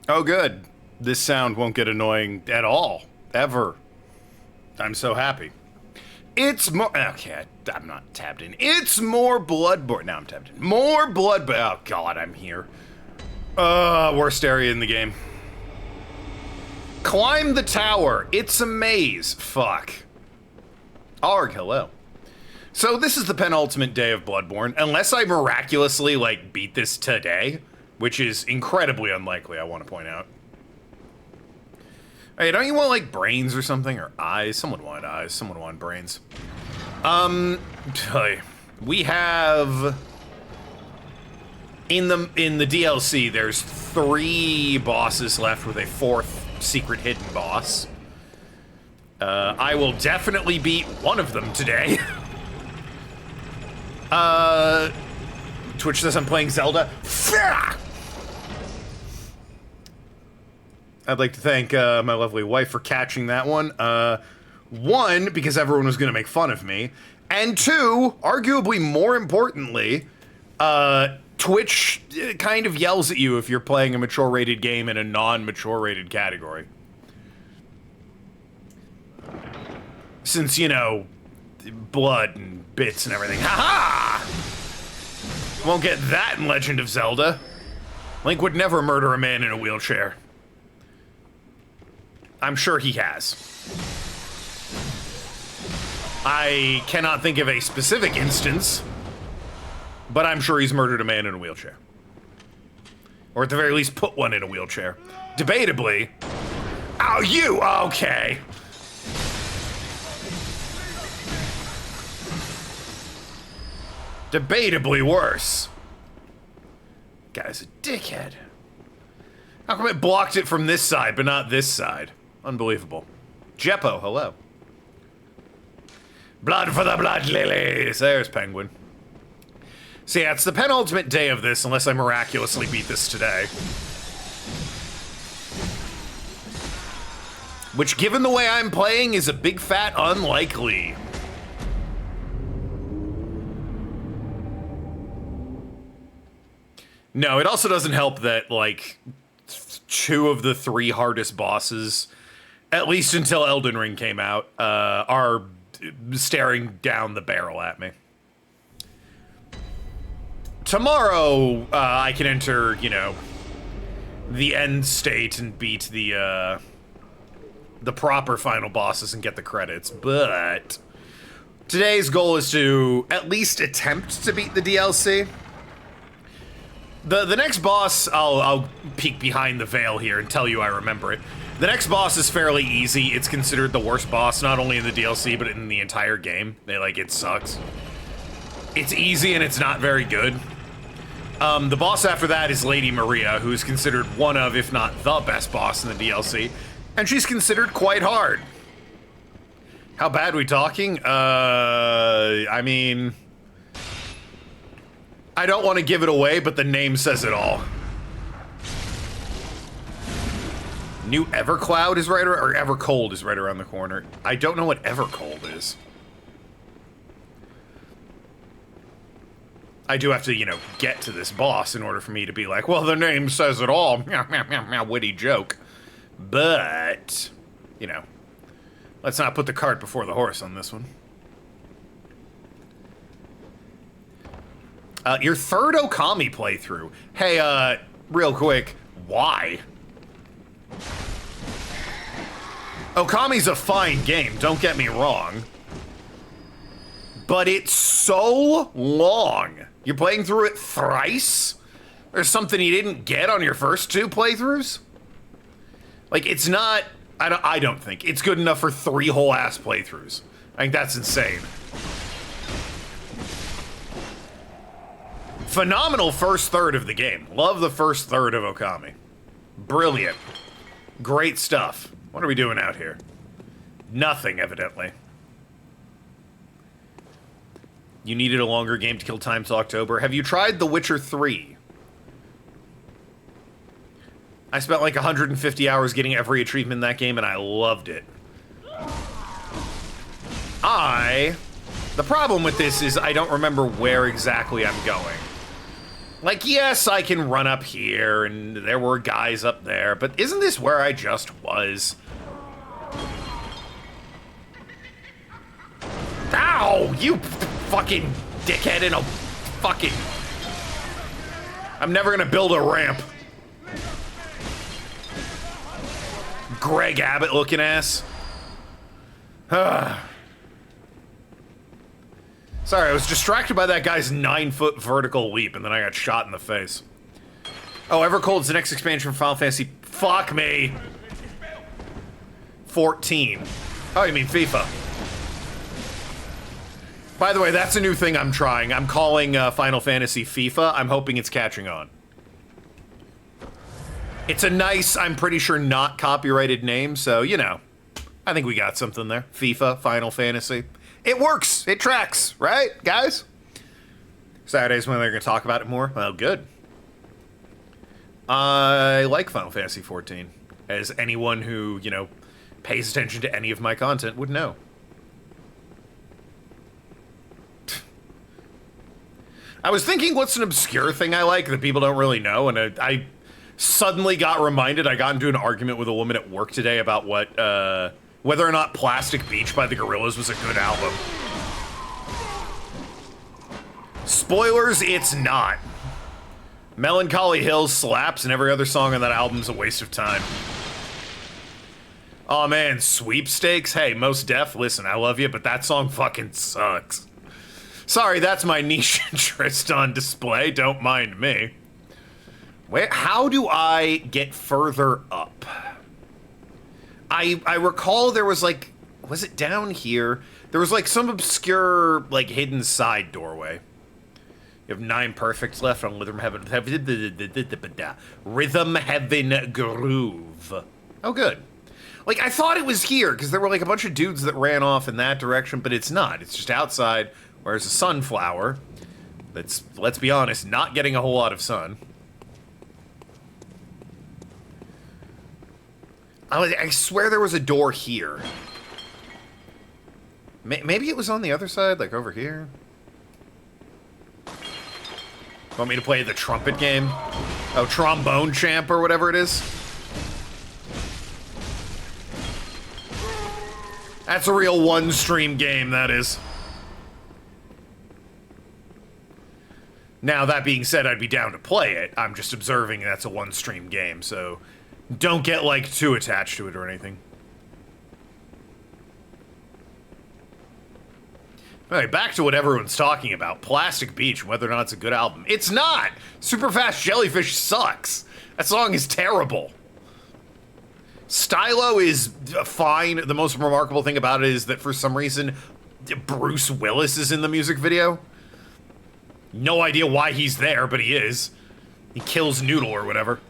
Oh, good. This sound won't get annoying at all. Ever. I'm so happy. It's more... Okay, I'm not tabbed in. It's more Bloodborne. Now I'm tabbed in. More Bloodborne. Oh, God, I'm here. Worst area in the game. Climb the tower. It's a maze. Fuck. Arg, hello. So this is the penultimate day of Bloodborne. Unless I miraculously, like, beat this today, which is incredibly unlikely, I want to point out. Hey, don't you want, like, brains or something? Or eyes? Someone wanted eyes. Someone wanted brains. We have... In the DLC, there's 3 bosses left with a 4th secret hidden boss. I will definitely beat one of them today. Twitch says I'm playing Zelda. I'd like to thank my lovely wife for catching that one. 1, because everyone was going to make fun of me. And 2, arguably more importantly, Twitch kind of yells at you if you're playing a mature-rated game in a non-mature-rated category. Since, you know, blood and bits and everything. Ha-ha! Won't get that in Legend of Zelda. Link would never murder a man in a wheelchair. I'm sure he has. I cannot think of a specific instance, but I'm sure he's murdered a man in a wheelchair. Or at the very least, put one in a wheelchair. Debatably. Oh, you! Okay. Debatably worse. Guy's a dickhead. How come it blocked it from this side, but not this side? Unbelievable. Jeppo, hello. Blood for the blood lilies. There's Penguin. So yeah, it's the penultimate day of this, unless I miraculously beat this today. Which, given the way I'm playing, is a big fat unlikely. No, it also doesn't help that, like, 2 of the 3 hardest bosses, at least until Elden Ring came out, are staring down the barrel at me. Tomorrow, I can enter, you know, the end state and beat the proper final bosses and get the credits, but today's goal is to at least attempt to beat the DLC. The next boss, I'll peek behind the veil here and tell you I remember it. The next boss is fairly easy. It's considered the worst boss, not only in the DLC, but in the entire game. It sucks. It's easy and it's not very good. The boss after that is Lady Maria, who's considered one of, if not the best boss in the DLC. And she's considered quite hard. How bad we talking? I mean... I don't want to give it away, but the name says it all. New Evercloud is right around, or Evercold is right around the corner. I don't know what Evercold is. I do have to, you know, get to this boss in order for me to be like, well, the name says it all. Meow, meow, meow, meow, witty joke. But, you know, let's not put the cart before the horse on this one. Your 3rd Okami playthrough. Hey, real quick, why? Okami's a fine game, don't get me wrong. But it's so long. You're playing through it thrice? There's something you didn't get on your first 2 playthroughs? Like, it's not... I don't think. It's good enough for 3 whole-ass playthroughs. I think that's insane. Phenomenal first third of the game. Love the first third of Okami. Brilliant. Great stuff. What are we doing out here? Nothing, evidently. You needed a longer game to kill time till October. Have you tried The Witcher 3? I spent like 150 hours getting every achievement in that game, and I loved it. The problem with this is I don't remember where exactly I'm going. Like, yes, I can run up here, and there were guys up there, but isn't this where I just was? Ow! You fucking dickhead in a fucking... I'm never gonna build a ramp. Greg Abbott looking ass. Sorry, I was distracted by that guy's 9-foot vertical leap, and then I got shot in the face. Oh, Evercold's the next expansion from Final Fantasy. Fuck me. 14. Oh, you mean FIFA. By the way, that's a new thing I'm trying. I'm calling Final Fantasy FIFA. I'm hoping it's catching on. It's a nice, I'm pretty sure not copyrighted name, so, you know. I think we got something there. FIFA, Final Fantasy. It works. It tracks, right, guys? Saturday's when they're going to talk about it more. Well, good. I like Final Fantasy 14, as anyone who, you know, pays attention to any of my content would know. I was thinking, what's an obscure thing I like that people don't really know, and I suddenly got reminded. I got into an argument with a woman at work today about what, whether or not Plastic Beach by the Gorillaz was a good album. Spoilers, it's not. Melancholy Hills slaps, and every other song on that album's a waste of time. Oh man, Sweepstakes? Hey, Mos Def, listen, I love you, but that song fucking sucks. Sorry, that's my niche interest on display, don't mind me. How do I get further up? I recall there was like, was it down here? There was like some obscure, like, hidden side doorway. You have 9 perfects left on Rhythm Heaven Groove. Oh, good. Like, I thought it was here, because there were like a bunch of dudes that ran off in that direction, but it's not. It's just outside, where there's a sunflower that's, let's be honest, not getting a whole lot of sun. I swear there was a door here. Maybe it was on the other side, like over here. Want me to play the trumpet game? Oh, Trombone Champ or whatever it is? That's a real one-stream game, that is. Now, that being said, I'd be down to play it. I'm just observing that's a one-stream game, so... don't get, like, too attached to it or anything. Alright, back to what everyone's talking about. Plastic Beach, and whether or not it's a good album. It's not! Superfast Jellyfish sucks. That song is terrible. Stylo is fine. The most remarkable thing about it is that for some reason, Bruce Willis is in the music video. No idea why he's there, but he is. He kills Noodle or whatever.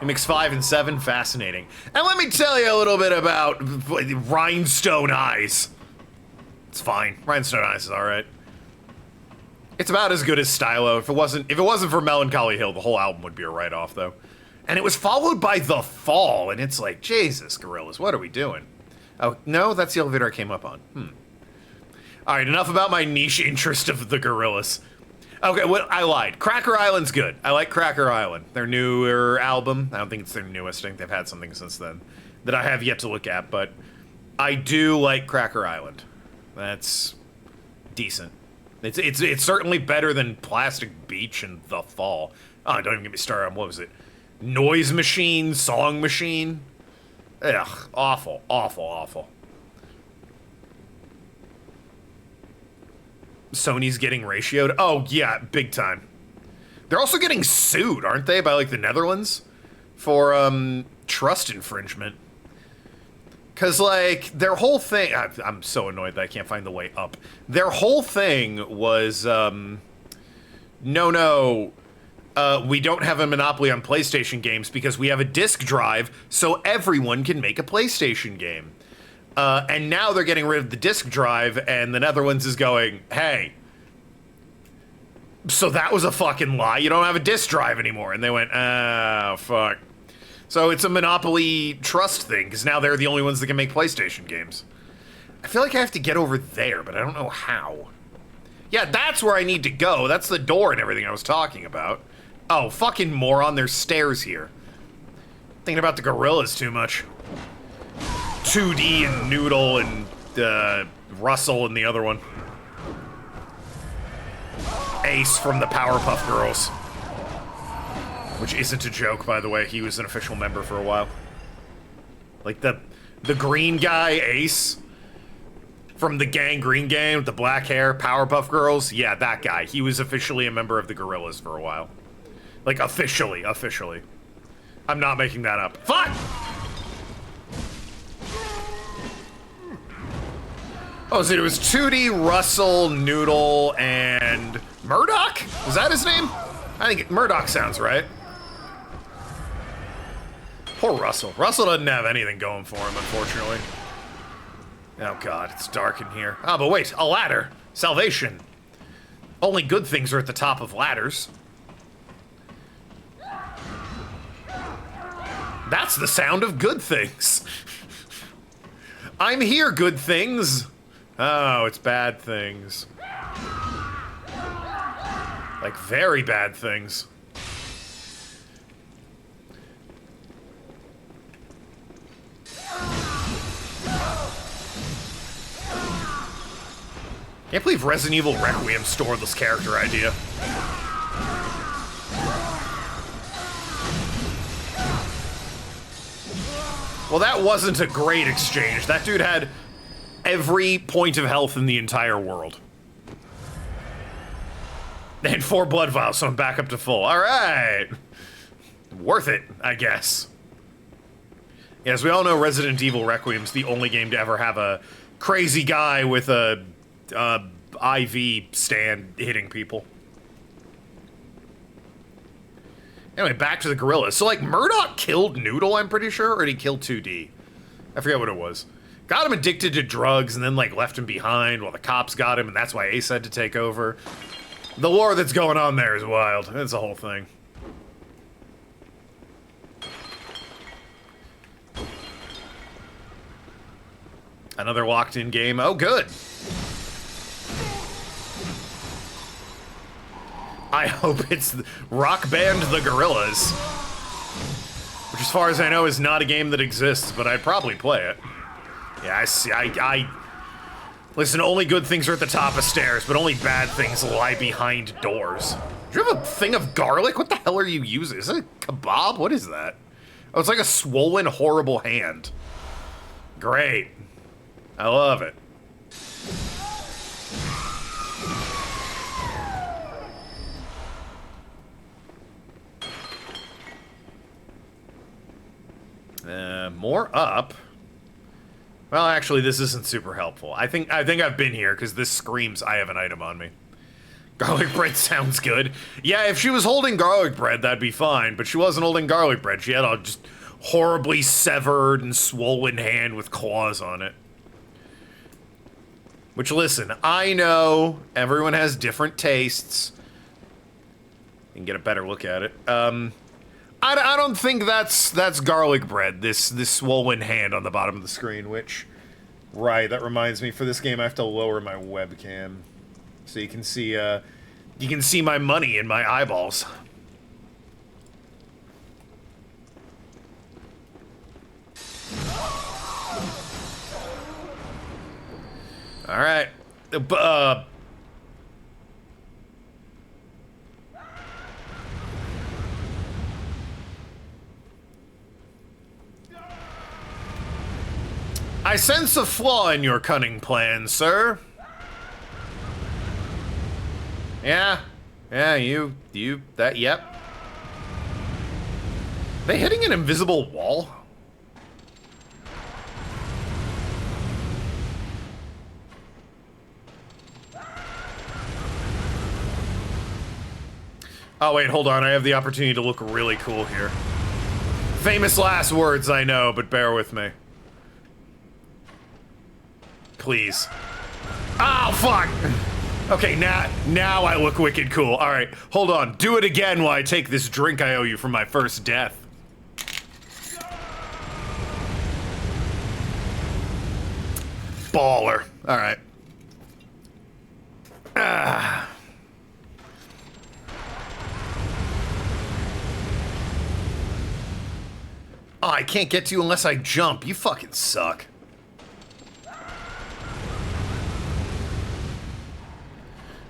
Mix 5 and 7, fascinating. And let me tell you a little bit about Rhinestone Eyes. It's fine. Rhinestone Eyes is alright. It's about as good as Stylo. If it wasn't for Melancholy Hill, the whole album would be a write-off, though. And it was followed by The Fall, and it's like, Jesus, Gorillaz, what are we doing? Oh, no, that's the elevator I came up on. Alright, enough about my niche interest of the Gorillaz. Okay, well, I lied. Cracker Island's good. I like Cracker Island. Their newer album. I don't think it's their newest. I think they've had something since then that I have yet to look at, but I do like Cracker Island. That's decent. It's certainly better than Plastic Beach and The Fall. Oh, don't even get me started on, what was it? Noise Machine, Song Machine? Ugh, awful, awful, awful. Sony's getting ratioed. Oh, yeah, big time. They're also getting sued, aren't they, by, like, the Netherlands? For, trust infringement. Because, like, their whole thing... I'm so annoyed that I can't find the way up. Their whole thing was, no, we don't have a monopoly on PlayStation games because we have a disk drive so everyone can make a PlayStation game. And now they're getting rid of the disk drive, and the Netherlands is going, hey, so that was a fucking lie. You don't have a disk drive anymore. And they went, oh, fuck. So it's a monopoly trust thing, because now they're the only ones that can make PlayStation games. I feel like I have to get over there, but I don't know how. Yeah, that's where I need to go. That's the door and everything I was talking about. Oh, fucking moron, there's stairs here. Thinking about the gorillas too much. 2D and Noodle and Russell and the other one. Ace from the Powerpuff Girls. Which isn't a joke, by the way. He was an official member for a while. Like the green guy, Ace, from the Green Gang with the black hair, Powerpuff Girls. Yeah, that guy. He was officially a member of the Gorillas for a while. Like, officially. I'm not making that up. Fuck! Oh, so it was 2D, Russell, Noodle, and Murdoch? Is that his name? I think Murdoch sounds right. Poor Russell. Russell doesn't have anything going for him, unfortunately. Oh god, it's dark in here. Oh, but wait, a ladder. Salvation. Only good things are at the top of ladders. That's the sound of good things. I'm here, good things. Oh, it's bad things. Like, very bad things. Can't believe Resident Evil Requiem stole this character idea. Well, that wasn't a great exchange. That dude had every point of health in the entire world. And 4 blood vials, so I'm back up to full. Alright! Worth it, I guess. Yeah, as we all know, Resident Evil Requiem's the only game to ever have a crazy guy with a IV stand hitting people. Anyway, back to the gorillas. So, like, Murdoch killed Noodle, I'm pretty sure, or did he kill 2D? I forget what it was. Got him addicted to drugs and then, like, left him behind while the cops got him, and that's why Ace had to take over. The lore that's going on there is wild. It's a whole thing. Another locked-in game. Oh, good. I hope it's Rock Band The Gorillas. Which, as far as I know, is not a game that exists, but I'd probably play it. Yeah, I see. Listen, only good things are at the top of stairs, but only bad things lie behind doors. Do you have a thing of garlic? What the hell are you using? Is it a kebab? What is that? Oh, it's like a swollen, horrible hand. Great. I love it. More up. Well, actually, this isn't super helpful. I think I've been here because this screams I have an item on me. Garlic bread sounds good. Yeah, if she was holding garlic bread, that'd be fine. But she wasn't holding garlic bread. She had a just horribly severed and swollen hand with claws on it. Which, listen, I know everyone has different tastes. You can get a better look at it. I don't think that's garlic bread, this swollen hand on the bottom of the screen, which, right, that reminds me, for this game I have to lower my webcam. So you can see my money in my eyeballs. Alright. I sense a flaw in your cunning plan, sir. Yeah, yep. They hitting an invisible wall? Oh wait, hold on, I have the opportunity to look really cool here. Famous last words, I know, but bear with me. Please. Oh, fuck! Okay, now I look wicked cool. Alright, hold on. Do it again while I take this drink I owe you from my first death. Baller. Alright. Ah. Oh, I can't get to you unless I jump. You fucking suck.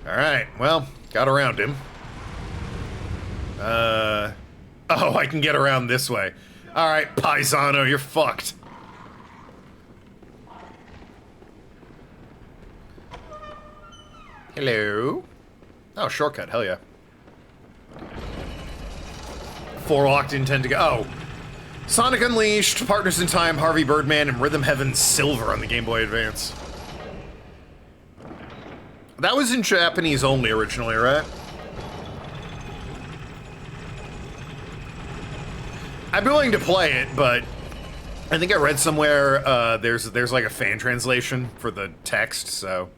Alright, well, got around him. Oh, I can get around this way. Alright, Paisano, you're fucked. Hello? Oh, shortcut, hell yeah. 4 locked in, 10 to go. Oh. Sonic Unleashed, Partners in Time, Harvey Birdman, and Rhythm Heaven Silver on the Game Boy Advance. That was in Japanese only originally, right? I'd be willing to play it, but I think I read somewhere there's like a fan translation for the text, so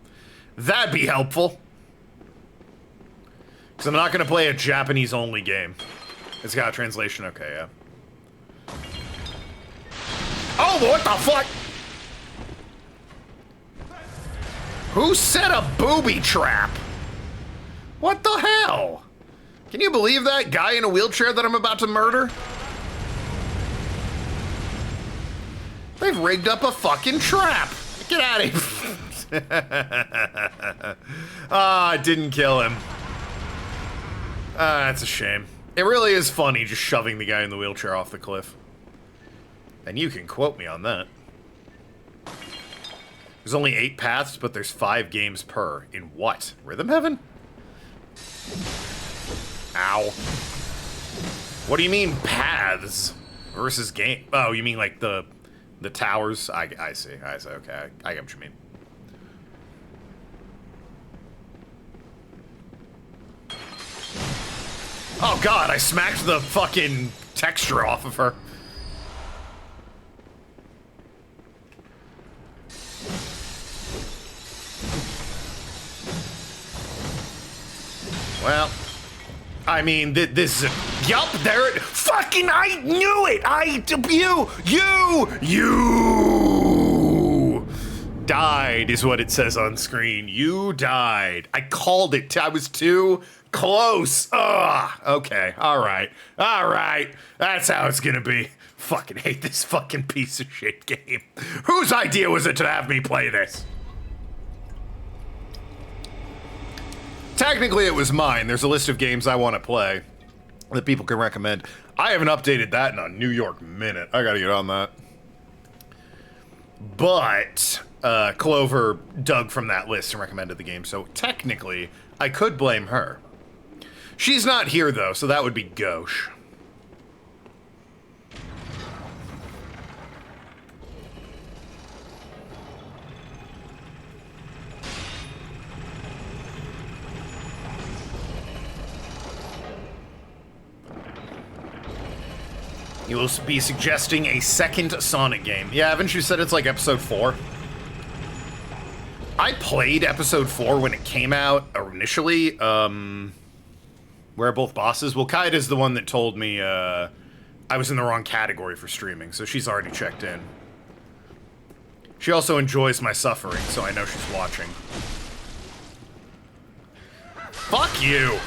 that'd be helpful. Because I'm not going to play a Japanese only game. It's got a translation, okay, yeah. Oh, what the fuck? Who set a booby trap? What the hell? Can you believe that? Guy in a wheelchair that I'm about to murder? They've rigged up a fucking trap. Get out of here. Ah, I didn't kill him. Ah, that's a shame. It really is funny just shoving the guy in the wheelchair off the cliff. And you can quote me on that. There's only 8 paths, but there's 5 games per. In what? Rhythm Heaven? Ow. What do you mean paths versus game? Oh, you mean like the towers? I see. Okay, I get what you mean. Oh god, I smacked the fucking texture off of her. Well, I mean, this is a... Yup, there it... Fucking, I knew it! You died is what it says on screen. You died. I called it. I was too close. Ugh. Okay, alright. Alright. That's how it's gonna be. Fucking hate this fucking piece of shit game. Whose idea was it to have me play this? Technically, it was mine. There's a list of games I want to play that people can recommend. I haven't updated that in a New York minute. I gotta get on that. But Clover dug from that list and recommended the game, so technically, I could blame her. She's not here, though, so that would be gauche. You will be suggesting a second Sonic game. Yeah, haven't you said it's like episode 4? I played episode 4 when it came out initially. Where are both bosses? Well, Kaida's the one that told me I was in the wrong category for streaming, so she's already checked in. She also enjoys my suffering, so I know she's watching. Fuck you!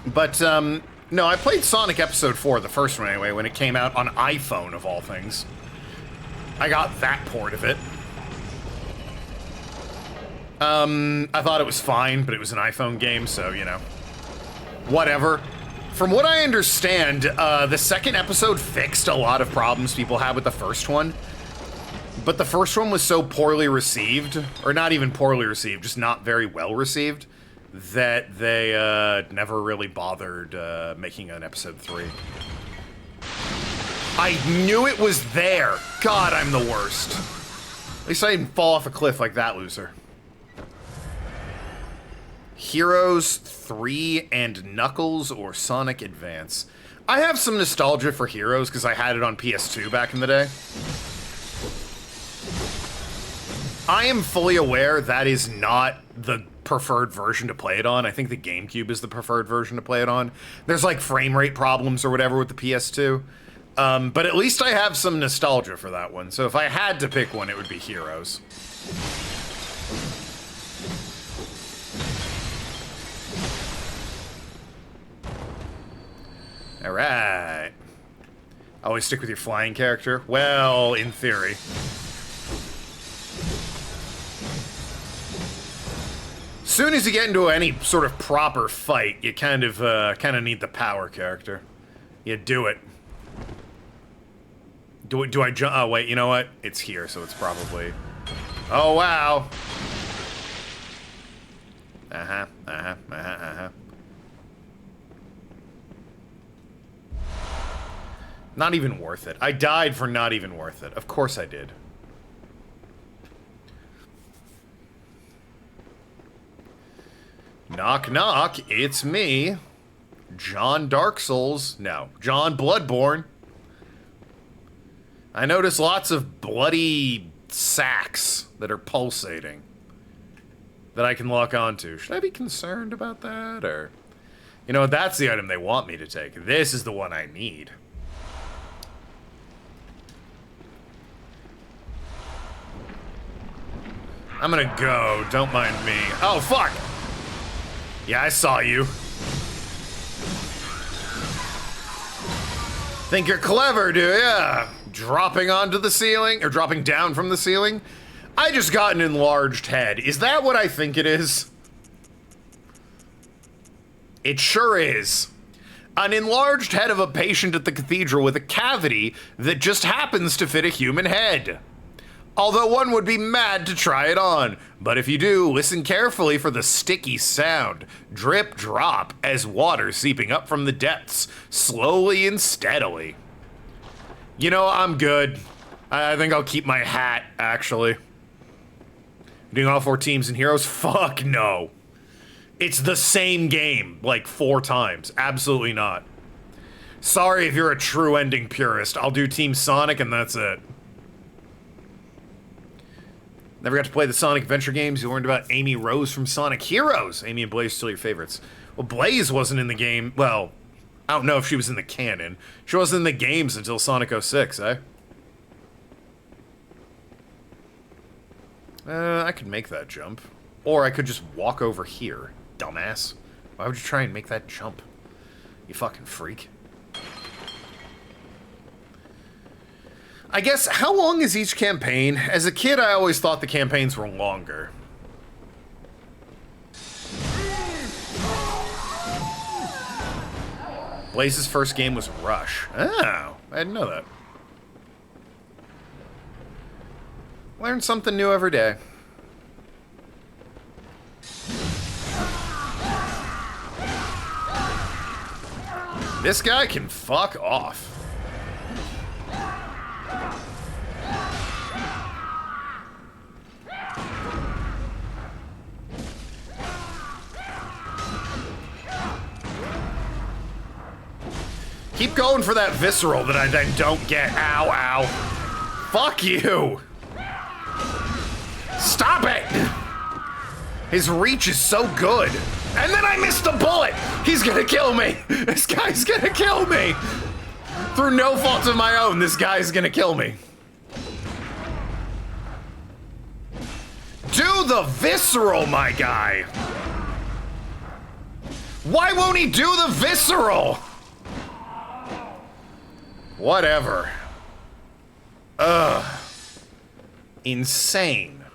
But, no, I played Sonic Episode 4, the first one anyway, when it came out on iPhone, of all things. I got that port of it. I thought it was fine, but it was an iPhone game, so, you know. Whatever. From what I understand, the second episode fixed a lot of problems people had with the first one. But the first one was so poorly received, or not even poorly received, just not very well received, that they never really bothered making an episode 3. I knew it was there. God, I'm the worst. At least I didn't fall off a cliff like that loser. Heroes 3 and Knuckles or Sonic Advance. I have some nostalgia for Heroes because I had it on PS2 back in the day. I am fully aware that is not the preferred version to play it on. I think the GameCube is the preferred version to play it on. There's like frame rate problems or whatever with the PS2. But at least I have some nostalgia for that one. So if I had to pick one, it would be Heroes. All right. Always stick with your flying character? Well, in theory. Soon as you get into any sort of proper fight, you kind of need the power character. You do it. Do I jump? Oh, wait, you know what? It's here, so it's probably... Oh, wow. Not even worth it. I died for not even worth it. Of course I did. Knock, knock. It's me. John Dark Souls. No. John Bloodborne. I notice lots of bloody sacks that are pulsating that I can lock onto. Should I be concerned about that, or... You know, that's the item they want me to take. This is the one I need. I'm gonna go. Don't mind me. Oh, fuck! Yeah, I saw you. Think you're clever, do ya? Dropping onto the ceiling, or dropping down from the ceiling? I just got an enlarged head. Is that what I think it is? It sure is. An enlarged head of a patient at the cathedral with a cavity that just happens to fit a human head. Although one would be mad to try it on. But if you do, listen carefully for the sticky sound. Drip, drop, as water seeping up from the depths, slowly and steadily. You know, I'm good. I think I'll keep my hat, actually. Doing all 4 teams and heroes? Fuck no. It's the same game, like 4 times. Absolutely not. Sorry if you're a true ending purist. I'll do Team Sonic and that's it. Never got to play the Sonic Adventure games. You learned about Amy Rose from Sonic Heroes. Amy and Blaze still your favorites. Well, Blaze wasn't in the game. Well, I don't know if she was in the canon. She wasn't in the games until Sonic 06, eh? I could make that jump. Or I could just walk over here, dumbass. Why would you try and make that jump? You fucking freak. I guess, how long is each campaign? As a kid, I always thought the campaigns were longer. Blaze's first game was Rush. Oh, I didn't know that. Learn something new every day. This guy can fuck off. Keep going for that visceral that I then don't get. Ow, ow. Fuck you. Stop it. His reach is so good. And then I missed the bullet. He's gonna kill me. This guy's gonna kill me. Through no fault of my own, this guy's gonna kill me. Do the visceral, my guy. Why won't he do the visceral? Whatever. Ugh. Insane.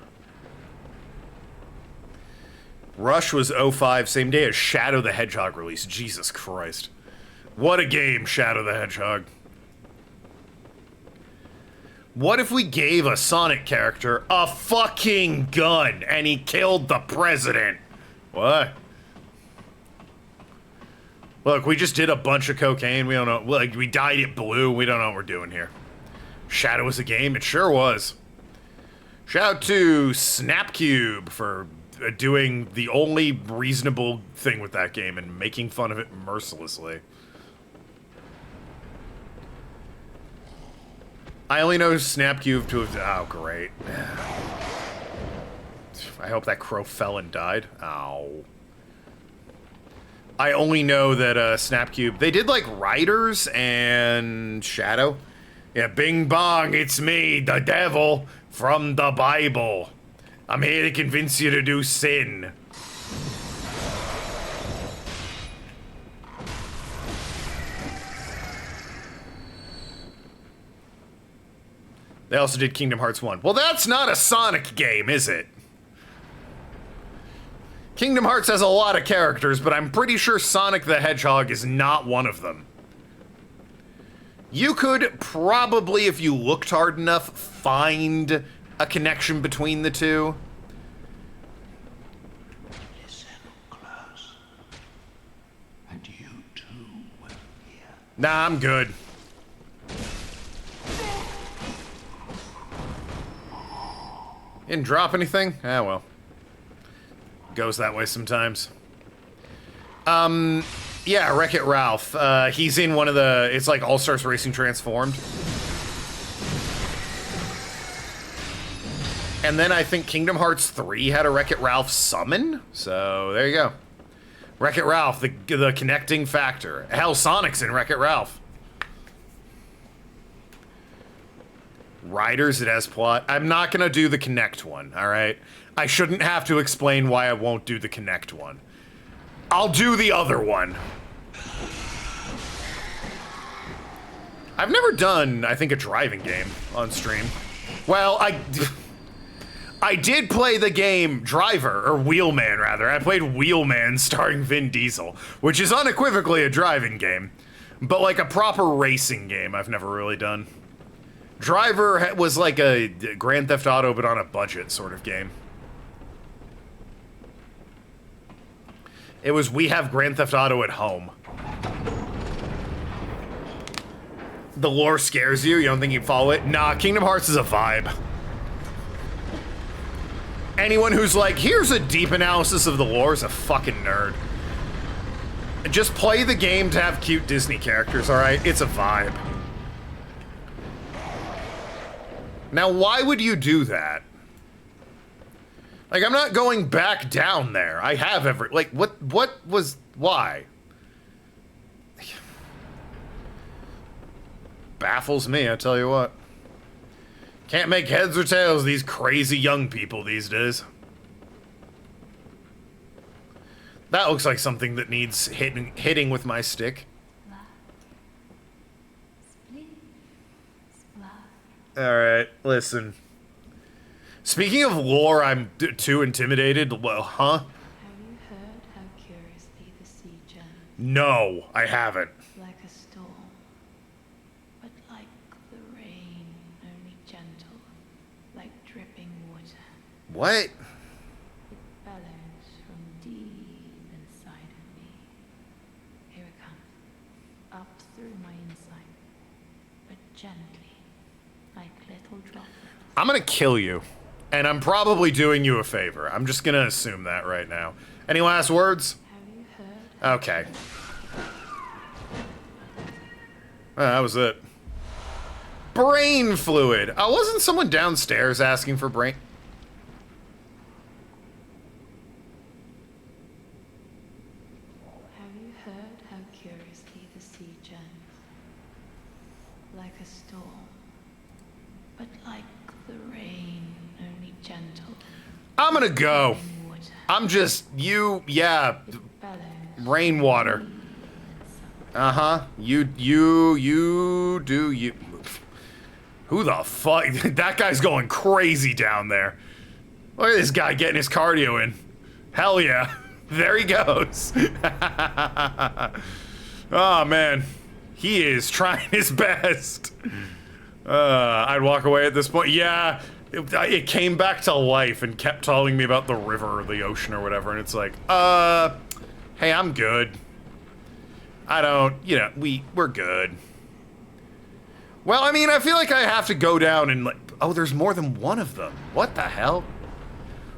Rush was 05, same day as Shadow the Hedgehog release. Jesus Christ. What a game, Shadow the Hedgehog. What if we gave a Sonic character a fucking gun and he killed the president? What? Look, we just did a bunch of cocaine. We don't know. Like, we dyed it blue. We don't know what we're doing here. Shadow was a game. It sure was. Shout out to Snapcube for doing the only reasonable thing with that game and making fun of it mercilessly. I only know Snapcube to have... Oh, great. I hope that crow fell and died. Ow. I only know that Snapcube, they did like Riders and Shadow. Yeah, bing bong, it's me, the devil from the Bible. I'm here to convince you to do sin. They also did Kingdom Hearts 1. Well, that's not a Sonic game, is it? Kingdom Hearts has a lot of characters, but I'm pretty sure Sonic the Hedgehog is not one of them. You could probably, if you looked hard enough, find a connection between the two. Listen close. And you too will hear. Nah, I'm good. Didn't drop anything? Ah, well. Goes that way sometimes. Yeah, Wreck-It Ralph. He's in one of the... It's like All-Stars Racing Transformed. And then I think Kingdom Hearts 3 had a Wreck-It Ralph summon. So, there you go. Wreck-It Ralph, the connecting factor. Hell, Sonic's in Wreck-It Ralph. Riders, it has plot. I'm not gonna do the Connect one, alright? I shouldn't have to explain why I won't do the Connect one. I'll do the other one. I've never done, I think, a driving game on stream. Well, I did play the game Driver, or Wheelman, rather. I played Wheelman starring Vin Diesel, which is unequivocally a driving game. But like a proper racing game, I've never really done. Driver was like a Grand Theft Auto, but on a budget sort of game. It was, we have Grand Theft Auto at home. The lore scares you? You don't think you follow it? Nah, Kingdom Hearts is a vibe. Anyone who's like, here's a deep analysis of the lore is a fucking nerd. Just play the game to have cute Disney characters, alright? It's a vibe. Now, why would you do that? Like, I'm not going back down there. I have every... Like, what was... Why? Baffles me, I tell you what. Can't make heads or tails of these crazy young people these days. That looks like something that needs hitting with my stick. Alright, listen. Speaking of lore, I'm too intimidated. Well, huh? Have you heard how curiously the sea journeys? No, I haven't. Like a storm, but like the rain, only gentle, like dripping water. What? It bellows from deep inside of me. Here it comes, up through my inside, but gently, like little droplets. I'm gonna kill you. And I'm probably doing you a favor. I'm just gonna assume that right now. Any last words? Have you heard? Okay. That was it. Brain fluid. Oh, wasn't someone downstairs asking for brain? Have you heard how curiously the sea journeys? Like a storm, but like the rain, only gentle. I'm gonna go. Water. I'm just, yeah, It bellows rainwater. from deep inside. Uh-huh. You do you. Who the fuck? That guy's going crazy down there. Look at this guy getting his cardio in. Hell yeah. There he goes. Oh, man. He is trying his best. I'd walk away at this point. Yeah, it came back to life and kept telling me about the river or the ocean or whatever, and it's like, hey, I'm good. I don't, you know, we're good. Well, I mean, I feel like I have to go down and like, oh, there's more than one of them. What the hell?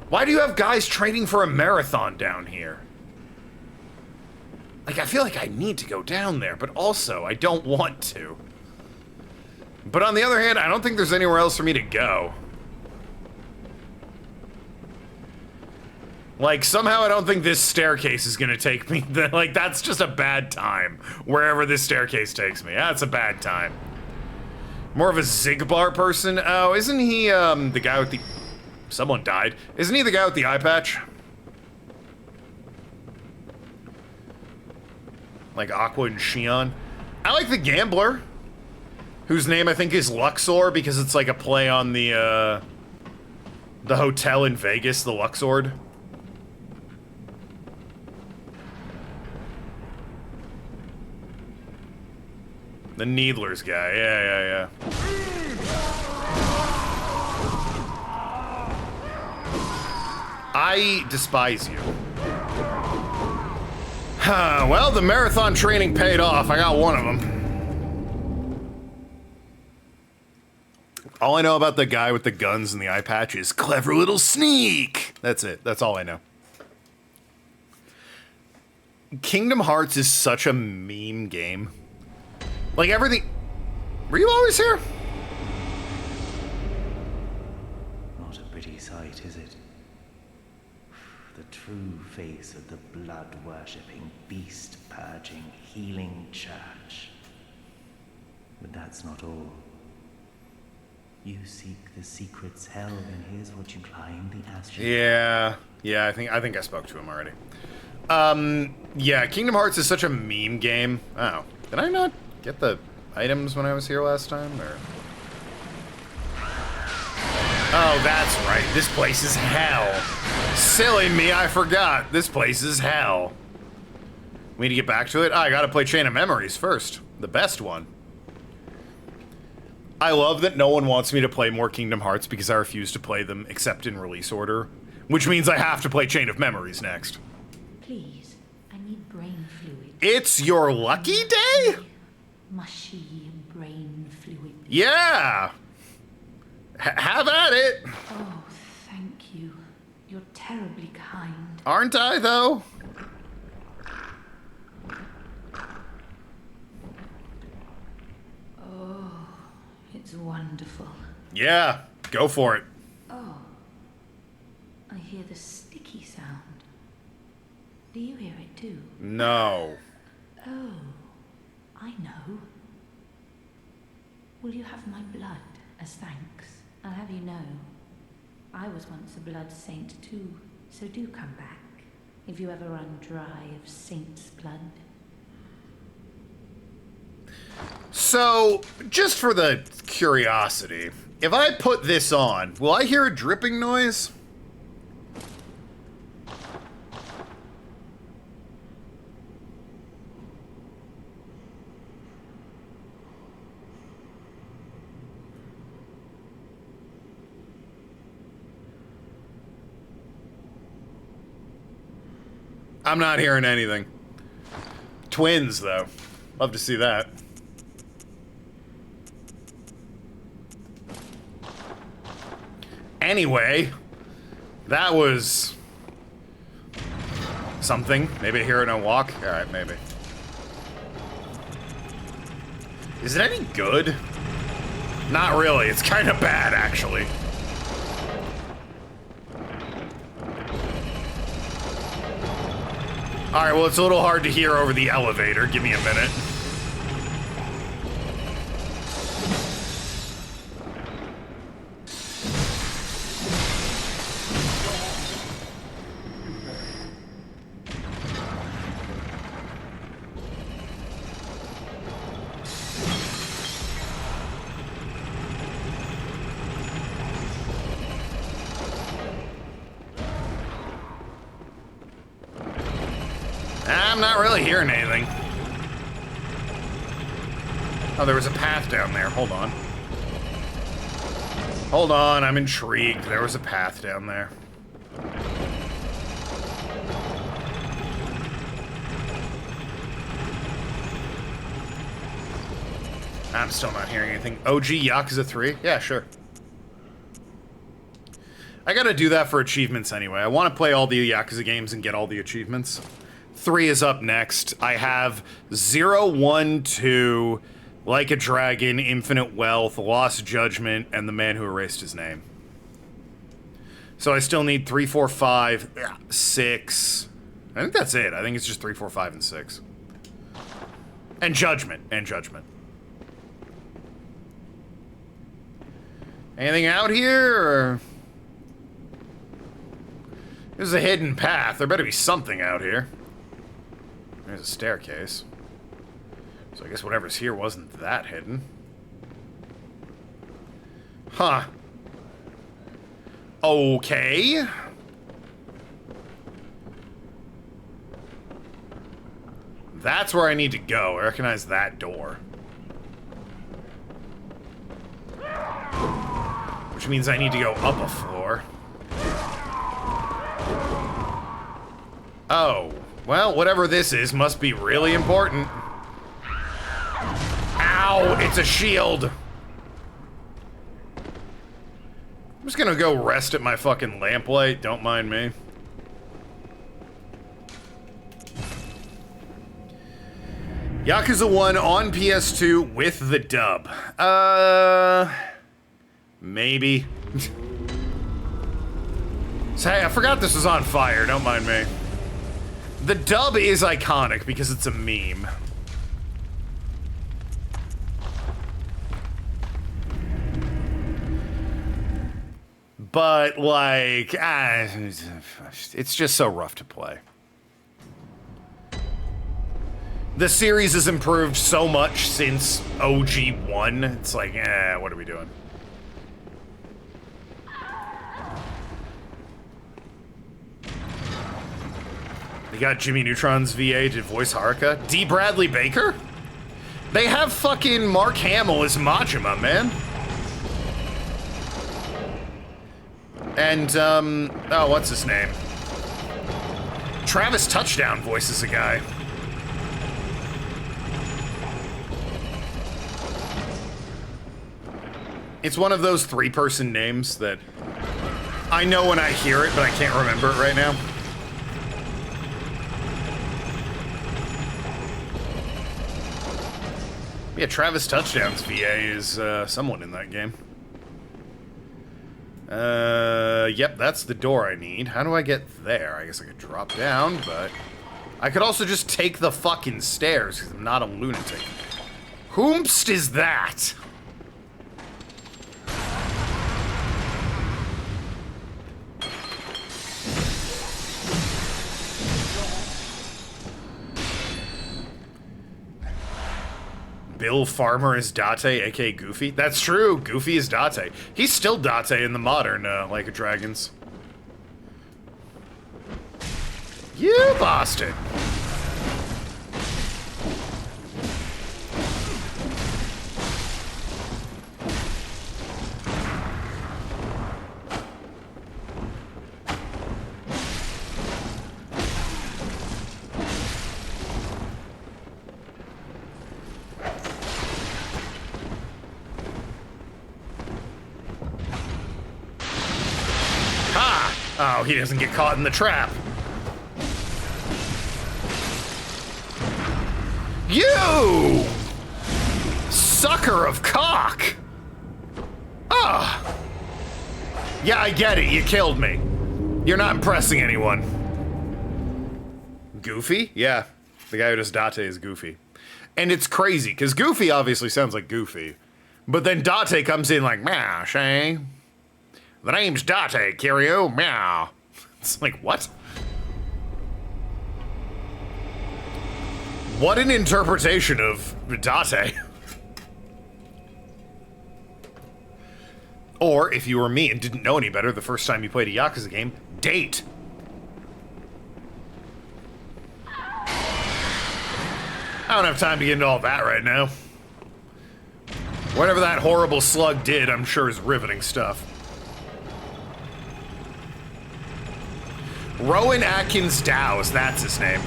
Why do you have guys training for a marathon down here? Like, I feel like I need to go down there, but also, I don't want to. But on the other hand, I don't think there's anywhere else for me to go. Like, somehow I don't think this staircase is gonna take me. Like, that's just a bad time. Wherever this staircase takes me. That's a bad time. More of a Zigbar person. Oh, isn't he, the guy with the... Someone died. Isn't he the guy with the eye patch? Like Aqua and Shion. I like the Gambler, whose name I think is Luxor because it's like a play on the hotel in Vegas, the Luxord. The Needlers guy, yeah. I despise you. Well, the marathon training paid off. I got one of them. All I know about the guy with the guns and the eye patch is clever little sneak. That's it. That's all I know. Kingdom Hearts is such a meme game. Like everything... Were you always here? Not a pretty sight, is it? The true face of the blood-worshipping, beast-purging, healing church. But that's not all. You seek the secrets held, and here's what you climb the astral. Yeah, I think I spoke to him already. Yeah, Kingdom Hearts is such a meme game. Oh, did I not get the items when I was here last time, or? Oh, that's right. This place is hell. Silly me, I forgot. This place is hell. We need to get back to it? I gotta play Chain of Memories first. The best one. I love that no one wants me to play more Kingdom Hearts because I refuse to play them except in release order. Which means I have to play Chain of Memories next. Please, I need brain fluid. It's your lucky day? Mushy brain fluid. Yeah! Have at it! Oh, thank you. You're terribly kind. Aren't I, though? Oh, it's wonderful. Yeah, go for it. Oh, I hear the sticky sound. Do you hear it too? No. Oh, I know. Will you have my blood as thanks? I'll have you know, I was once a blood saint too, so do come back if you ever run dry of saint's blood. So, just for the curiosity, if I put this on, will I hear a dripping noise? I'm not hearing anything. Twins, though. Love to see that. Anyway, that was something. Maybe I hear it on walk. All right, maybe. Is it any good? Not really. It's kind of bad, actually. All right, well, it's a little hard to hear over the elevator. Give me a minute. I'm not really hearing anything. Oh, there was a path down there. Hold on. Hold on, I'm intrigued. There was a path down there. I'm still not hearing anything. OG Yakuza 3? Yeah, sure. I gotta do that for achievements anyway. I want to play all the Yakuza games and get all the achievements. 3 is up next. I have 0, 1, 2, Like a Dragon, Infinite Wealth, Lost Judgment, and The Man Who Erased His Name. So I still need 3, 4, 5, 6. I think that's it. I think it's just 3, 4, 5, and 6. And judgment. And judgment. Anything out here, or... There's a hidden path. There better be something out here. There's a staircase. So I guess whatever's here wasn't that hidden. Huh. Okay. That's where I need to go. I recognize that door. Which means I need to go up a floor. Oh. Well, whatever this is must be really important. Ow! It's a shield! I'm just gonna go rest at my fucking lamplight. Don't mind me. Yakuza 1 on PS2 with the dub. Maybe. So, hey, I forgot this was on fire. Don't mind me. The dub is iconic because it's a meme. But, like, it's just so rough to play. The series has improved so much since OG 1. It's like, what are we doing? They got Jimmy Neutron's VA to voice Haruka. D. Bradley Baker? They have fucking Mark Hamill as Majima, man. And, oh, what's his name? Travis Touchdown voices a guy. It's one of those three-person names that I know when I hear it, but I can't remember it right now. Yeah, Travis Touchdown's VA is someone in that game. Yep, that's the door I need. How do I get there? I guess I could drop down, but I could also just take the fucking stairs, because I'm not a lunatic. Whomst is that? Bill Farmer is Date, aka Goofy. That's true. Goofy is Date. He's still Date in the modern Like a Dragons. You bastard. Oh, he doesn't get caught in the trap. You! Sucker of cock! Ah! Yeah, I get it. You killed me. You're not impressing anyone. Goofy? Yeah. The guy who does Date is Goofy. And it's crazy, because Goofy obviously sounds like Goofy. But then Date comes in like, meow, Shay. The name's Date, Kiryu. Meow. It's like, what? What an interpretation of Date. Or, if you were me and didn't know any better the first time you played a Yakuza game, date. I don't have time to get into all that right now. Whatever that horrible slug did, I'm sure is riveting stuff. Rowan Atkins Dowse, that's his name.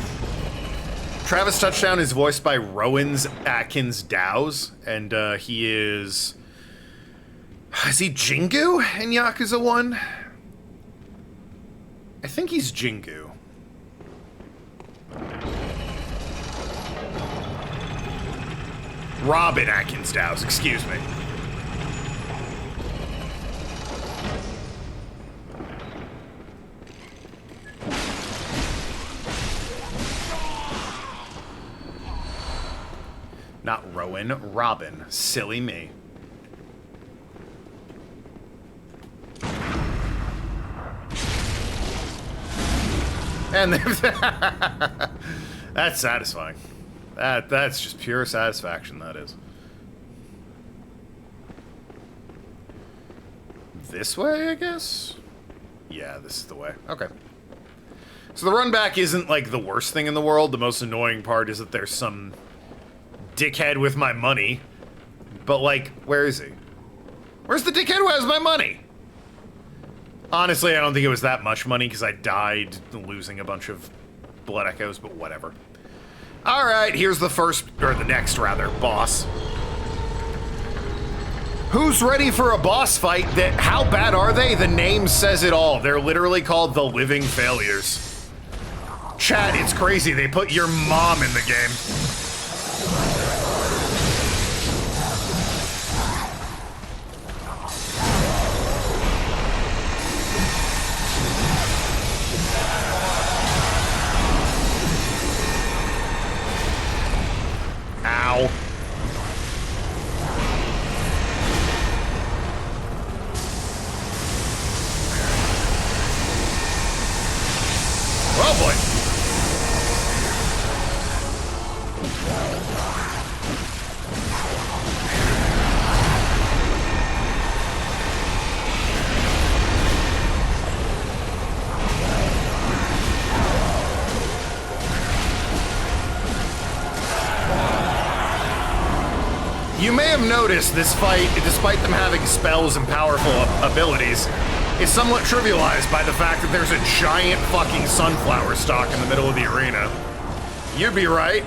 Travis Touchdown is voiced by Rowan Atkins Dowse, and he is he Jingu in Yakuza 1? I think he's Jingu. Robin Atkins Dowse, excuse me. Not Rowan, Robin. Silly me. And that's satisfying. That's just pure satisfaction, that is. This way, I guess? Yeah, this is the way. Okay. So the run back isn't, like, the worst thing in the world. The most annoying part is that there's some dickhead with my money. But, like, where is he? Where's the dickhead who has my money? Honestly, I don't think it was that much money, because I died losing a bunch of blood echoes, but whatever. Alright, here's the first, or the next, rather, boss. Who's ready for a boss fight that, how bad are they? The name says it all. They're literally called the Living Failures. Chat, it's crazy. They put your mom in the game. Ow. Oh boy. You may have noticed this fight, despite them having spells and powerful abilities, is somewhat trivialized by the fact that there's a giant fucking sunflower stalk in the middle of the arena. You'd be right.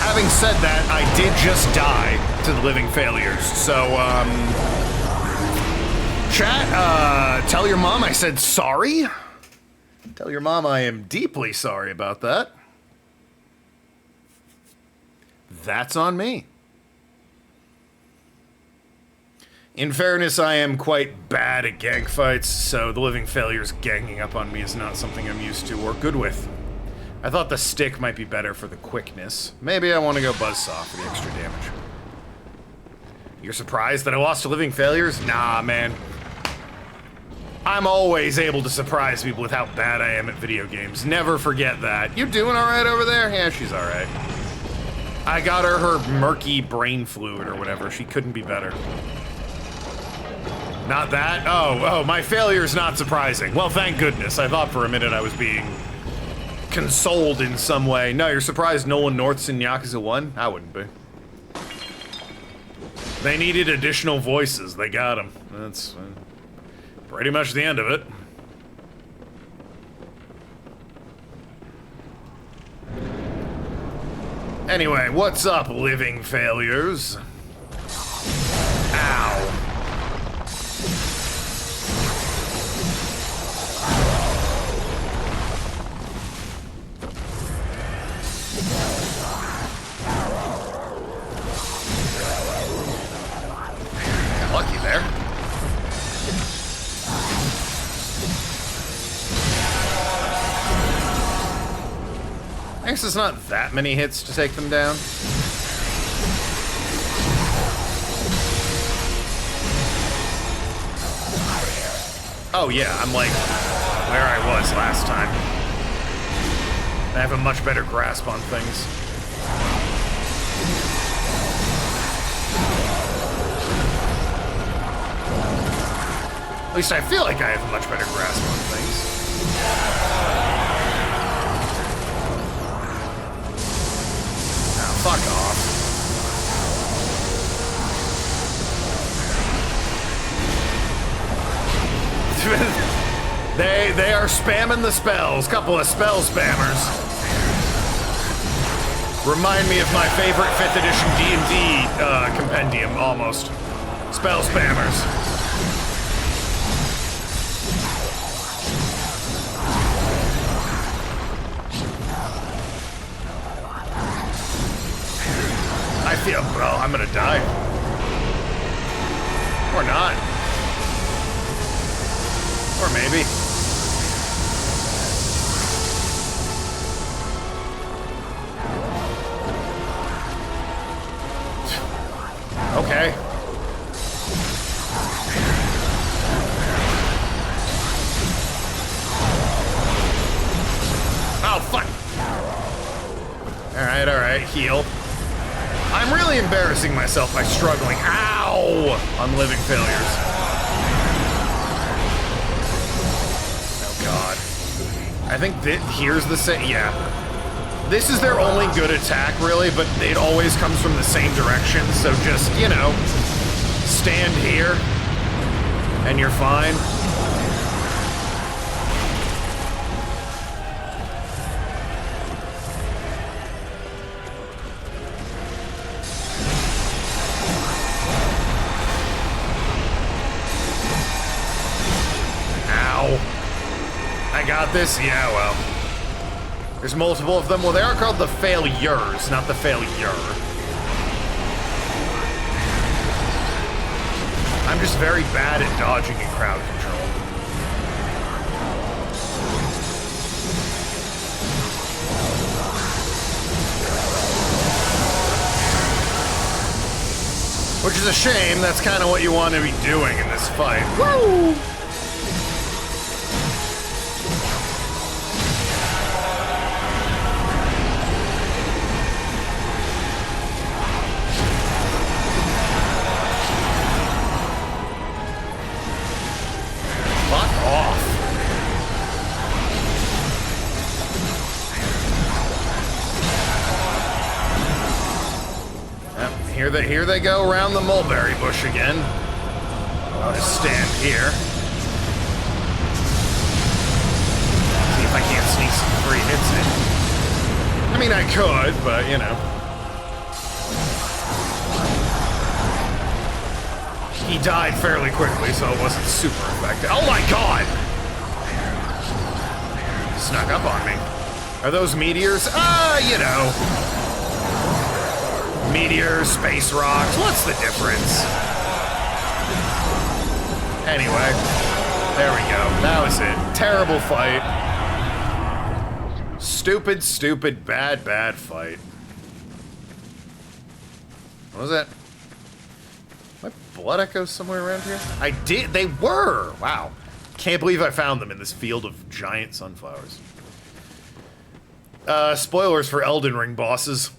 Having said that, I did just die to the Living Failures, so, chat, tell your mom I said sorry. Tell your mom I am deeply sorry about that. That's on me. In fairness, I am quite bad at gang fights, so the Living Failures ganging up on me is not something I'm used to or good with. I thought the stick might be better for the quickness. Maybe I want to go Buzzsaw for the extra damage. You're surprised that I lost to Living Failures? Nah, man. I'm always able to surprise people with how bad I am at video games. Never forget that. You doing alright over there? Yeah, she's alright. I got her murky brain fluid or whatever. She couldn't be better. Not that? Oh, my failure's not surprising. Well, thank goodness. I thought for a minute I was being consoled in some way. No, you're surprised Nolan North's in Yakuza 1? I wouldn't be. They needed additional voices. They got them. That's pretty much the end of it. Anyway, what's up, Living Failures? Ow. Got lucky there. I guess it's not that many hits to take them down. Oh yeah, I'm like where I was last time. I have a much better grasp on things. At least I feel like I have a much better grasp on things. Fuck off. They are spamming the spells. Couple of spell spammers. Remind me of my favorite 5th edition D&D compendium, almost. Spell spammers. I feel, bro, I'm gonna die. Or not. Or maybe. alright, heal. I'm really embarrassing myself by struggling. Ow! On living failures. Oh god. I think that here's the same. Yeah. This is their only good attack, really, but it always comes from the same direction, so just, you know, stand here, and you're fine. I got this? Yeah, well. There's multiple of them. Well, they are called the failures, not the failure. I'm just very bad at dodging and crowd control. Which is a shame. That's kind of what you want to be doing in this fight. Woo! Here they go around the mulberry bush again. I'll just stand here. See if I can't sneak some free hits in. I mean, I could, but, you know. He died fairly quickly, so it wasn't super effective. Oh my god! Snuck up on me. Are those meteors? You know. Meteors, space rocks, what's the difference? Anyway, there we go. That was it. Terrible fight. Stupid, stupid, bad, bad fight. What was that? My blood echoes somewhere around here? I did. They were. Wow. Can't believe I found them in this field of giant sunflowers. Spoilers for Elden Ring bosses.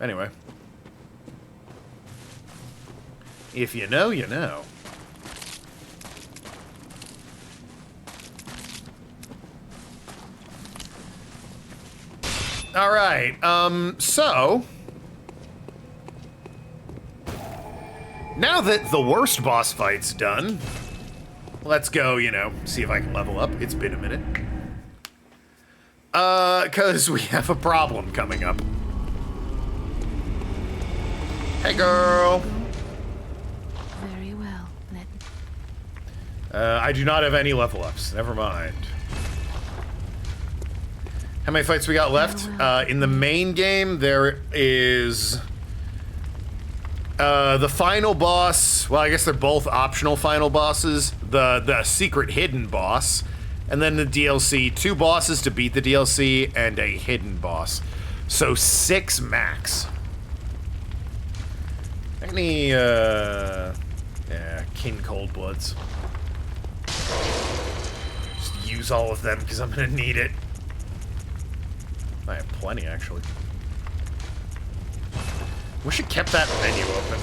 Anyway. If you know, you know. Alright, so... now that the worst boss fight's done, let's go, you know, see if I can level up. It's been a minute. 'Cause we have a problem coming up. Hey, girl. Very well, I do not have any level ups. Never mind. How many fights we got left? In the main game, there is the final boss. Well, I guess they're both optional final bosses. The secret hidden boss, and then the DLC. 2 bosses to beat the DLC, and a hidden boss. So 6 max. Any, yeah, King Coldbloods. Just use all of them, because I'm gonna need it. I have plenty, actually. Wish it kept that menu open.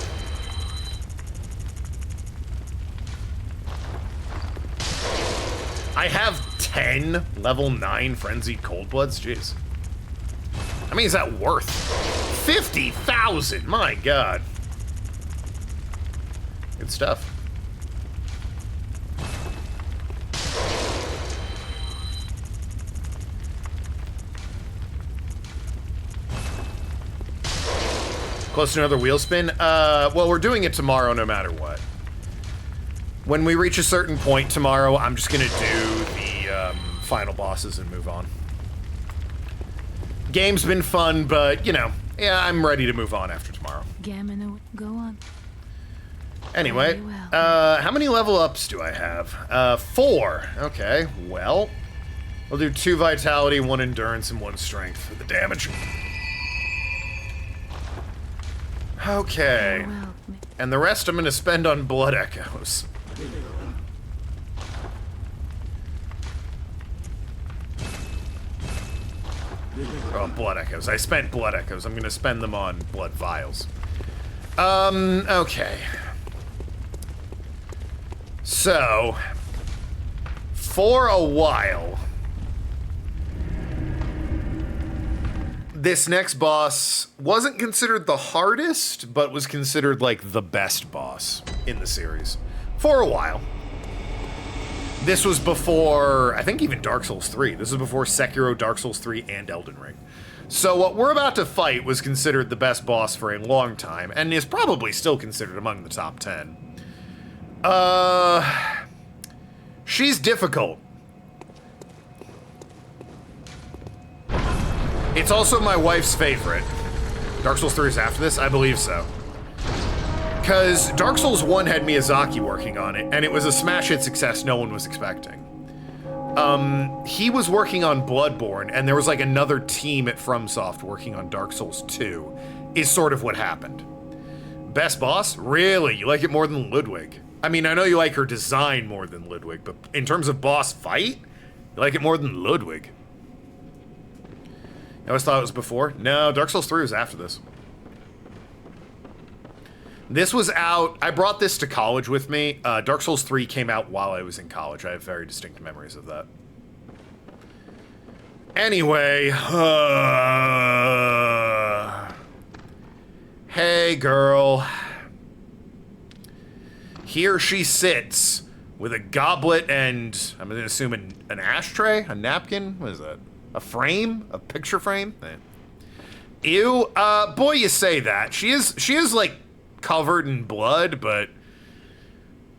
I have 10 level 9 Frenzied Coldbloods? Jeez. I mean, is that worth 50,000? My god. Good stuff. Close to another wheel spin? Well, we're doing it tomorrow no matter what. When we reach a certain point tomorrow, I'm just gonna do the final bosses and move on. Game's been fun, but, you know, yeah, I'm ready to move on after tomorrow. Gamino, go on. Anyway, how many level ups do I have? 4. Okay, well, we'll do 2 vitality, 1 endurance, and 1 strength for the damage. Okay, and the rest I'm gonna spend on blood echoes. Oh, blood echoes. I spent blood echoes. I'm gonna spend them on blood vials. Okay. So, for a while, this next boss wasn't considered the hardest, but was considered like the best boss in the series. For a while. This was before, I think even Dark Souls 3. This was before Sekiro, Dark Souls 3, and Elden Ring. So what we're about to fight was considered the best boss for a long time, and is probably still considered among the top 10. She's difficult. It's also my wife's favorite. Dark Souls 3 is after this? I believe so. Because Dark Souls 1 had Miyazaki working on it, and it was a smash hit success no one was expecting. He was working on Bloodborne, and there was like another team at FromSoft working on Dark Souls 2, is sort of what happened. Best boss? Really? You like it more than Ludwig? I mean, I know you like her design more than Ludwig, but in terms of boss fight, you like it more than Ludwig. I always thought it was before. No, Dark Souls 3 was after this. This was out, I brought this to college with me. Dark Souls 3 came out while I was in college. I have very distinct memories of that. Anyway, hey girl. Here she sits with a goblet and, I'm gonna assume an ashtray, a napkin, what is that? A frame? A picture frame? Ew, boy you say that. She is like, covered in blood, but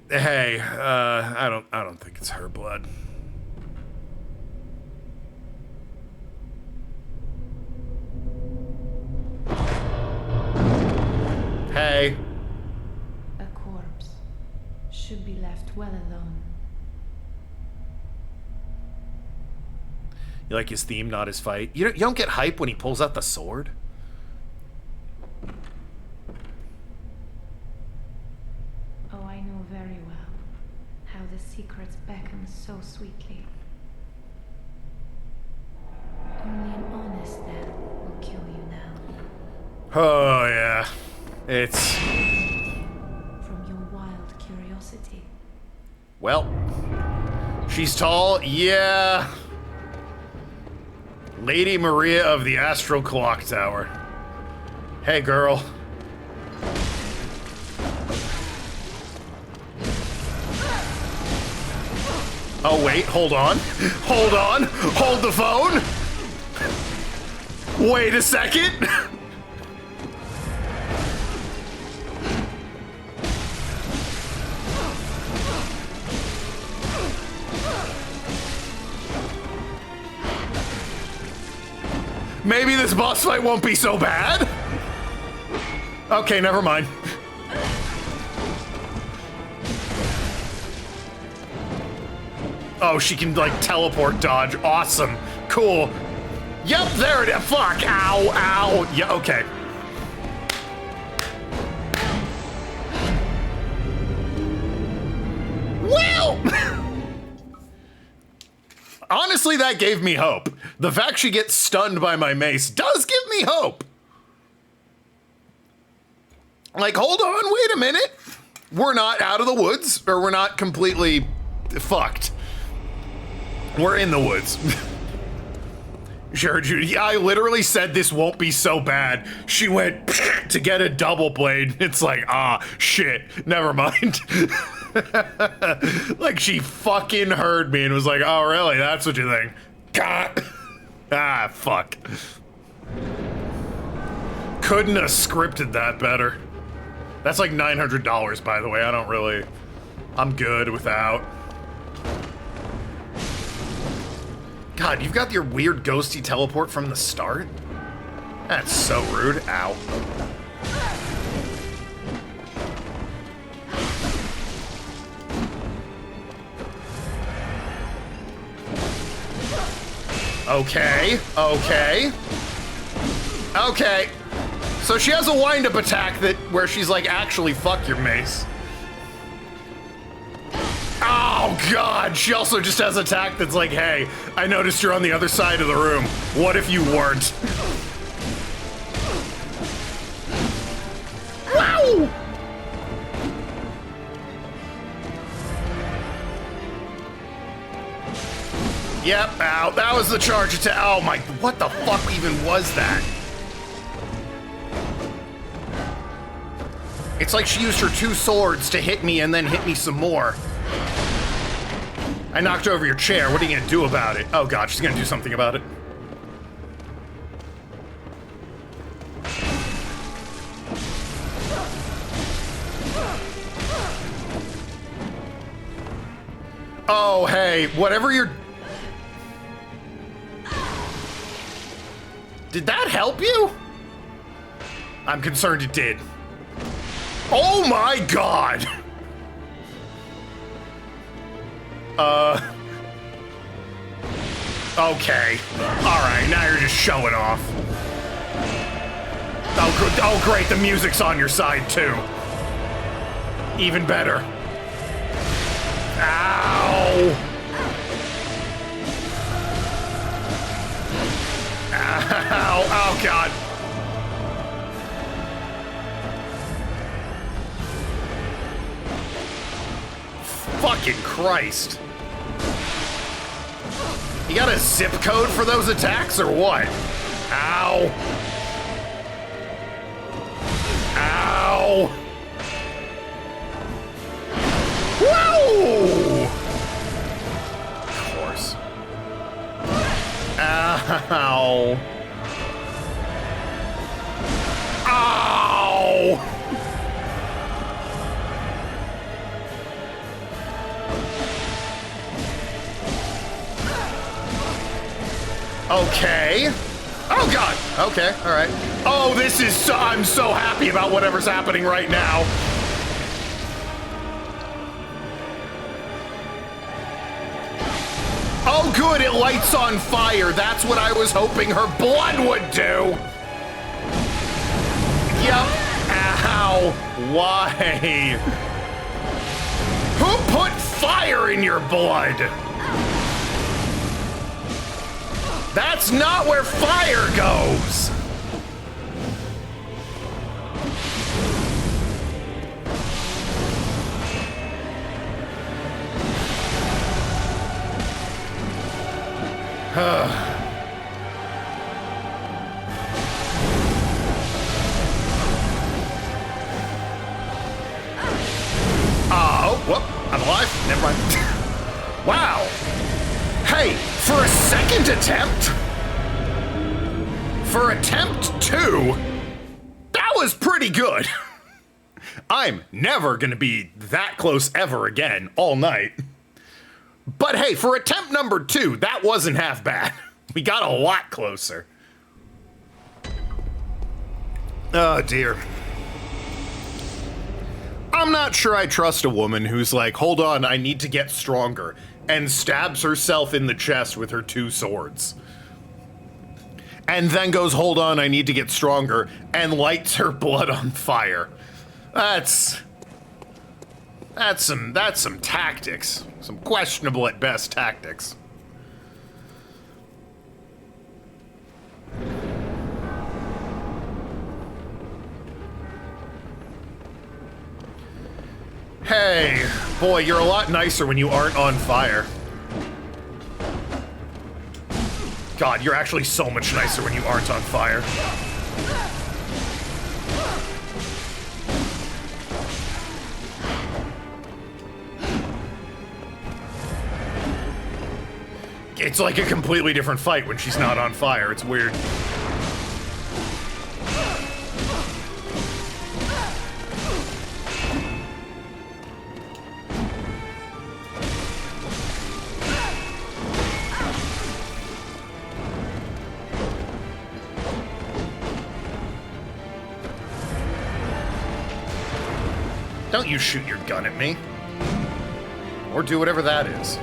hey, I don't think it's her blood. Hey. A corpse should be left well alone. You like his theme, not his fight? You don't get hype when he pulls out the sword? Oh, I know very well how the secrets beckon so sweetly. Only an honest death will kill you now. Oh, yeah. It's... From your wild curiosity. Well, she's tall, yeah. Lady Maria of the Astral Clock Tower. Hey, girl. Oh, wait, hold on. Hold on. Hold the phone. Wait a second. Maybe this boss fight won't be so bad. Okay, never mind. Oh, she can, like, teleport dodge. Awesome. Cool. Yep, there it is. Fuck. Ow, ow. Yeah, okay. Well! Honestly, that gave me hope. The fact she gets stunned by my mace does give me hope. Like, hold on, wait a minute. We're not out of the woods, or we're not completely fucked. We're in the woods. Sure, Judy. I literally said this won't be so bad. She went to get a double blade. It's like, ah, shit. Never mind. Like she fucking heard me and was like, oh, really? That's what you think? God. Ah, fuck. Couldn't have scripted that better. That's like $900, by the way. I don't really... I'm good without. God, you've got your weird ghosty teleport from the start? That's so rude. Ow. Okay, okay. Okay. So she has a wind-up attack where she's like, actually, fuck your mace. Oh, Oh god, she also just has attack that's like, hey, I noticed you're on the other side of the room. What if you weren't? Wow! Yep, ow, that was the charge attack. Oh my, what the fuck even was that? It's like she used her 2 swords to hit me and then hit me some more. I knocked over your chair. What are you gonna do about it? Oh god, she's gonna do something about it. Oh, hey, whatever you're... Did that help you? I'm concerned it did. Oh my god! Okay. Alright, now you're just showing off. Oh, great, the music's on your side, too. Even better. Ow! Ow! Oh, God. Fucking Christ. You got a zip code for those attacks, or what? Ow. Ow. Whoa! Of course. Ow. Ow! Okay. Oh god. Okay, alright. Oh, this is so, I'm so happy about whatever's happening right now. Oh good, it lights on fire. That's what I was hoping her blood would do. Yep. Ow. Why? Who put fire in your blood? That's not where fire goes! Oh, whoop, I'm alive. Never mind. Wow. Hey, for a second attempt? For attempt 2? That was pretty good. I'm never gonna be that close ever again, all night. But hey, for attempt number 2, that wasn't half bad. We got a lot closer. Oh dear. I'm not sure I trust a woman who's like, hold on, I need to get stronger, and stabs herself in the chest with her 2 swords. And then goes, hold on, I need to get stronger, and lights her blood on fire. That's some tactics. Some questionable at best tactics. Hey, boy, you're a lot nicer when you aren't on fire. God, you're actually so much nicer when you aren't on fire. It's like a completely different fight when she's not on fire. It's weird. Don't you shoot your gun at me. Or do whatever that is.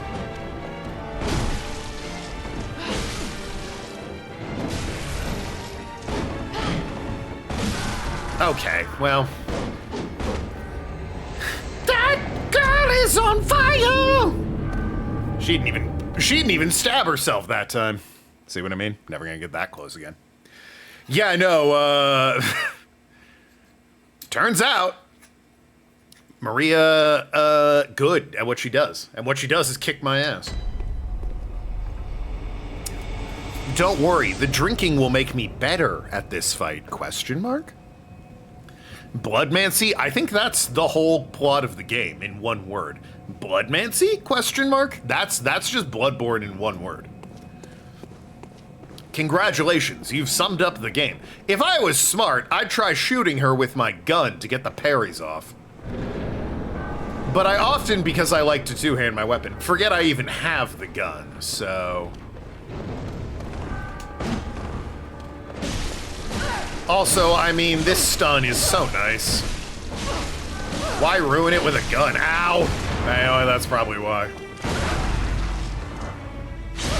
Okay, well. That girl is on fire! She didn't even stab herself that time. See what I mean? Never gonna get that close again. Yeah, I know, turns out Maria, good at what she does. And what she does is kick my ass. Don't worry, the drinking will make me better at this fight, question mark? Bloodmancy? I think that's the whole plot of the game in one word. Bloodmancy? Question mark? That's just Bloodborne in one word. Congratulations, you've summed up the game. If I was smart, I'd try shooting her with my gun to get the parries off. But I often, because I like to two-hand my weapon, forget I even have the gun, so... Also, I mean, this stun is so nice. Why ruin it with a gun? Ow! Oh, that's probably why.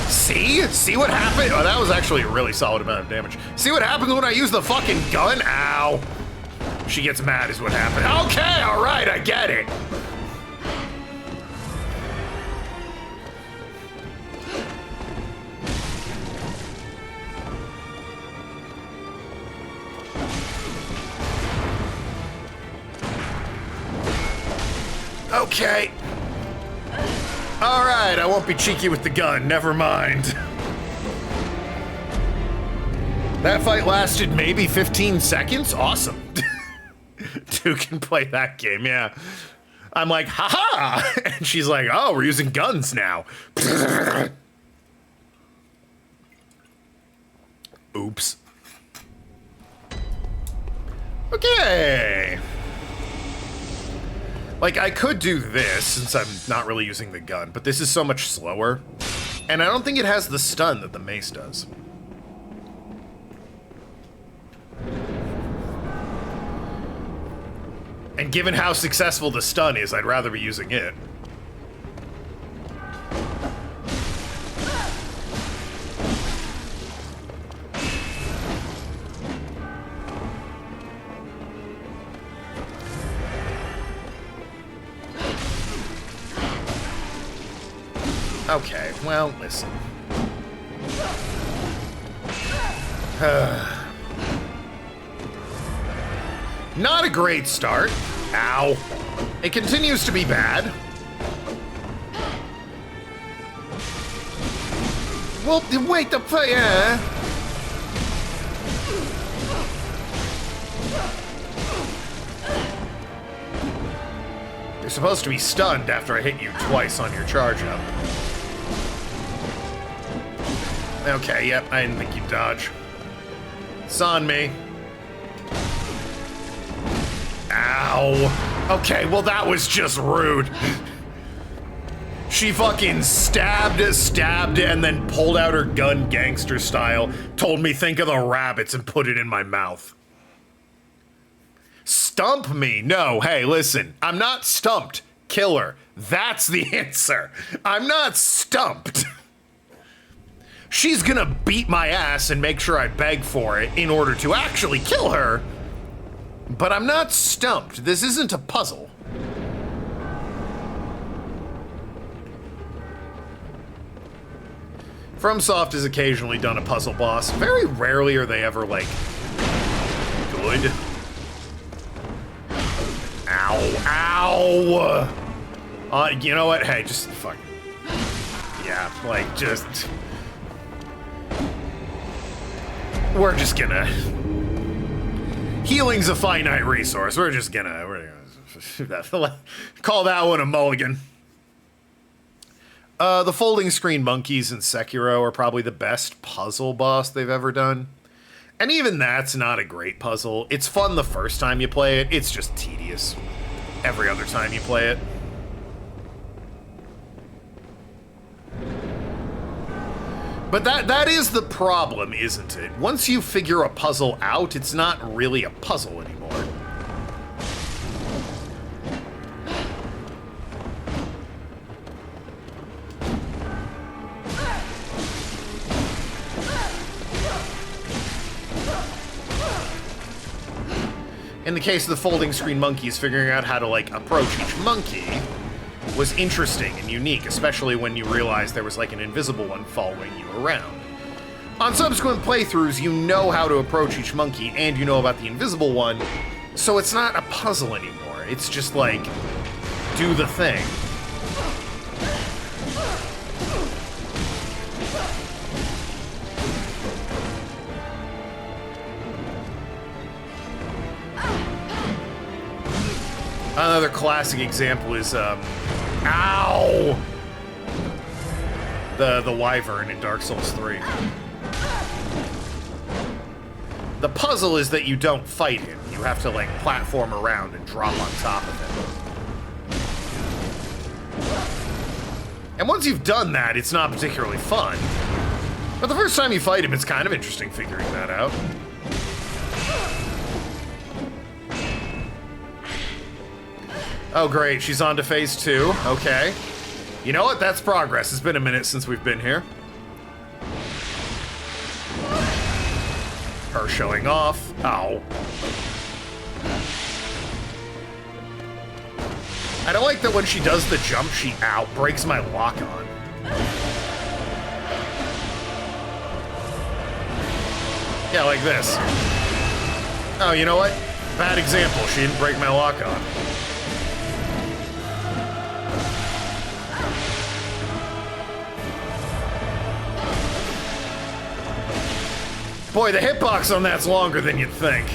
See? See what happened? Oh, that was actually a really solid amount of damage. See what happens when I use the fucking gun? Ow. She gets mad is what happened. Okay, alright, I get it. Okay. Alright, I won't be cheeky with the gun, never mind. That fight lasted maybe 15 seconds? Awesome. Two can play that game, yeah. I'm like, haha! And she's like, oh, we're using guns now. Oops. Okay. Like, I could do this, since I'm not really using the gun, but this is so much slower. And I don't think it has the stun that the mace does. And given how successful the stun is, I'd rather be using it. Okay, well, listen. Not a great start. Ow. It continues to be bad. Well, wait, yeah. You're supposed to be stunned after I hit you twice on your charge up. Okay, yep, I didn't think you'd dodge. It's on me. Ow. Okay, well that was just rude. She fucking stabbed, and then pulled out her gun gangster style, told me think of the rabbits and put it in my mouth. Stump me? No, hey, listen, I'm not stumped. Killer. That's the answer. I'm not stumped. She's gonna beat my ass and make sure I beg for it in order to actually kill her. But I'm not stumped. This isn't a puzzle. FromSoft has occasionally done a puzzle boss. Very rarely are they ever, like, good. Ow, ow! You know what? Hey, just fuck. Yeah, like, just... We're just gonna... Healing's a finite resource. We're gonna call that one a mulligan. The folding screen monkeys in Sekiro are probably the best puzzle boss they've ever done. And even that's not a great puzzle. It's fun the first time you play it. It's just tedious every other time you play it. But that is the problem, isn't it? Once you figure a puzzle out, it's not really a puzzle anymore. In the case of the folding screen monkeys, figuring out how to, like, approach each monkey was interesting and unique, especially when you realized there was like an invisible one following you around. On subsequent playthroughs, you know how to approach each monkey, and you know about the invisible one, so it's not a puzzle anymore. It's just like, do the thing. Another classic example is, ow! The Wyvern in Dark Souls 3. The puzzle is that you don't fight him. You have to, like, platform around and drop on top of him. And once you've done that, it's not particularly fun. But the first time you fight him, it's kind of interesting figuring that out. Oh, great. She's on to phase 2. Okay. You know what? That's progress. It's been a minute since we've been here. Her showing off. Ow. I don't like that when she does the jump, she breaks my lock on. Yeah, like this. Oh, you know what? Bad example. She didn't break my lock on. Boy, the hitbox on that's longer than you'd think.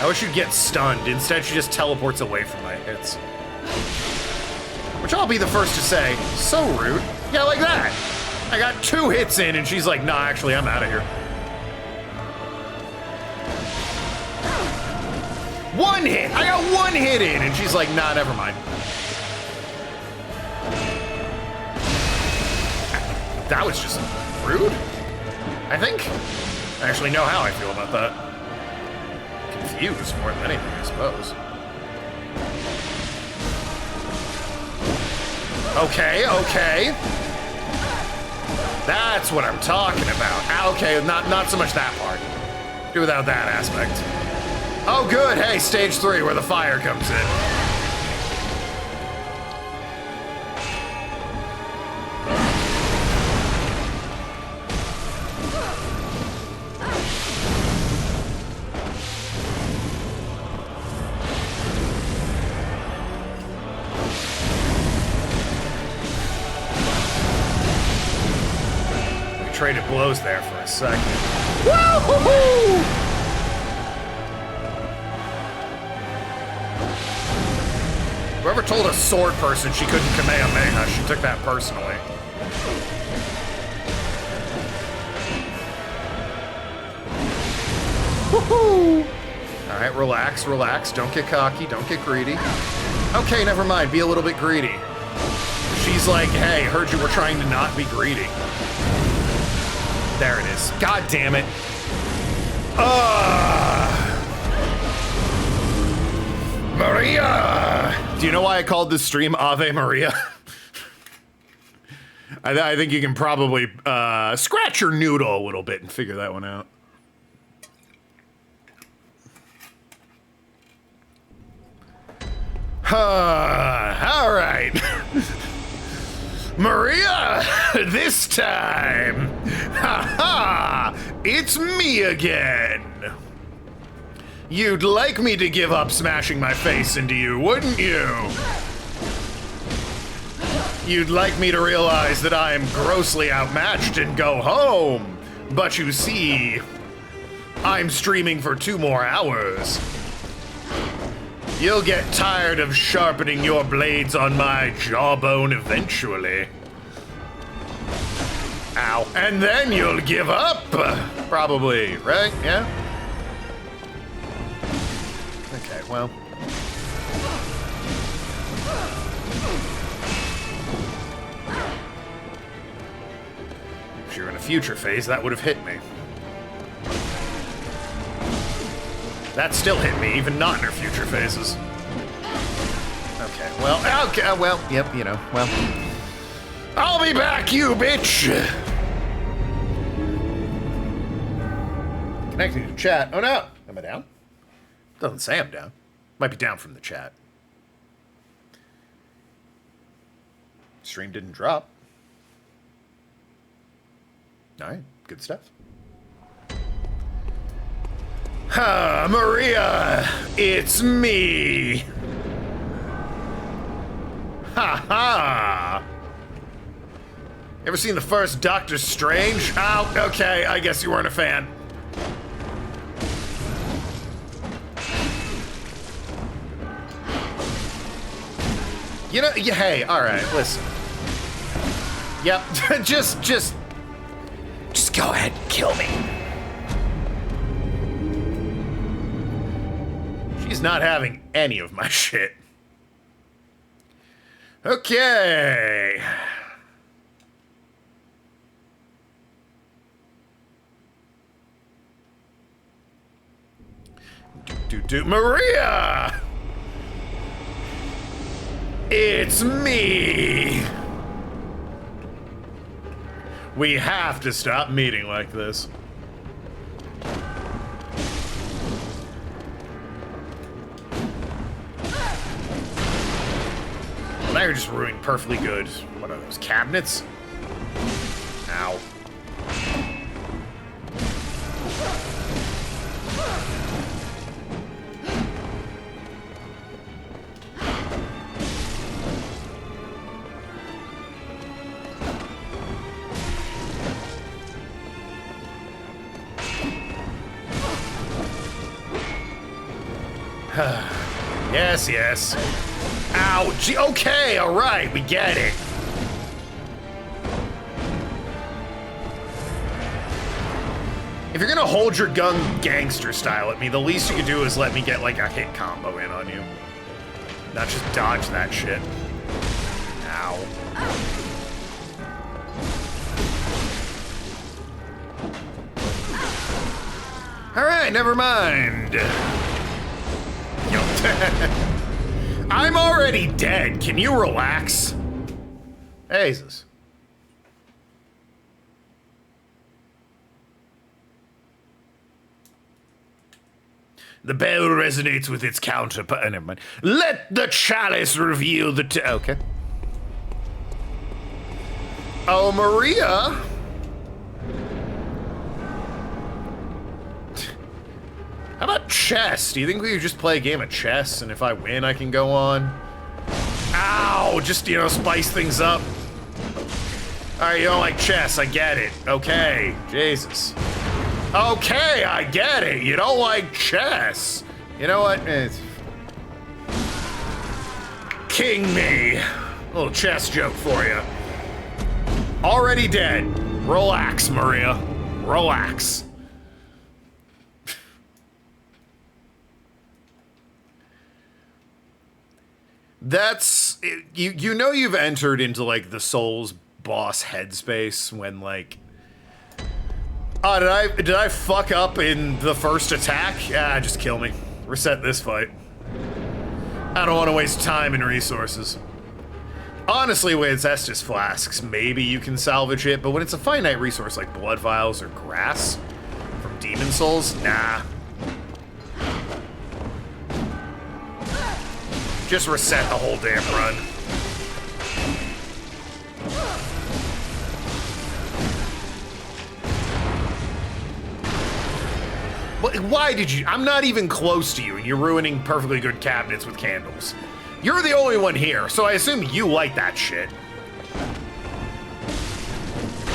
I wish you'd get stunned. Instead, she just teleports away from my hits. Which I'll be the first to say, so rude. Yeah, like that. I got 2 hits in, and she's like, nah, actually, I'm out of here. 1 hit! I got 1 hit in, and she's like, nah, never mind. That was just rude, I think. I actually know how I feel about that. Confused more than anything, I suppose. Okay, okay. That's what I'm talking about. Okay, not so much that part. Do without that aspect. Oh, good. Hey, stage 3, where the fire comes in. We traded blows there for a second. Woo-hoo-hoo! Whoever told a sword person she couldn't Kamehameha, she took that personally. Woohoo! Alright, relax, relax. Don't get cocky, don't get greedy. Okay, never mind, be a little bit greedy. She's like, hey, heard you were trying to not be greedy. There it is. God damn it. Maria! Do you know why I called this stream Ave Maria? I think you can probably scratch your noodle a little bit and figure that one out. All right. Maria, this time. Ha ha! It's me again. You'd like me to give up smashing my face into you, wouldn't you? You'd like me to realize that I am grossly outmatched and go home. But you see, I'm streaming for 2 more hours. You'll get tired of sharpening your blades on my jawbone eventually. Ow. And then you'll give up. Probably, right? Yeah? Okay, well. If you're in a future phase, that would have hit me. That still hit me, even not in her future phases. Okay, well, yep, you know, well. I'll be back, you bitch! Connecting to chat. Oh no! Am I down? Doesn't say I'm down. Might be down from the chat. Stream didn't drop. Alright, good stuff. Ha, Maria! It's me! Ha ha! Ever seen the first Doctor Strange? Oh, okay, I guess you weren't a fan. You know, yeah, hey, alright, listen. Yep, just go ahead and kill me. She's not having any of my shit. Okay. Maria! It's me! We have to stop meeting like this. Well, now you're just ruining perfectly good. What are those, cabinets? Ow. Yes, yes. Ow, gee, okay, alright, we get it. If you're gonna hold your gun gangster style at me, the least you can do is let me get like a hit combo in on you. Not just dodge that shit. Ow. Alright, never mind. I'm already dead. Can you relax? Jesus. The bell resonates with its counterpart. Never mind. Let the chalice reveal the okay. Oh, Maria. How about chess? Do you think we could just play a game of chess, and if I win, I can go on? Ow! Just, you know, spice things up. Alright, you don't like chess, I get it. Okay, Jesus. Okay, I get it. You don't like chess. You know what? King me. A little chess joke for you. Already dead. Relax, Maria. Relax. That's you know you've entered into like the Souls boss headspace when like, oh, did I fuck up in the first attack? Ah, just kill me. Reset this fight. I don't want to waste time and resources. Honestly, when it's Estus flasks, maybe you can salvage it, but when it's a finite resource like blood vials or grass from Demon Souls, nah. Just reset the whole damn run. But why did you? I'm not even close to you, and you're ruining perfectly good cabinets with candles. You're the only one here, so I assume you like that shit.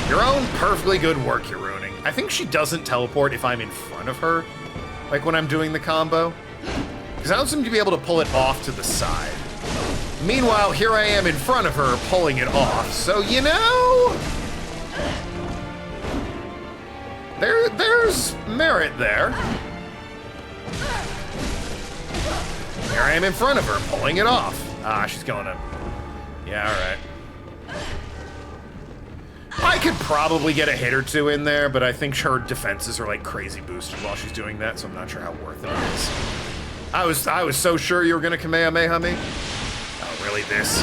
Your own perfectly good work you're ruining. I think she doesn't teleport if I'm in front of her, like when I'm doing the combo. Because I don't seem to be able to pull it off to the side. Meanwhile, here I am in front of her pulling it off, so you know... There's merit there. Here I am in front of her pulling it off. Ah, she's going to... Yeah, alright. I could probably get a hit or two in there, but I think her defenses are like crazy boosted while she's doing that, so I'm not sure how worth it is. I was so sure you were gonna Kamehameha me. Oh, really, this?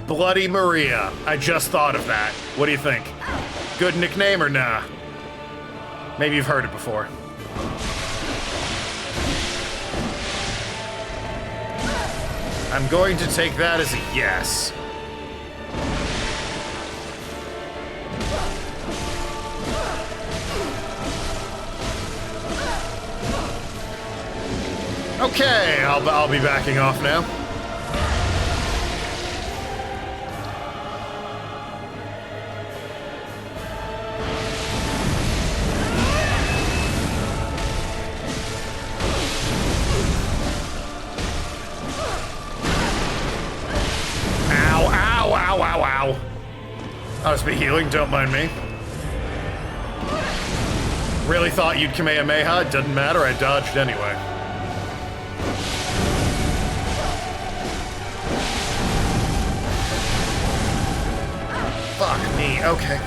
Bloody Maria. I just thought of that. What do you think? Good nickname or nah? Maybe you've heard it before. I'm going to take that as a yes. Okay, I'll be backing off now. Ow, ow, ow, ow, ow. I'll just be healing, don't mind me. Really thought you'd Kamehameha? It doesn't matter, I dodged anyway. Fuck me, okay.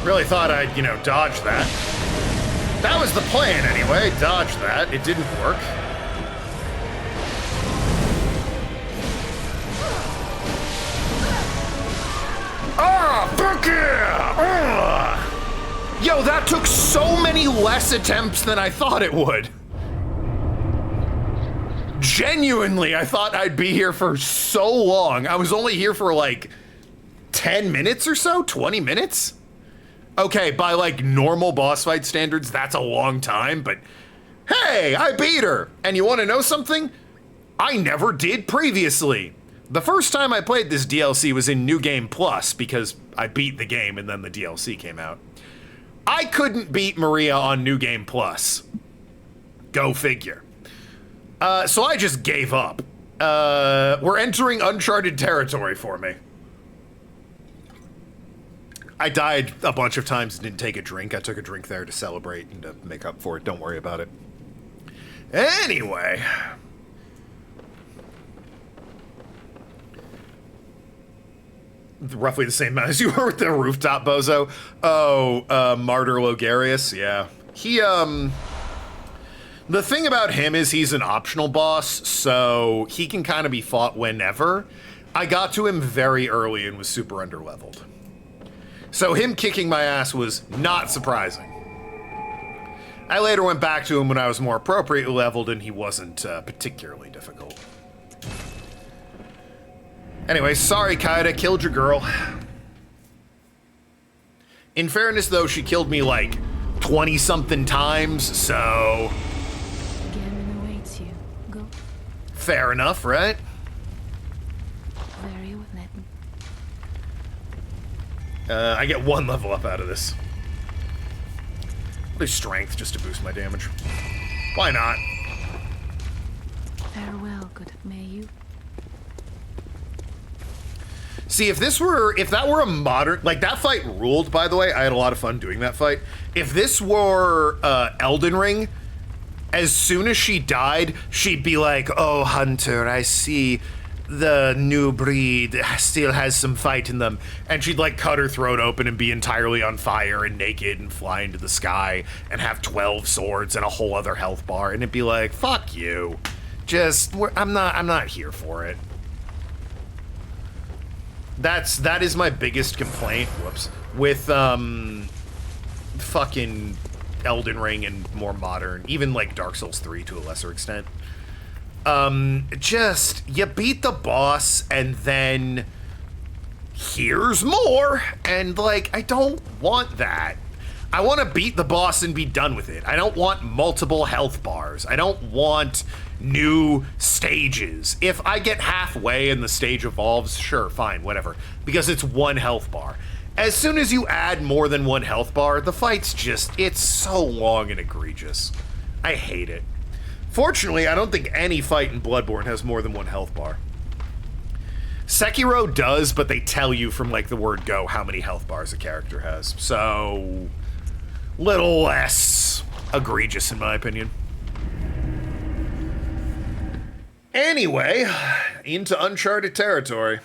Really thought I'd, dodge that. That was the plan anyway, dodge that. It didn't work. Ah, fuck yeah! Yo, that took so many less attempts than I thought it would. Genuinely, I thought I'd be here for so long. I was only here for like 10 minutes or so, 20 minutes. Okay, by like normal boss fight standards, that's a long time, but hey, I beat her. And you want to know something? I never did previously. The first time I played this DLC was in New Game Plus because I beat the game and then the DLC came out. I couldn't beat Maria on New Game Plus. Go figure. So I just gave up. We're entering uncharted territory for me. I died a bunch of times and didn't take a drink. I took a drink there to celebrate and to make up for it. Don't worry about it. Anyway. Roughly the same amount as you were with the rooftop bozo. Oh, Martyr Logarius, yeah. He, the thing about him is he's an optional boss, so he can kind of be fought whenever. I got to him very early and was super underleveled. So him kicking my ass was not surprising. I later went back to him when I was more appropriately leveled and he wasn't particularly difficult. Anyway, sorry Kaida, killed your girl. In fairness though, she killed me like 20-something times, so... Gammon awaits you. Go. Fair enough, right? Very well then. I get 1 level up out of this. I'll do strength just to boost my damage. Why not? Farewell, good may you. See, if that were a modern, like that fight ruled, by the way, I had a lot of fun doing that fight. If this were Elden Ring, as soon as she died, she'd be like, oh, Hunter, I see the new breed still has some fight in them. And she'd like cut her throat open and be entirely on fire and naked and fly into the sky and have 12 swords and a whole other health bar. And it'd be like, fuck you. I'm not here for it. That is my biggest complaint, whoops, with fucking Elden Ring and more modern, even like Dark Souls 3 to a lesser extent. Just, you beat the boss and then here's more, and like, I don't want that. I want to beat the boss and be done with it. I don't want multiple health bars. I don't want new stages. If I get halfway and the stage evolves, sure, fine, whatever. Because it's 1 health bar. As soon as you add more than 1 health bar, the fight's just, it's so long and egregious. I hate it. Fortunately, I don't think any fight in Bloodborne has more than 1 health bar. Sekiro does, but they tell you from like the word go how many health bars a character has. So, little less egregious in my opinion. Anyway, into uncharted territory.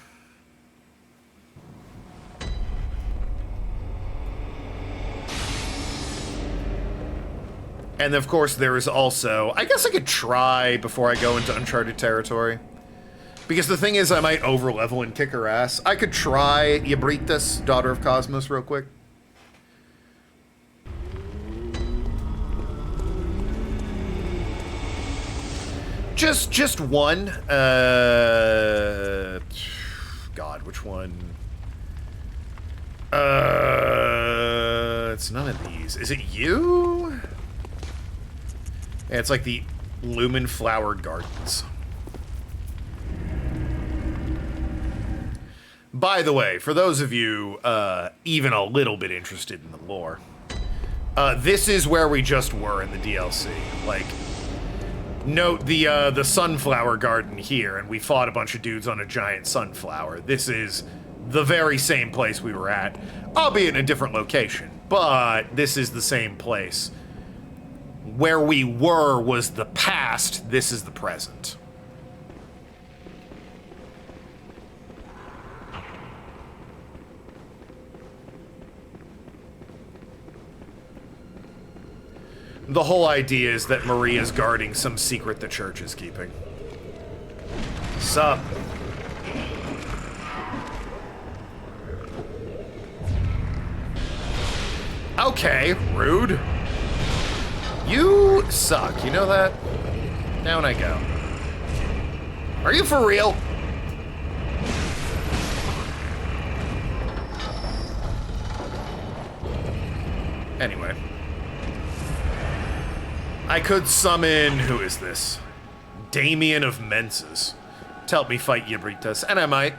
And of course there is also, I guess I could try before I go into uncharted territory. Because the thing is I might overlevel and kick her ass. I could try Yabritas, Daughter of Cosmos, real quick. Just one. God, which one? It's none of these. Is it you? Yeah, it's like the Lumen Flower Gardens. By the way, for those of you even a little bit interested in the lore, this is where we just were in the DLC. Like, note the sunflower garden here, and we fought a bunch of dudes on a giant sunflower. This is the very same place we were at, albeit in a different location, but this is the same place. Where we were was the past, this is the present. The whole idea is that Maria's guarding some secret the church is keeping. Sup? Okay, rude. You suck, you know that? Down I go. Are you for real? Anyway. I could summon... who is this? Damien of Menses to help me fight Yabritas, and I might.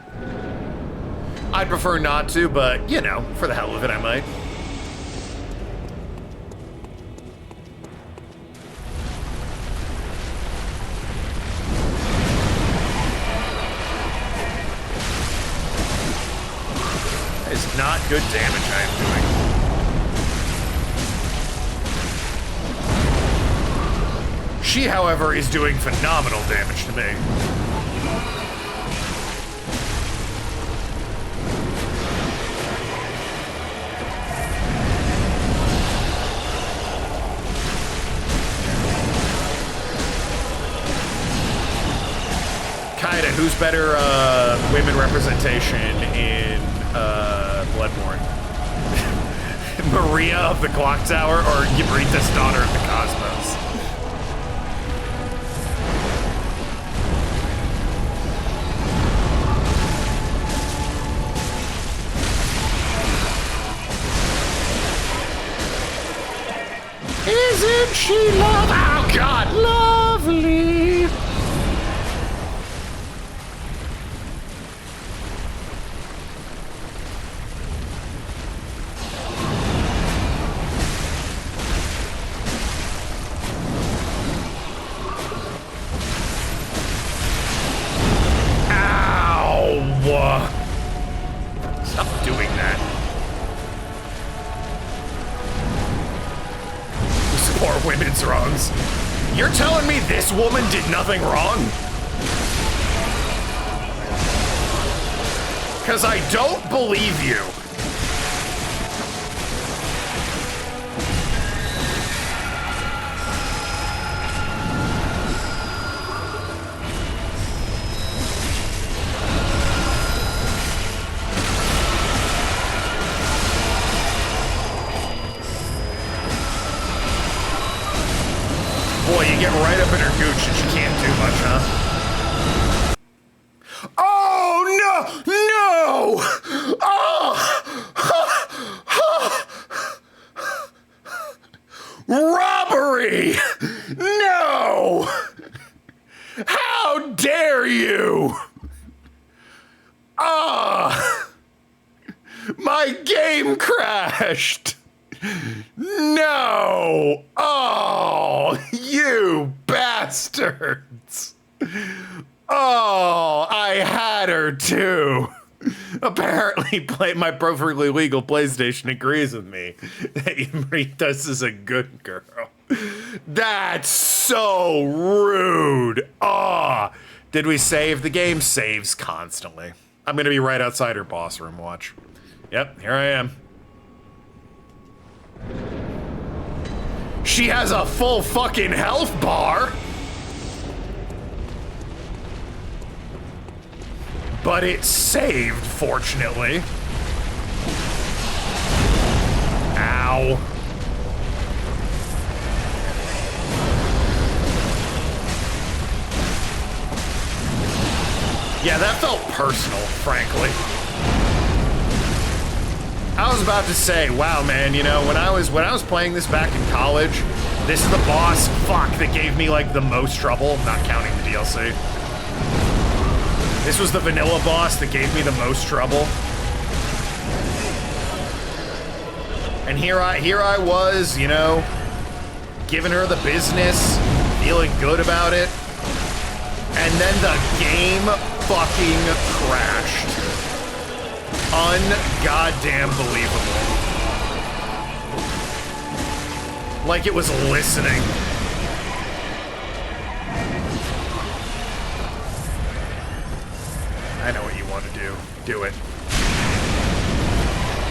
I'd prefer not to, but, you know, for the hell of it, I might. That is not good damage I am doing. She, however, is doing phenomenal damage to me. Kinda, who's better women representation in Bloodborne? Maria of the Clock Tower or Yabritas, Daughter of the Cosmos? Isn't she lovely? Oh God, lovely! Ow! Stop doing that. Support women's wrongs. You're telling me this woman did nothing wrong? Because I don't believe you. Boy, you get right up in her gooch and she can't do much, huh? Oh, no! No! Oh! Robbery! No! How dare you! Ah! My game crashed! No! Oh, you bastards! Oh, I had her too. Apparently, my perfectly legal PlayStation agrees with me that Yabritas is a good girl. That's so rude. Oh, did we save? The game saves constantly. I'm gonna be right outside her boss room. Watch. Yep, here I am. She has a full fucking health bar. But it's saved, fortunately. Ow. Yeah, that felt personal, frankly. I was about to say, wow, man, you know, when I was playing this back in college, this is the boss, fuck, that gave me, like, the most trouble, not counting the DLC. This was the vanilla boss that gave me the most trouble. And here I was, you know, giving her the business, feeling good about it. And then the game fucking crashed. Un-goddamn believable. Like it was listening. I know what you want to do. Do it.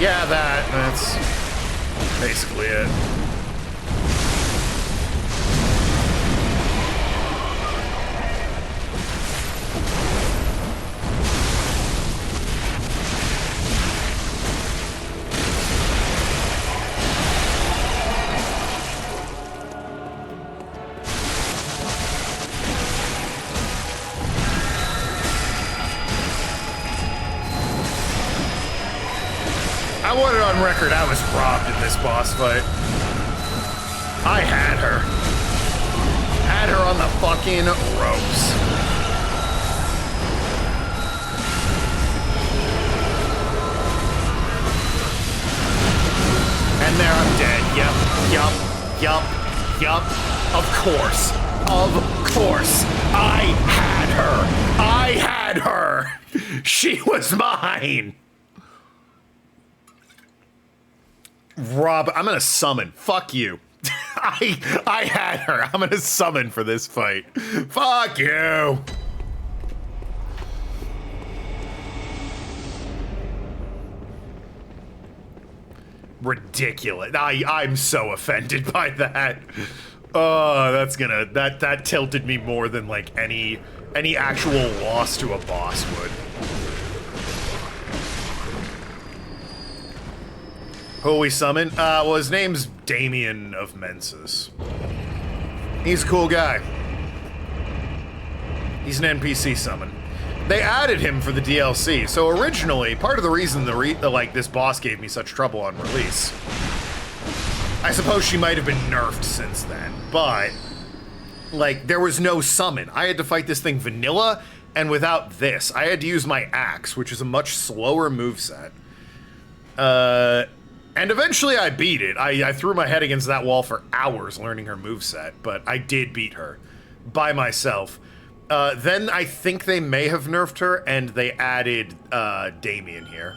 Yeah, that's basically it. I want it on record, I was robbed in this boss fight. I had her. Had her on the fucking ropes. And there I'm dead. Yup. Of course. I had her. She was mine. Rob, I'm gonna summon. Fuck you. I had her. I'm gonna summon for this fight. Fuck you. Ridiculous. I'm so offended by that. Oh, that tilted me more than like any actual loss to a boss would. Who we summon? Well, his name's Damien of Mensis. He's a cool guy. He's an NPC summon. They added him for the DLC, so originally, part of the reason this boss gave me such trouble on release, I suppose she might have been nerfed since then, but, like, there was no summon. I had to fight this thing vanilla, and without this, I had to use my axe, which is a much slower moveset. And eventually I beat it. I threw my head against that wall for hours learning her moveset, but I did beat her by myself. Then I think they may have nerfed her, and they added Damien here.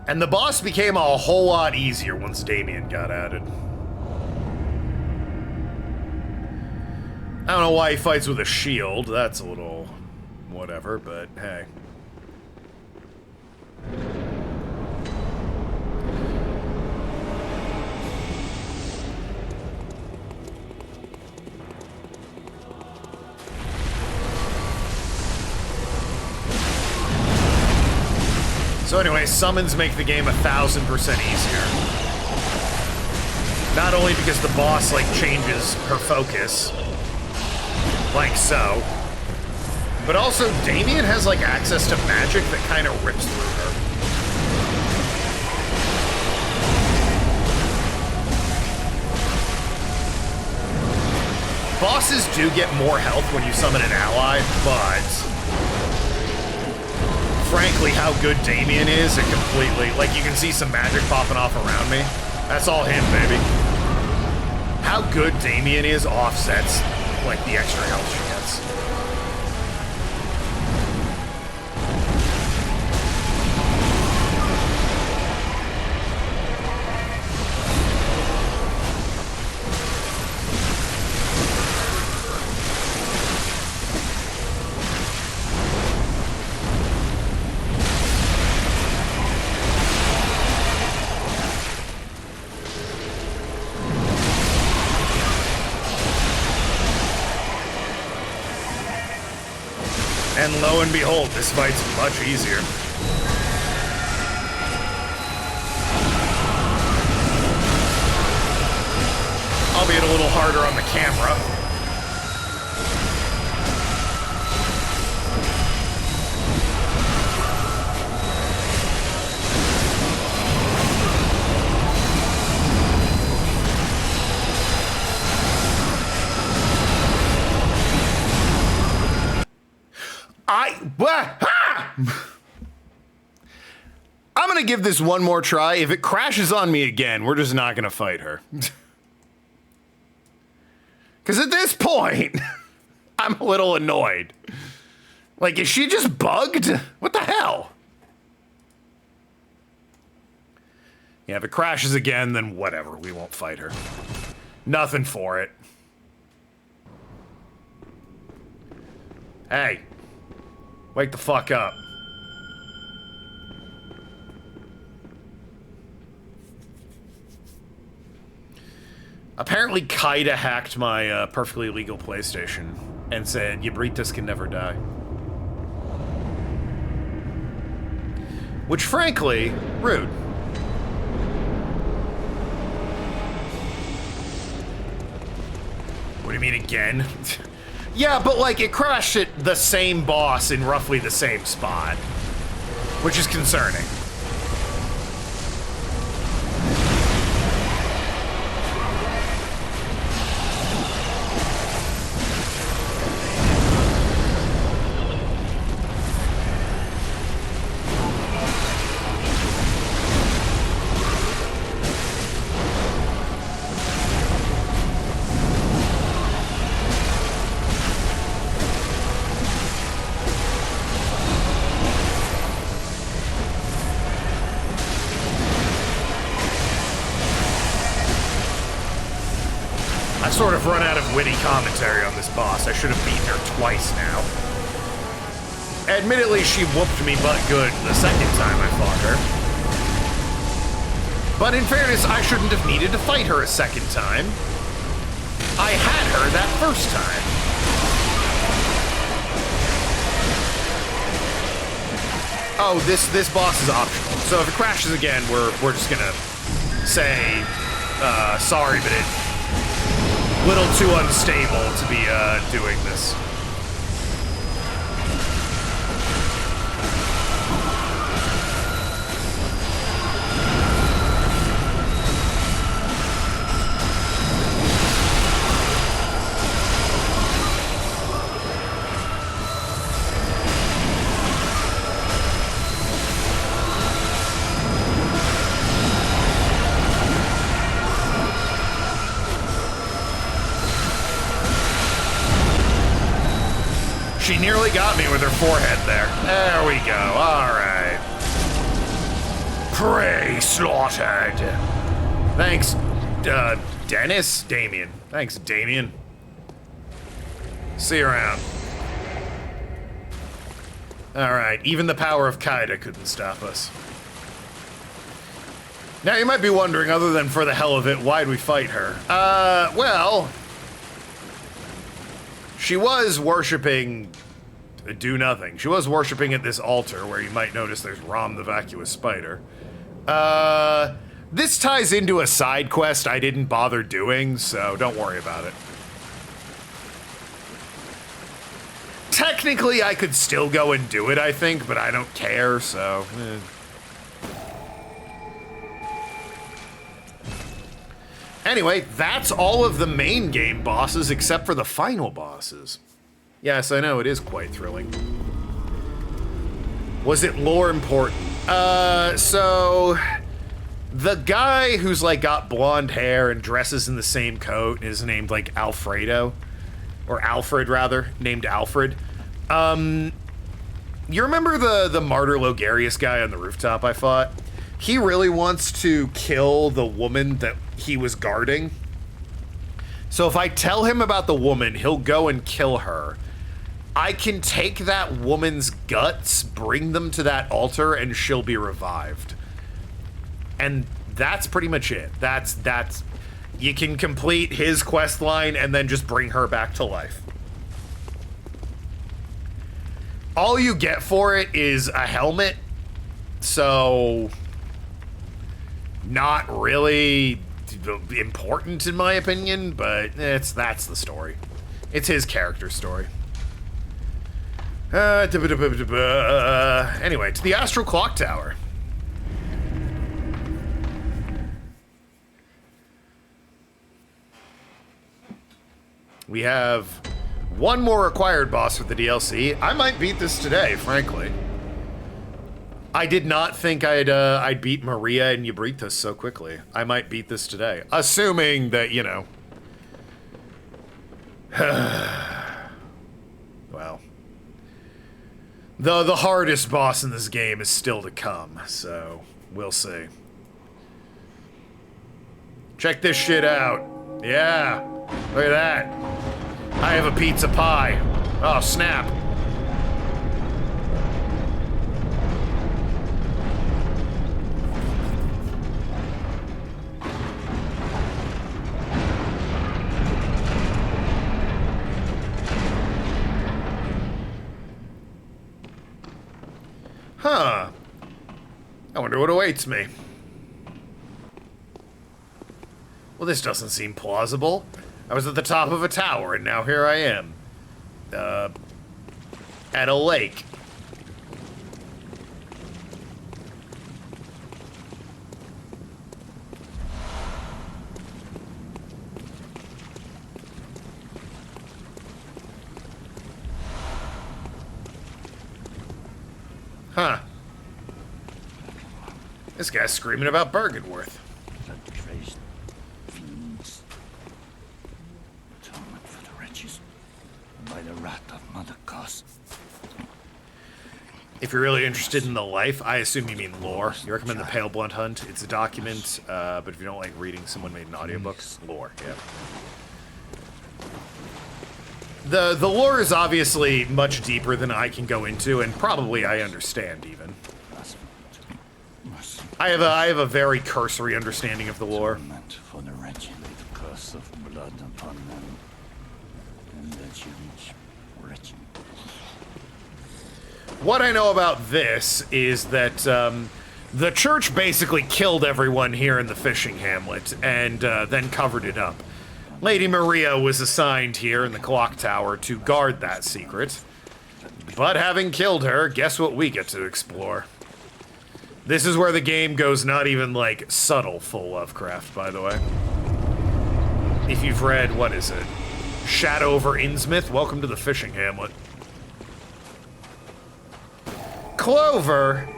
And the boss became a whole lot easier once Damien got added. I don't know why he fights with a shield. That's a little whatever, but hey. So anyway, summons make the game 1000% easier. Not only because the boss, like, changes her focus, like so, but also Damien has, like, access to magic that kind of rips through her. Bosses do get more health when you summon an ally, but frankly, how good Damien is, it completely, like, you can see some magic popping off around me. That's all him, baby. How good Damien is offsets, like, the extra health she gets. And lo and behold, this fight's much easier. Albeit a little harder on the camera. I'm gonna give this one more try. If it crashes on me again, we're just not gonna fight her. Because at this point, I'm a little annoyed. Like, is she just bugged? What the hell? Yeah, if it crashes again, then whatever. We won't fight her. Nothing for it. Hey. Wake the fuck up. Apparently, Kaida hacked my perfectly legal PlayStation and said, Yabritas can never die. Which, frankly, rude. What do you mean again? Yeah, but like, it crashed at the same boss in roughly the same spot. Which is concerning. Sort of run out of witty commentary on this boss. I should have beaten her twice now. Admittedly, she whooped me butt good the second time I fought her. But in fairness, I shouldn't have needed to fight her a second time. I had her that first time. Oh, this boss is optional. So if it crashes again, we're just gonna say sorry, but it little too unstable to be doing this. She nearly got me with her forehead there. There we go. All right. Prey slaughtered. Thanks, Dennis? Damien. Thanks, Damien. See you around. All right. Even the power of Kaida couldn't stop us. Now, you might be wondering, other than for the hell of it, why'd we fight her? Well... She was worshipping do nothing. She was worshipping at this altar where you might notice there's Rom the Vacuous Spider. This ties into a side quest I didn't bother doing, so don't worry about it. Technically, I could still go and do it, I think, but I don't care, so... Anyway, that's all of the main game bosses except for the final bosses. Yes, I know, it is quite thrilling. Was it lore important? So... The guy who's, like, got blonde hair and dresses in the same coat is named, like, Alfredo. Or Alfred, rather. Named Alfred. You remember the Martyr Logarius guy on the rooftop I fought? He really wants to kill the woman that he was guarding. So if I tell him about the woman, he'll go and kill her. I can take that woman's guts, bring them to that altar, and she'll be revived. And that's pretty much it. That's you can complete his quest line and then just bring her back to life. all you get for it is a helmet, so not really important in my opinion, but that's the story. It's his character story. Anyway, to the Astral Clock Tower. We have one more required boss for the DLC. I might beat this today, frankly. I did not think I'd beat Maria and Yabritas so quickly. I might beat this today, assuming that, you know. Well, the hardest boss in this game is still to come, so we'll see. Check this shit out. Yeah, look at that. I have a pizza pie. Oh, snap. Huh. I wonder what awaits me. Well, this doesn't seem plausible. I was at the top of a tower, and now here I am. At a lake. Huh. This guy's screaming about Bergenworth. Blood-crazed fiends. Atonement for the wretches. By the wrath of Mother Goss. If you're really interested in the life, I assume you mean lore. You recommend the Pale Blunt Hunt. It's a document, but if you don't like reading someone made an audiobook, lore, yeah. The lore is obviously much deeper than I can go into, and probably I understand even. I have a very cursory understanding of the lore. For the wretched, the curse of blood upon them, and that you reach wretched. What I know about this is that the church basically killed everyone here in the fishing hamlet and then covered it up. Lady Maria was assigned here in the clock tower to guard that secret. But having killed her, guess what we get to explore? This is where the game goes not even, like, subtle full Lovecraft, by the way. If you've read, what is it? Shadow over Innsmouth? Welcome to the fishing hamlet. Clover!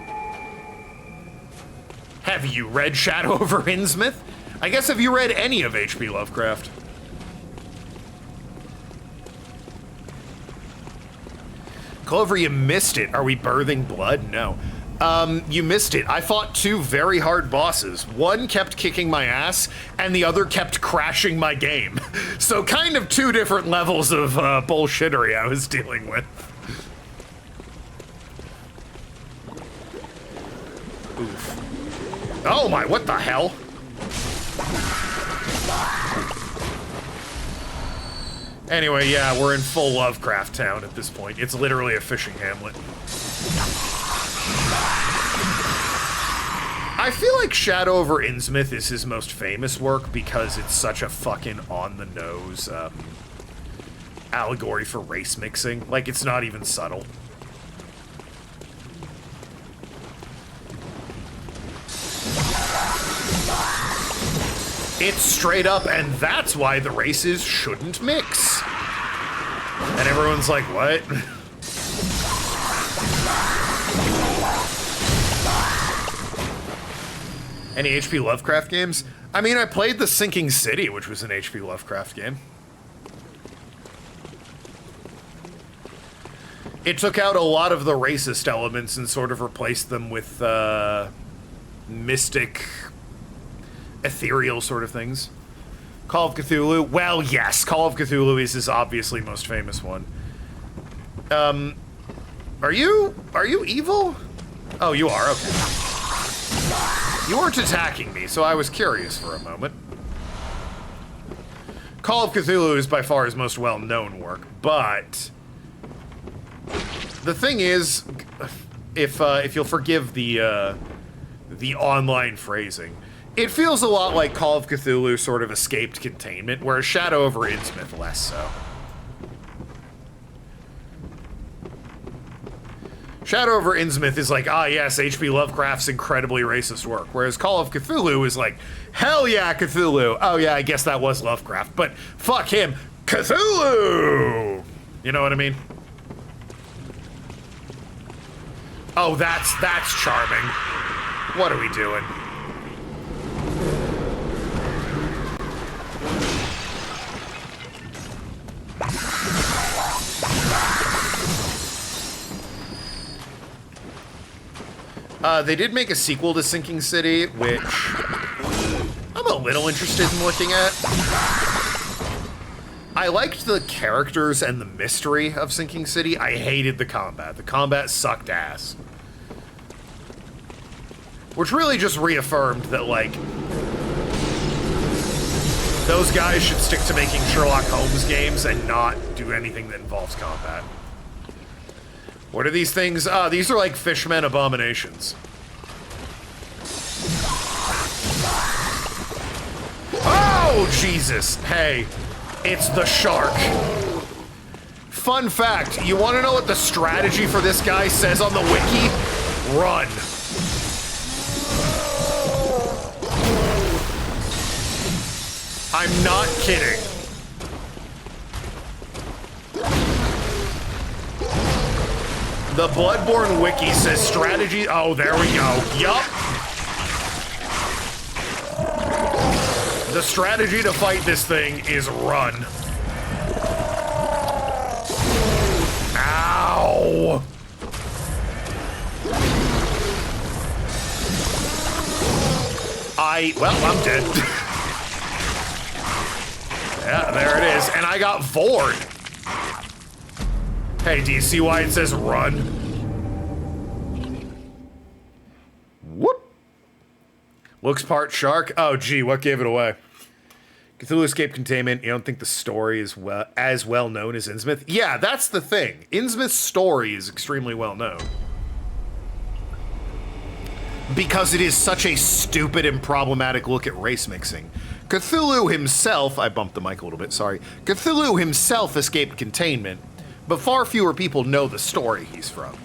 Have you read Shadow over Innsmouth? I guess have you read any of H.P. Lovecraft? Clover, you missed it. Are we birthing blood? No. You missed it. I fought two very hard bosses. One kept kicking my ass, and the other kept crashing my game. So kind of two different levels of bullshittery I was dealing with. Oof. Oh my, what the hell? Anyway, yeah, we're in full Lovecraft town at this point. It's literally a fishing hamlet. I feel like Shadow over Innsmouth is his most famous work because it's such a fucking on-the-nose allegory for race mixing. Like, it's not even subtle. It's straight up, and that's why the races shouldn't mix. And everyone's like, what? Any H.P. Lovecraft games? I mean, I played The Sinking City, which was an H.P. Lovecraft game. It took out a lot of the racist elements and sort of replaced them with mystic, ethereal sort of things. Call of Cthulhu? Well, yes, Call of Cthulhu is his obviously most famous one. Are you evil? Oh, you are, okay. You weren't attacking me, so I was curious for a moment. Call of Cthulhu is by far his most well-known work, but The thing is, if you'll forgive the online phrasing, it feels a lot like Call of Cthulhu sort of escaped containment, whereas Shadow over Innsmouth less so. Shadow over Innsmouth is like, ah yes, H.P. Lovecraft's incredibly racist work, whereas Call of Cthulhu is like, hell yeah, Cthulhu. Oh yeah, I guess that was Lovecraft, but fuck him, Cthulhu! You know what I mean? Oh, that's charming. What are we doing? They did make a sequel to Sinking City, which I'm a little interested in looking at. I liked the characters and the mystery of Sinking City. I hated the combat. The combat sucked ass. Which really just reaffirmed that, like, those guys should stick to making Sherlock Holmes games and not do anything that involves combat. What are these things? These are like fishmen abominations. Oh, Jesus. Hey, it's the shark. Fun fact, you want to know what the strategy for this guy says on the wiki? Run. I'm not kidding. The Bloodborne wiki says strategy. Oh, there we go. Yup. The strategy to fight this thing is run. Ow. Well, I'm dead. Yeah, there it is. And I got Vored. Hey, do you see why it says run? Whoop. Looks part shark. Oh, gee, what gave it away? Cthulhu Escape Containment. You don't think the story is as well known as Innsmouth? Yeah, that's the thing. Innsmouth's story is extremely well known. Because it is such a stupid and problematic look at race mixing. Cthulhu himself, I bumped the mic a little bit, sorry. Cthulhu himself escaped containment, but far fewer people know the story he's from.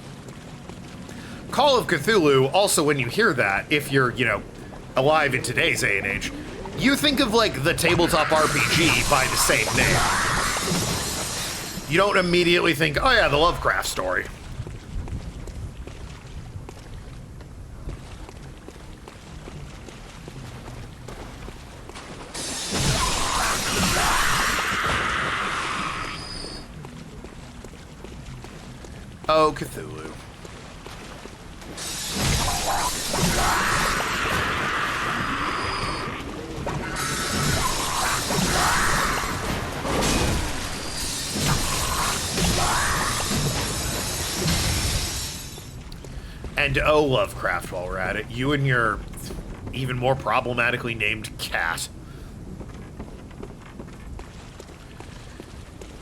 Call of Cthulhu, also when you hear that, if you're, you know, alive in today's day and age, you think of like the tabletop RPG by the same name. You don't immediately think, oh yeah, the Lovecraft story. Oh, Cthulhu. And oh, Lovecraft, while we're at it, you and your even more problematically named cat.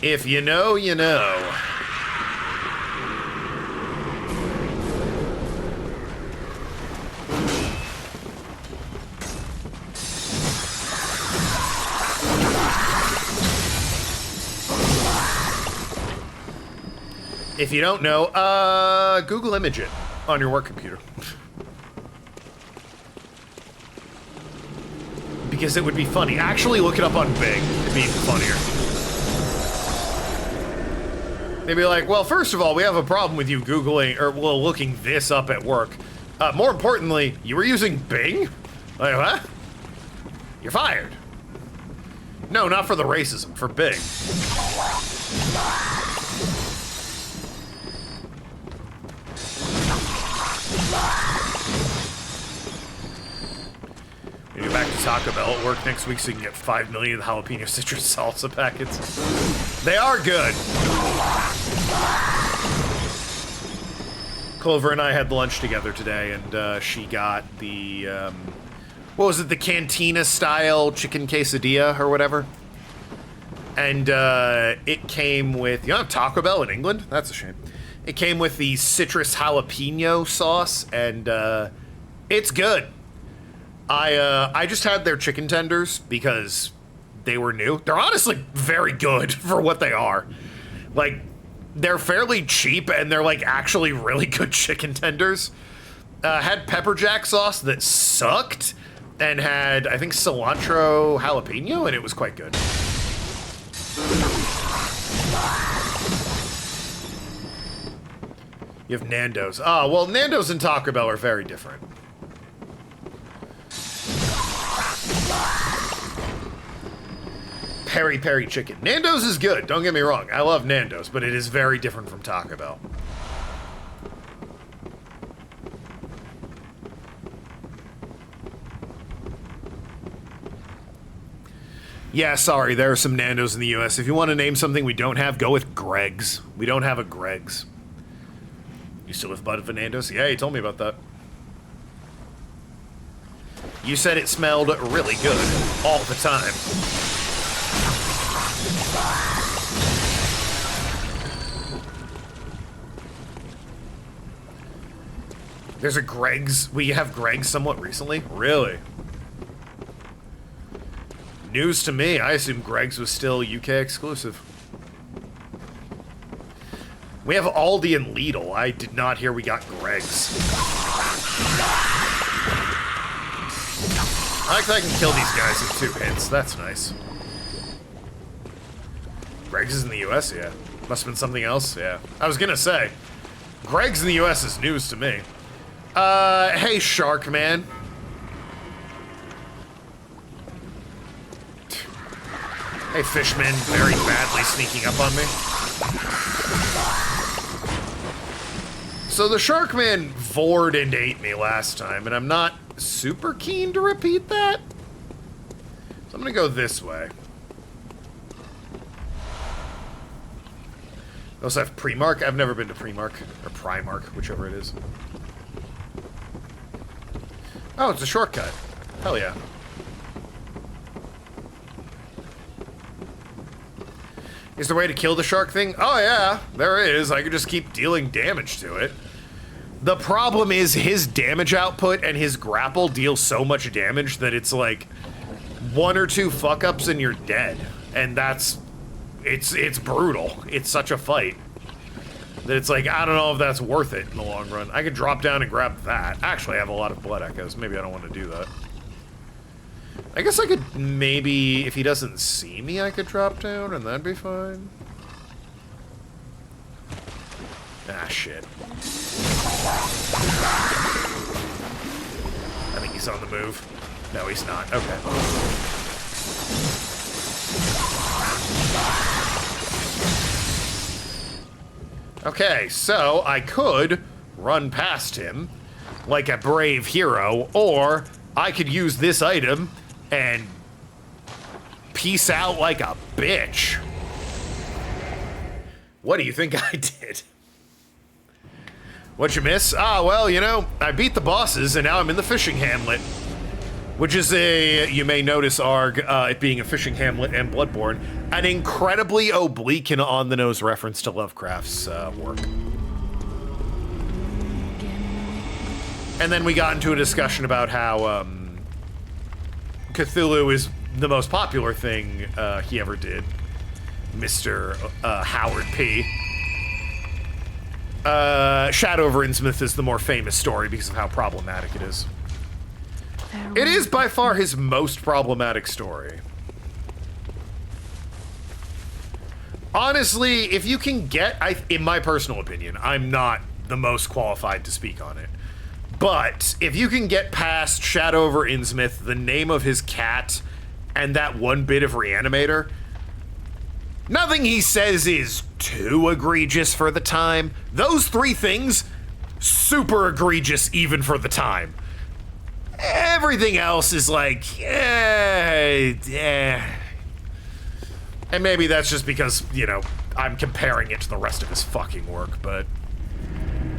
If you know, you know. If you don't know, Google image it on your work computer. Because it would be funny. Actually, look it up on Bing. It'd be even funnier. They'd be like, well, first of all, we have a problem with you Googling, or, well, looking this up at work. More importantly, you were using Bing? Like, what? You're fired. No, not for the racism, for Bing. We go back to Taco Bell at work next week so you can get 5 million jalapeno citrus salsa packets. They are good. Clover and I had lunch together today, and she got the, what was it, the cantina-style chicken quesadilla or whatever? And it came with, you don't have Taco Bell in England? That's a shame. It came with the citrus jalapeno sauce, and it's good. I just had their chicken tenders because they were new. They're honestly very good for what they are. Like, they're fairly cheap, and they're like actually really good chicken tenders. Had pepper jack sauce that sucked, and had, I think, cilantro jalapeno, and it was quite good. You have Nando's. Ah, well, Nando's and Taco Bell are very different. Peri Peri chicken. Nando's is good, don't get me wrong. I love Nando's, but it is very different from Taco Bell. Yeah, sorry, there are some Nando's in the US. If you want to name something we don't have, go with Greg's. We don't have a Greg's. You still with Bud for Nando's? Yeah, you told me about that. You said it smelled really good all the time. There's a Greg's. We have Greg's somewhat recently? Really? News to me. I assume Greg's was still UK exclusive. We have Aldi and Lidl. I did not hear we got Greg's. I like that I can kill these guys in 2 hits. That's nice. Greg's is in the US? Yeah. Must have been something else? Yeah. I was gonna say, Greg's in the US is news to me. Hey, Shark Man. Hey, Fishman, very badly sneaking up on me. So the Sharkman vored and ate me last time, and I'm not super keen to repeat that. So I'm gonna go this way. I also have Primark. I've never been to Primark, or Primark, whichever it is. Oh, it's a shortcut. Hell yeah. Is there a way to kill the shark thing? Oh yeah, there is. I could just keep dealing damage to it. The problem is his damage output and his grapple deal so much damage that it's like 1 or 2 fuck-ups and you're dead. And that's... It's brutal. It's such a fight. That it's like, I don't know if that's worth it in the long run. I could drop down and grab that. Actually, I have a lot of blood echoes. Maybe I don't want to do that. I guess I could maybe, if he doesn't see me, I could drop down and that'd be fine. Ah, shit. I think he's on the move. No, he's not. Okay. Okay, so I could run past him like a brave hero, or I could use this item and peace out like a bitch. What do you think I did? What'd you miss? Ah, well, you know, I beat the bosses and now I'm in the fishing hamlet. Which is a, you may notice, Arg, it being a fishing hamlet and Bloodborne, an incredibly oblique and on-the-nose reference to Lovecraft's work. And then we got into a discussion about how Cthulhu is the most popular thing he ever did. Mr. Howard P. Shadow over Innsmouth is the more famous story because of how problematic it is. It is by far his most problematic story. Honestly, if you can get, in my personal opinion, I'm not the most qualified to speak on it, but if you can get past Shadow over Innsmouth, the name of his cat, and that one bit of Reanimator, nothing he says is too egregious for the time. Those 3 things, super egregious even for the time. Everything else is like, And maybe that's just because, you know, I'm comparing it to the rest of his fucking work, but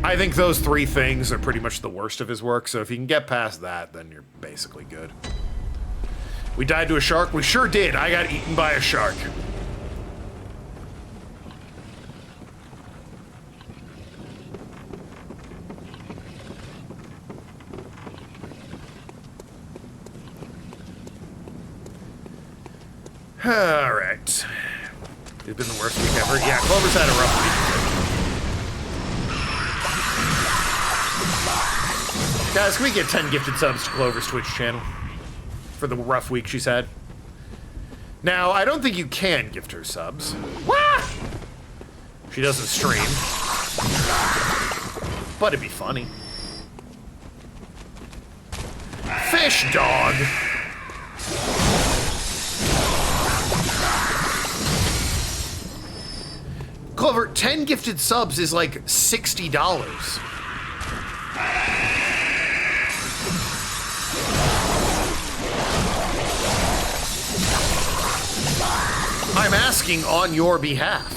I think those 3 things are pretty much the worst of his work, so if you can get past that, then you're basically good. We died to a shark? We sure did. I got eaten by a shark. Alright. It's been the worst week ever. Yeah, Clover's had a rough week. Guys, can we get 10 gifted subs to Clover's Twitch channel? For the rough week she's had. Now, I don't think you can gift her subs. Wah! She doesn't stream. But it'd be funny. Fish dog! Clover, 10 gifted subs is like $60. I'm asking on your behalf.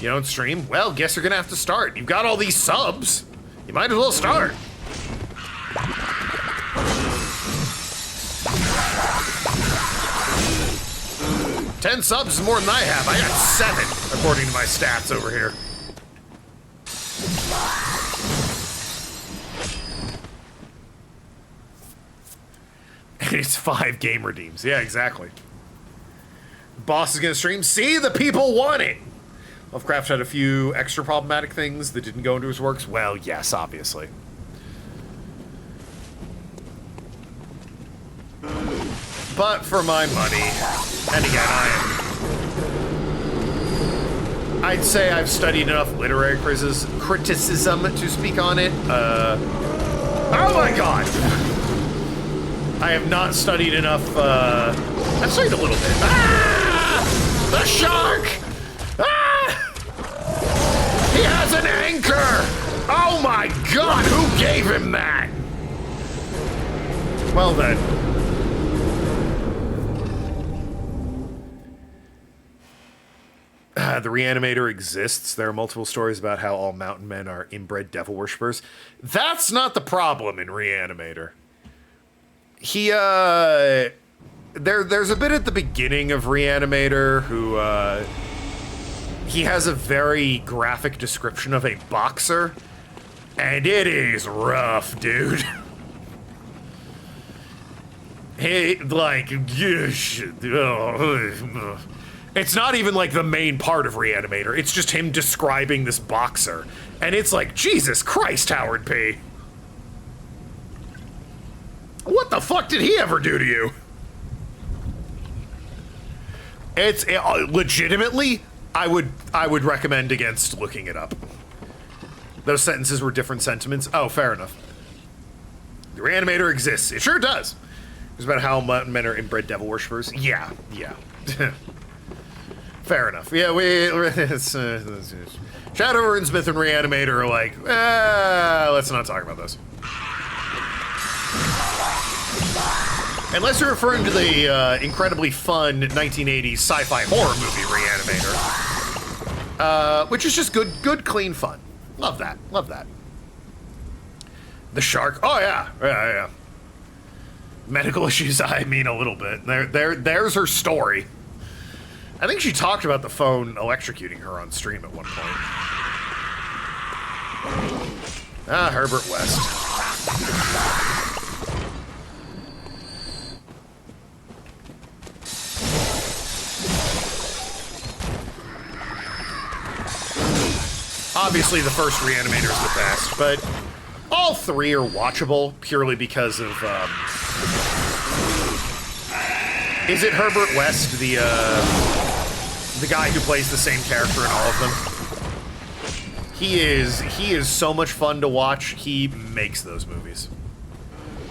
You don't stream? Well, guess you're gonna have to start. You've got all these subs. You might as well start. Ten subs is more than I have. I got 7, according to my stats over here. And it's 5 game redeems. Yeah, exactly. Boss is gonna stream. See, the people want it. Lovecraft had a few extra problematic things that didn't go into his works. Well, yes, obviously. But for my money, and again, I'd say I've studied enough literary criticism to speak on it. Oh my god! I have not studied enough, I've studied a little bit. Ah! The shark! Ah! He has an anchor! Oh my god, who gave him that? Well then. The Reanimator exists. There are multiple stories about how all mountain men are inbred devil worshippers. That's not the problem in Reanimator. He, there's a bit at the beginning of Reanimator who, he has a very graphic description of a boxer, and it is rough, dude. He, like, it's not even like the main part of Reanimator. It's just him describing this boxer. And it's like, Jesus Christ, Howard P. What the fuck did he ever do to you? It's legitimately, I would recommend against looking it up. Those sentences were different sentiments. Oh, fair enough. The Reanimator exists. It sure does. It's about how men are inbred devil worshippers. Yeah, yeah. Fair enough. Yeah, Shadowrun, Smith, and Reanimator are like, let's not talk about this. Unless you're referring to the incredibly fun 1980s sci-fi horror movie Reanimator, which is just good, clean fun. Love that. Love that. The shark. Oh yeah, yeah. Medical issues. I mean, a little bit. There's her story. I think she talked about the phone electrocuting her on stream at one point. Ah, Herbert West. Obviously, the first Reanimator is the best, but all 3 are watchable purely because of, is it Herbert West, the guy who plays the same character in all of them? He is so much fun to watch. He makes those movies.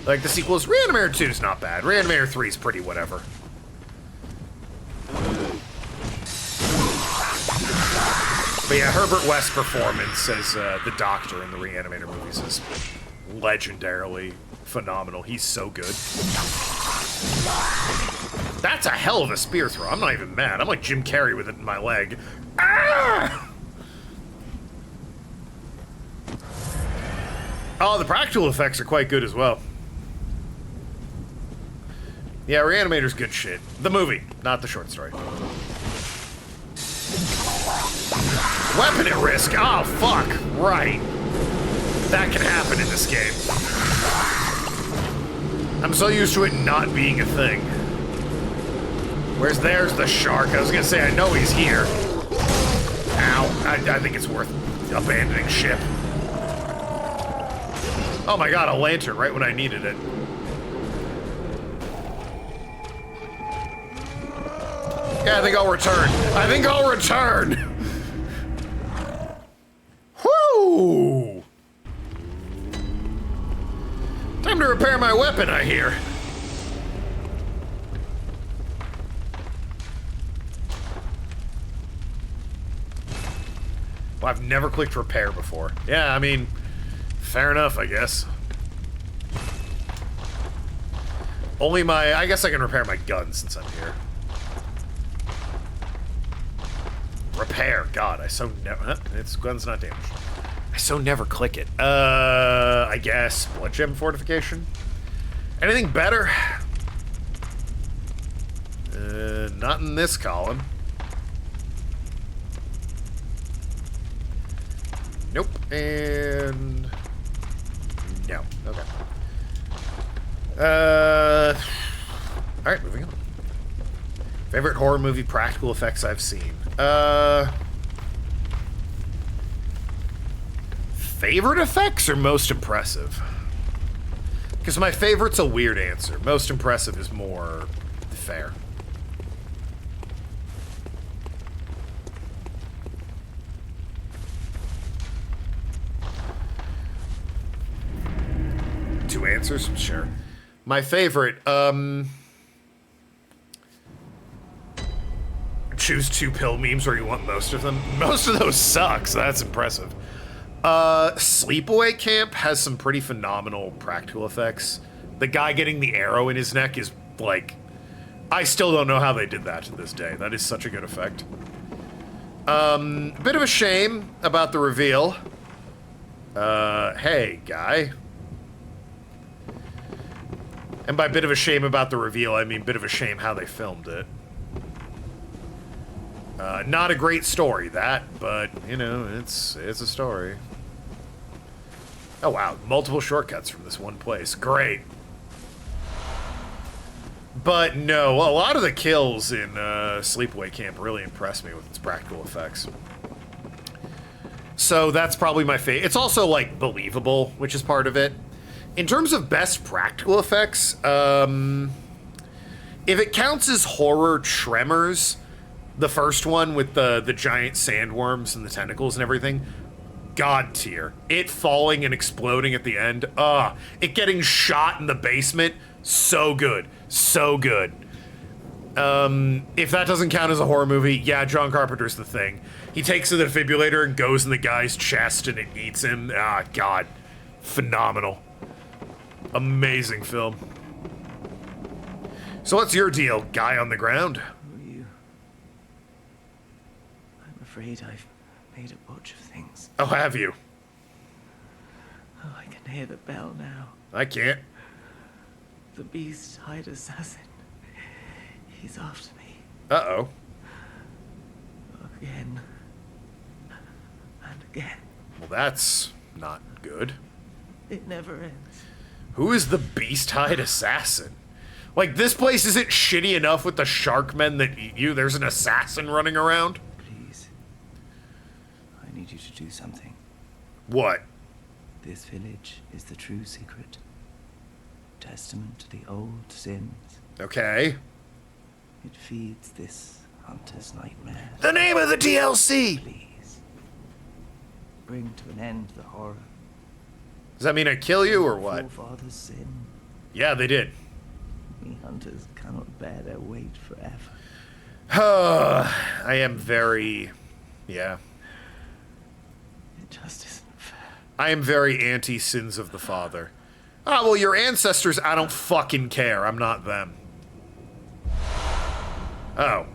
Like, the sequels, Reanimator 2 is not bad. Reanimator 3 is pretty whatever. But yeah, Herbert West's performance as the Doctor in the Reanimator movies is legendarily phenomenal. He's so good. That's a hell of a spear throw. I'm not even mad. I'm like Jim Carrey with it in my leg. Ah! Oh, the practical effects are quite good as well. Yeah, Reanimator's good shit. The movie, not the short story. Weapon at risk. Oh, fuck. Right. That can happen in this game. I'm so used to it not being a thing. There's the shark. I was gonna say, I know he's here. Ow. I think it's worth abandoning ship. Oh my god, a lantern right when I needed it. Yeah, I think I'll return. Whoo! Time to repair my weapon, I hear. Well, I've never clicked repair before. Yeah, I mean, fair enough, I guess. I guess I can repair my gun since I'm here. Repair, God, I so never, its gun's not damaged. I so never click it. I guess blood gem fortification? Anything better? Not in this column. Nope, and no, okay. Alright, moving on. Favorite horror movie practical effects I've seen. Favorite effects or most impressive? Because my favorite's a weird answer. Most impressive is more fair. Two answers? Sure. My favorite, choose two pill memes where you want most of them. Most of those suck, so that's impressive. Sleepaway Camp has some pretty phenomenal practical effects. The guy getting the arrow in his neck is, like... I still don't know how they did that to this day. That is such a good effect. Bit of a shame about the reveal. Hey, guy. And by bit of a shame about the reveal, I mean bit of a shame how they filmed it. Not a great story, that, but, you know, it's a story. Oh, wow. Multiple shortcuts from this one place. Great. But, no, a lot of the kills in Sleepaway Camp really impressed me with its practical effects. So that's probably my favorite. It's also, like, believable, which is part of it. In terms of best practical effects, if it counts as horror, Tremors... The first one with the giant sandworms and the tentacles and everything, God tier. It falling and exploding at the end, it getting shot in the basement, so good, so good. If that doesn't count as a horror movie, yeah, John Carpenter's The Thing. He takes the defibrillator and goes in the guy's chest and it eats him. Ah, God, phenomenal. Amazing film. So what's your deal, guy on the ground? I'm afraid I've made a bunch of things. Oh, have you? Oh, I can hear the bell now. I can't. The beast-eyed assassin. He's after me. Uh-oh. Again. And again. Well, that's not good. It never ends. Who is the beast-eyed assassin? Like, this place isn't shitty enough with the shark men that eat you. There's an assassin running around. Please. I need you to do something. What? This village is the true secret. Testament to the old sins. Okay. It feeds this hunter's nightmare. The name of the DLC! Please. Bring to an end the horror. Does that mean I kill you or what? Forefathers' sin. Yeah, they did. We hunters cannot bear their weight forever. I am very... yeah. It just isn't fair. I am very anti-sins of the father. Ah, well, your ancestors, I don't fucking care. I'm not them. Oh.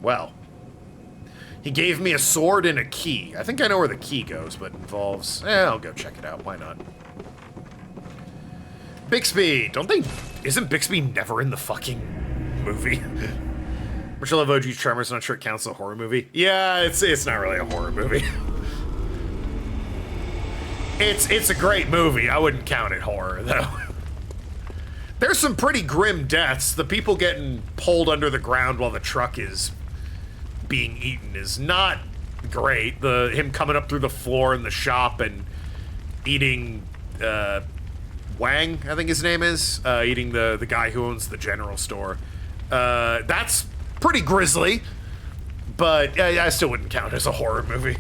Well. He gave me a sword and a key. I think I know where the key goes, but involves... I'll go check it out. Why not? Bixby! Don't they... Isn't Bixby never in the fucking movie? Which I love OG Tremors, not sure it counts as a horror movie. Yeah, it's not really a horror movie. It's a great movie. I wouldn't count it horror, though. There's some pretty grim deaths. The people getting pulled under the ground while the truck is being eaten is not great. Him coming up through the floor in the shop and eating Wang, I think his name is, eating the guy who owns the general store. That's pretty grisly, but I still wouldn't count it as a horror movie.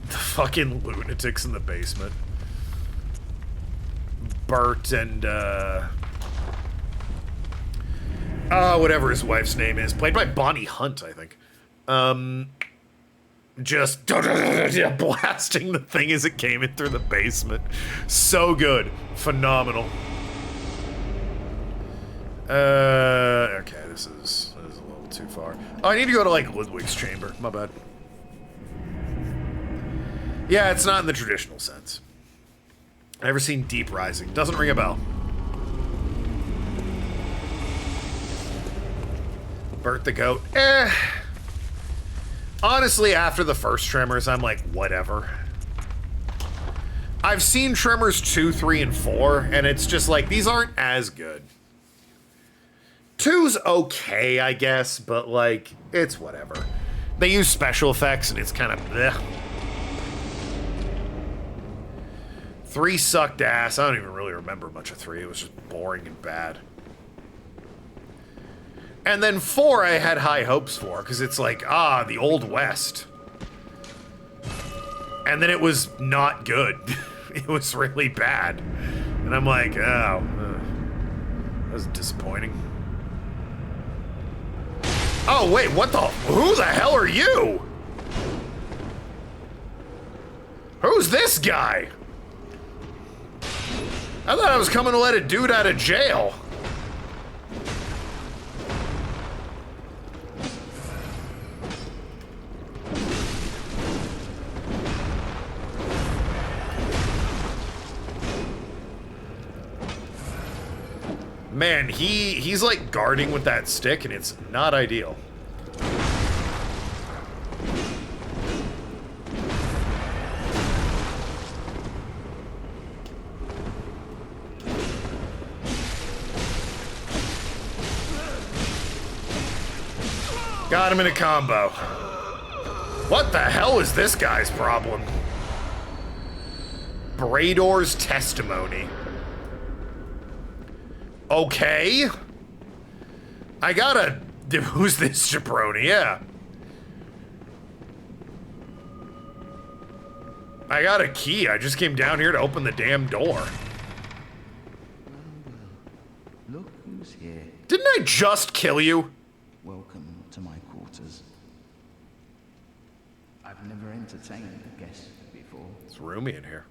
The fucking lunatics in the basement. Bert and, whatever his wife's name is, played by Bonnie Hunt, I think. Just blasting the thing as it came in through the basement. So good. Phenomenal. Okay, this is a little too far. Oh, I need to go to, like, Ludwig's chamber. My bad. Yeah, it's not in the traditional sense. Ever seen Deep Rising? Doesn't ring a bell. Bert the Goat. Honestly, after the first Tremors, I'm like, whatever. I've seen Tremors 2, 3, and 4, and it's just like, these aren't as good. 2's okay, I guess, but like, it's whatever. They use special effects, and it's kind of bleh. 3 sucked ass. I don't even really remember much of 3. It was just boring and bad. And then 4 I had high hopes for, because it's like, the Old West. And then it was not good. It was really bad. And I'm like, oh, that was disappointing. Oh, wait, who the hell are you? Who's this guy? I thought I was coming to let a dude out of jail. Man, he's like guarding with that stick, and it's not ideal. Got him in a combo. What the hell is this guy's problem? Brador's testimony. Okay. I gotta... Who's this jabroni? Yeah. I got a key. I just came down here to open the damn door. Look who's here. Didn't I just kill you? Welcome to my quarters. I've never entertained a guest before. It's roomy in here.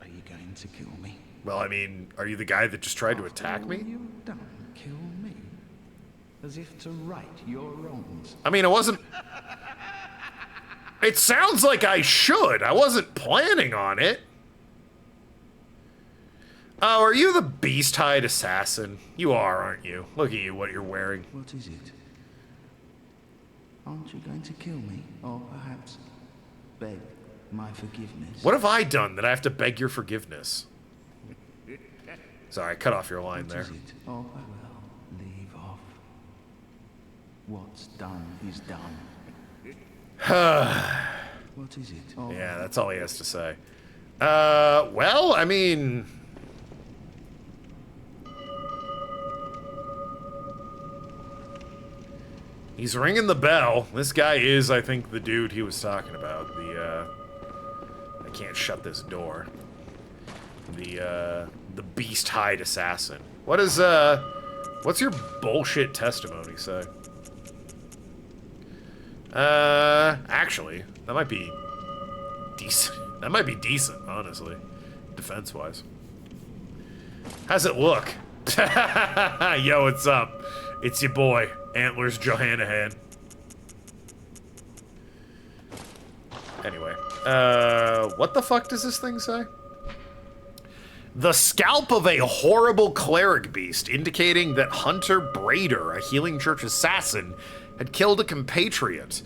Are you going to kill me? Well, I mean, are you the guy that just tried to attack me? You don't kill me. As if to right your wrongs. I mean, I wasn't... It sounds like I should. I wasn't planning on it. Oh, are you the beast-hide assassin? You are, aren't you? Look at you, what you're wearing. What is it? Aren't you going to kill me? Or perhaps beg my forgiveness? What have I done that I have to beg your forgiveness? Sorry, I cut off your line there. What is it? Oh, well, leave off. What's done is done. What is it? Oh, yeah, that's all he has to say. Well, I mean... He's ringing the bell. This guy is, I think, the dude he was talking about. I can't shut this door. The beast-hide assassin. What's your bullshit testimony say? Actually, that might be decent. That might be decent, honestly, defense-wise. How's it look? Yo, what's up? It's your boy, Antlers Johannahan. Anyway, what the fuck does this thing say? The scalp of a horrible cleric beast, indicating that Hunter Brader, a Healing Church assassin, had killed a compatriot.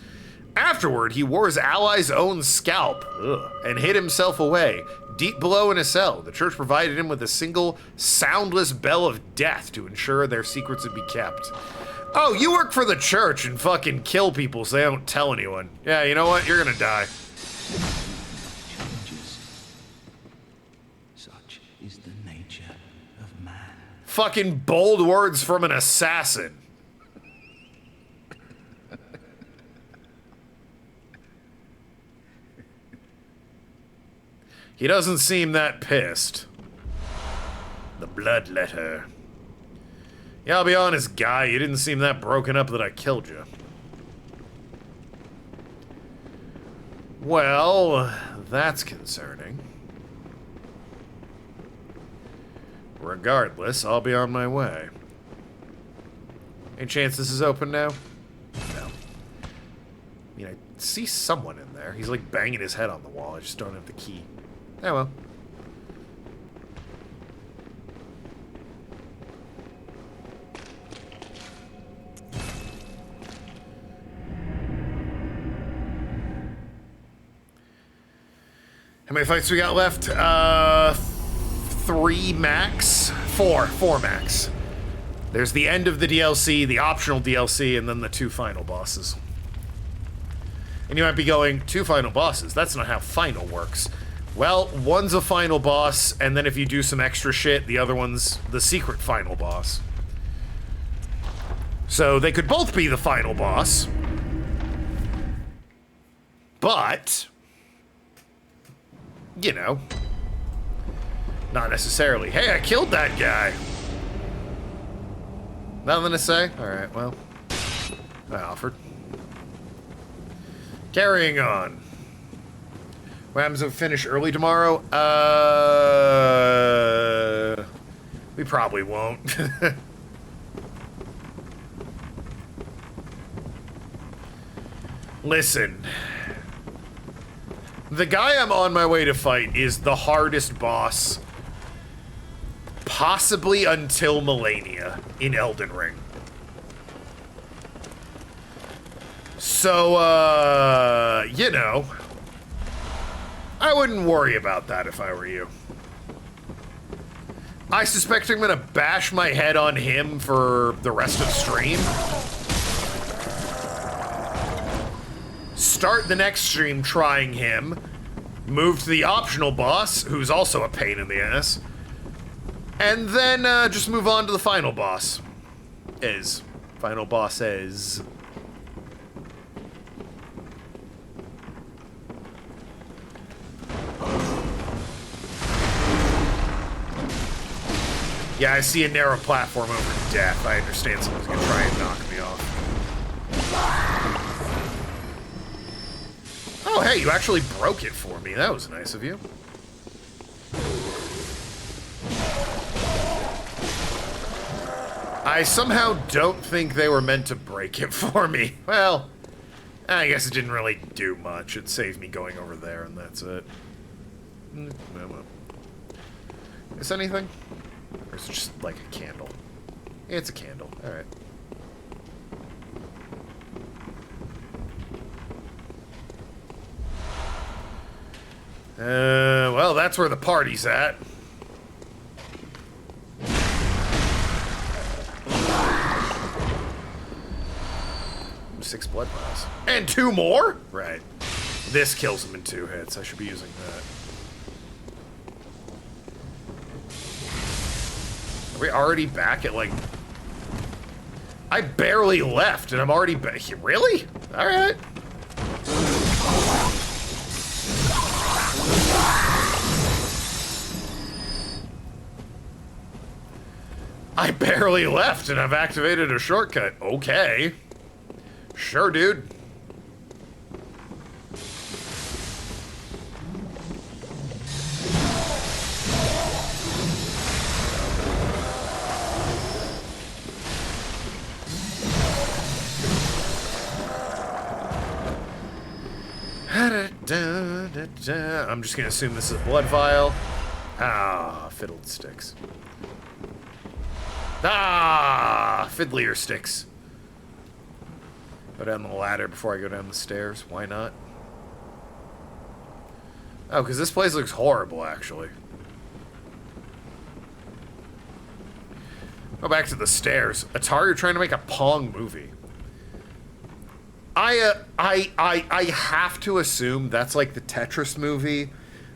Afterward, he wore his ally's own scalp and hid himself away. Deep below in a cell, the church provided him with a single soundless bell of death to ensure their secrets would be kept. Oh, you work for the church and fucking kill people so they don't tell anyone. Yeah, you know what? You're gonna die. Changes. Such is the nature of man. Fucking bold words from an assassin. He doesn't seem that pissed. The bloodletter. Yeah, I'll be honest, guy, you didn't seem that broken up that I killed you. Well, that's concerning. Regardless, I'll be on my way. Any chance this is open now? No. I mean, I see someone in there. He's like banging his head on the wall. I just don't have the key. Oh well. How many fights we got left? 3 max? 4 max. There's the end of the DLC, the optional DLC, and then the 2 final bosses. And you might be going, 2 final bosses? That's not how final works. Well, one's a final boss, and then if you do some extra shit, the other one's the secret final boss. So they could both be the final boss. But, you know, not necessarily. Hey, I killed that guy. Nothing to say? Alright, well, I offered. Carrying on. What happens if we finish early tomorrow? We probably won't. Listen. The guy I'm on my way to fight is the hardest boss, possibly until Millennia, in Elden Ring. So, you know, I wouldn't worry about that if I were you. I suspect I'm gonna bash my head on him for the rest of stream. Start the next stream trying him. Move to the optional boss, who's also a pain in the ass. And then just move on to the final boss. Final boss is... Yeah, I see a narrow platform over death. I understand someone's gonna try and knock me off. Oh, hey, you actually broke it for me. That was nice of you. I somehow don't think they were meant to break it for me. Well, I guess it didn't really do much. It saved me going over there, and that's it. Well. Is anything? Or is it just like a candle? It's a candle. Alright. Well, that's where the party's at. Six blood vials. And 2 more? Right. This kills him in 2 hits. I should be using that. Are we already back at, like... I barely left, and I'm already back. Really? Alright. I barely left, and I've activated a shortcut. Okay. Sure, dude. I'm just gonna assume this is a blood vial. Ah, fiddled sticks. Ah, fiddlier sticks. Go down the ladder before I go down the stairs. Why not? Oh, because this place looks horrible, actually. Go back to the stairs. Atari are trying to make a Pong movie. I have to assume that's like the Tetris movie,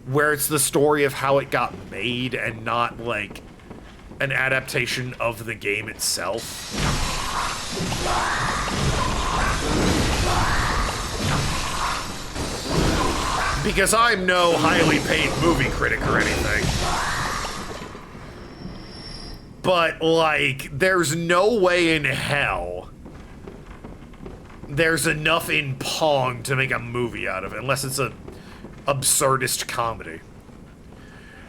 where it's the story of how it got made and not like an adaptation of the game itself. Because I'm no highly paid movie critic or anything. But, like, there's no way in hell there's enough in Pong to make a movie out of it, unless it's a absurdist comedy.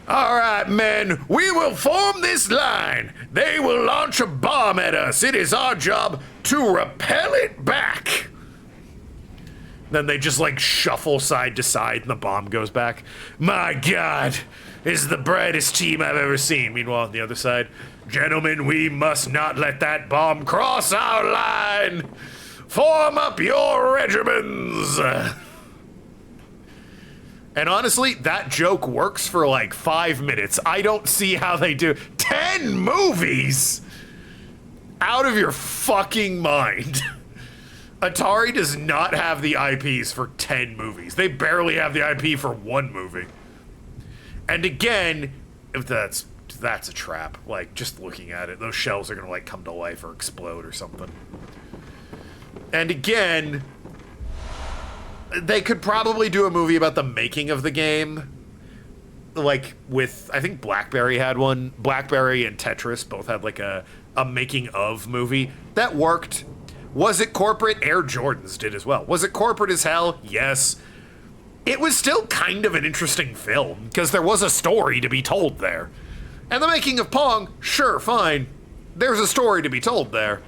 Alright, men, we will form this line. They will launch a bomb at us. It is our job to repel it back. Then they just, like, shuffle side to side and the bomb goes back. My God, this is the brightest team I've ever seen. Meanwhile, on the other side, gentlemen, we must not let that bomb cross our line. Form up your regiments. And honestly, that joke works for like 5 minutes. I don't see how they do 10 movies. Out of your fucking mind. Atari does not have the IPs for 10 movies. They barely have the IP for 1 movie. And again, if that's a trap. Like, just looking at it, those shells are gonna like come to life or explode or something. And again, they could probably do a movie about the making of the game. Like with, I think BlackBerry had one. BlackBerry and Tetris both had like a making of movie. That worked. Was it corporate? Air Jordans did as well. Was it corporate as hell? Yes. It was still kind of an interesting film, because there was a story to be told there. And the making of Pong, sure, fine. There's a story to be told there.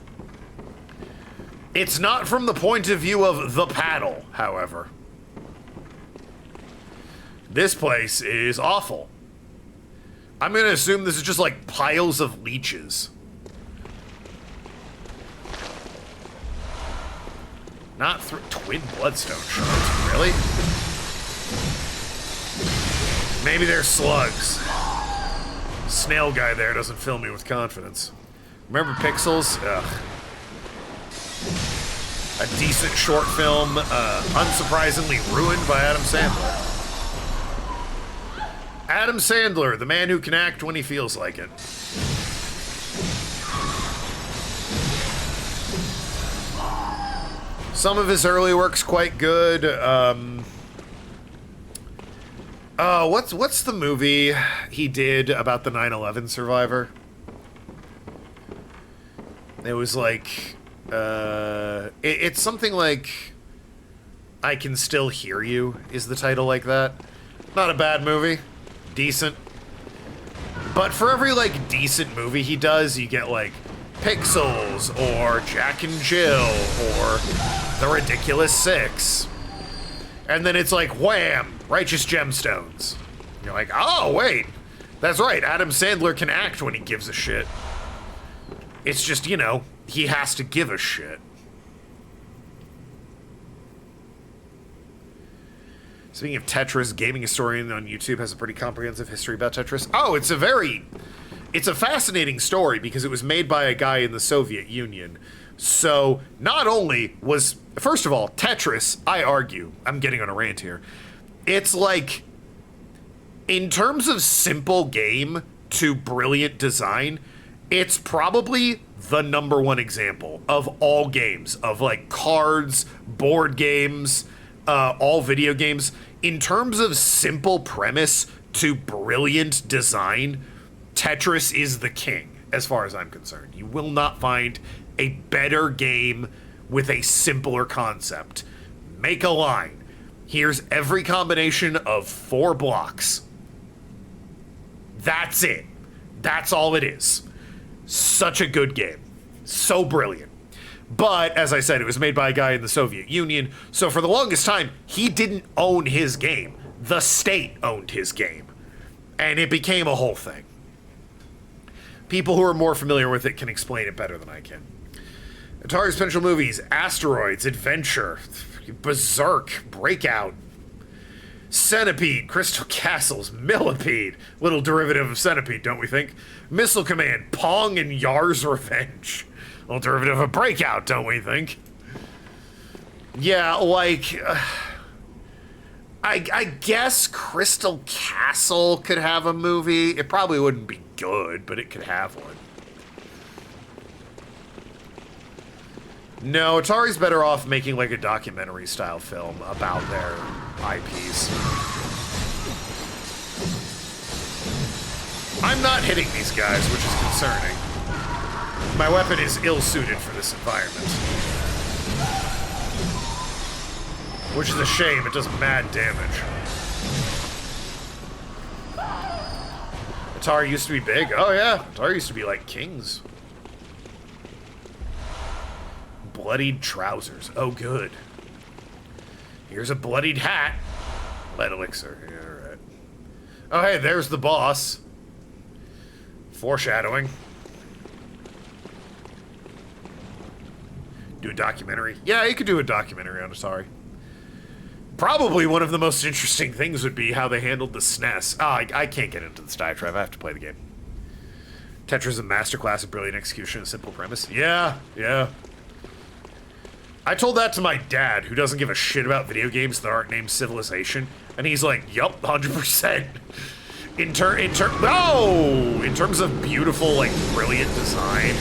It's not from the point of view of the paddle, however. This place is awful. I'm gonna assume this is just like piles of leeches. Not twin bloodstone shards, really? Maybe they're slugs. Snail guy there doesn't fill me with confidence. Remember Pixels? Ugh. A decent short film, unsurprisingly ruined by Adam Sandler. Adam Sandler, the man who can act when he feels like it. Some of his early work's quite good. What's the movie he did about the 9/11 survivor? It was like, it's something like I Can Still Hear You is the title like that. Not a bad movie. Decent. But for every, like, decent movie he does, you get, like, Pixels, or Jack and Jill, or The Ridiculous Six. And then it's like, wham! Righteous Gemstones. And you're like, oh, wait. That's right, Adam Sandler can act when he gives a shit. It's just, you know, he has to give a shit. Speaking of Tetris, Gaming Historian on YouTube has a pretty comprehensive history about Tetris. Oh, it's a fascinating story because it was made by a guy in the Soviet Union. So, not only was, first of all, Tetris, I argue, I'm getting on a rant here, it's like, in terms of simple game to brilliant design, it's probably the #1 example of all games, of like cards, board games, all video games. In terms of simple premise to brilliant design, Tetris is the king, as far as I'm concerned. You will not find a better game with a simpler concept. Make a line. Here's every combination of 4 blocks. That's it. That's all it is. Such a good game. So brilliant. But, as I said, it was made by a guy in the Soviet Union, so for the longest time, he didn't own his game. The state owned his game. And it became a whole thing. People who are more familiar with it can explain it better than I can. Atari's potential movies: Asteroids, Adventure, Berserk, Breakout, Centipede, Crystal Castles, Millipede, little derivative of Centipede, don't we think? Missile Command, Pong, and Yar's Revenge, little derivative of Breakout, don't we think? Yeah, like, I guess Crystal Castle could have a movie. It probably wouldn't be good, but it could have one. No, Atari's better off making like a documentary style film about their IPs. I'm not hitting these guys, which is concerning. My weapon is ill-suited for this environment. Which is a shame, it does mad damage. Atari used to be big. Oh yeah, Atari used to be like kings. Bloodied trousers. Oh, good. Here's a bloodied hat. Lead elixir. Yeah, alright. Oh, hey, there's the boss. Foreshadowing. Do a documentary. Yeah, you could do a documentary on Atari. Probably one of the most interesting things would be how they handled the SNES. Oh, I can't get into this diatribe. I have to play the game. Tetris is a masterclass of brilliant execution and simple premise. Yeah, yeah. I told that to my dad, who doesn't give a shit about video games that aren't named Civilization, and he's like, "Yup, 100%." In terms of beautiful, like, brilliant design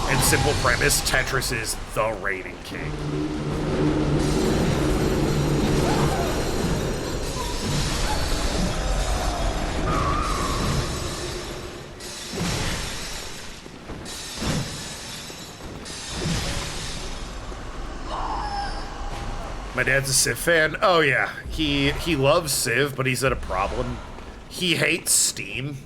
and simple premise, Tetris is the reigning king. My dad's a Civ fan. Oh yeah, he loves Civ, but he's at a problem. He hates Steam.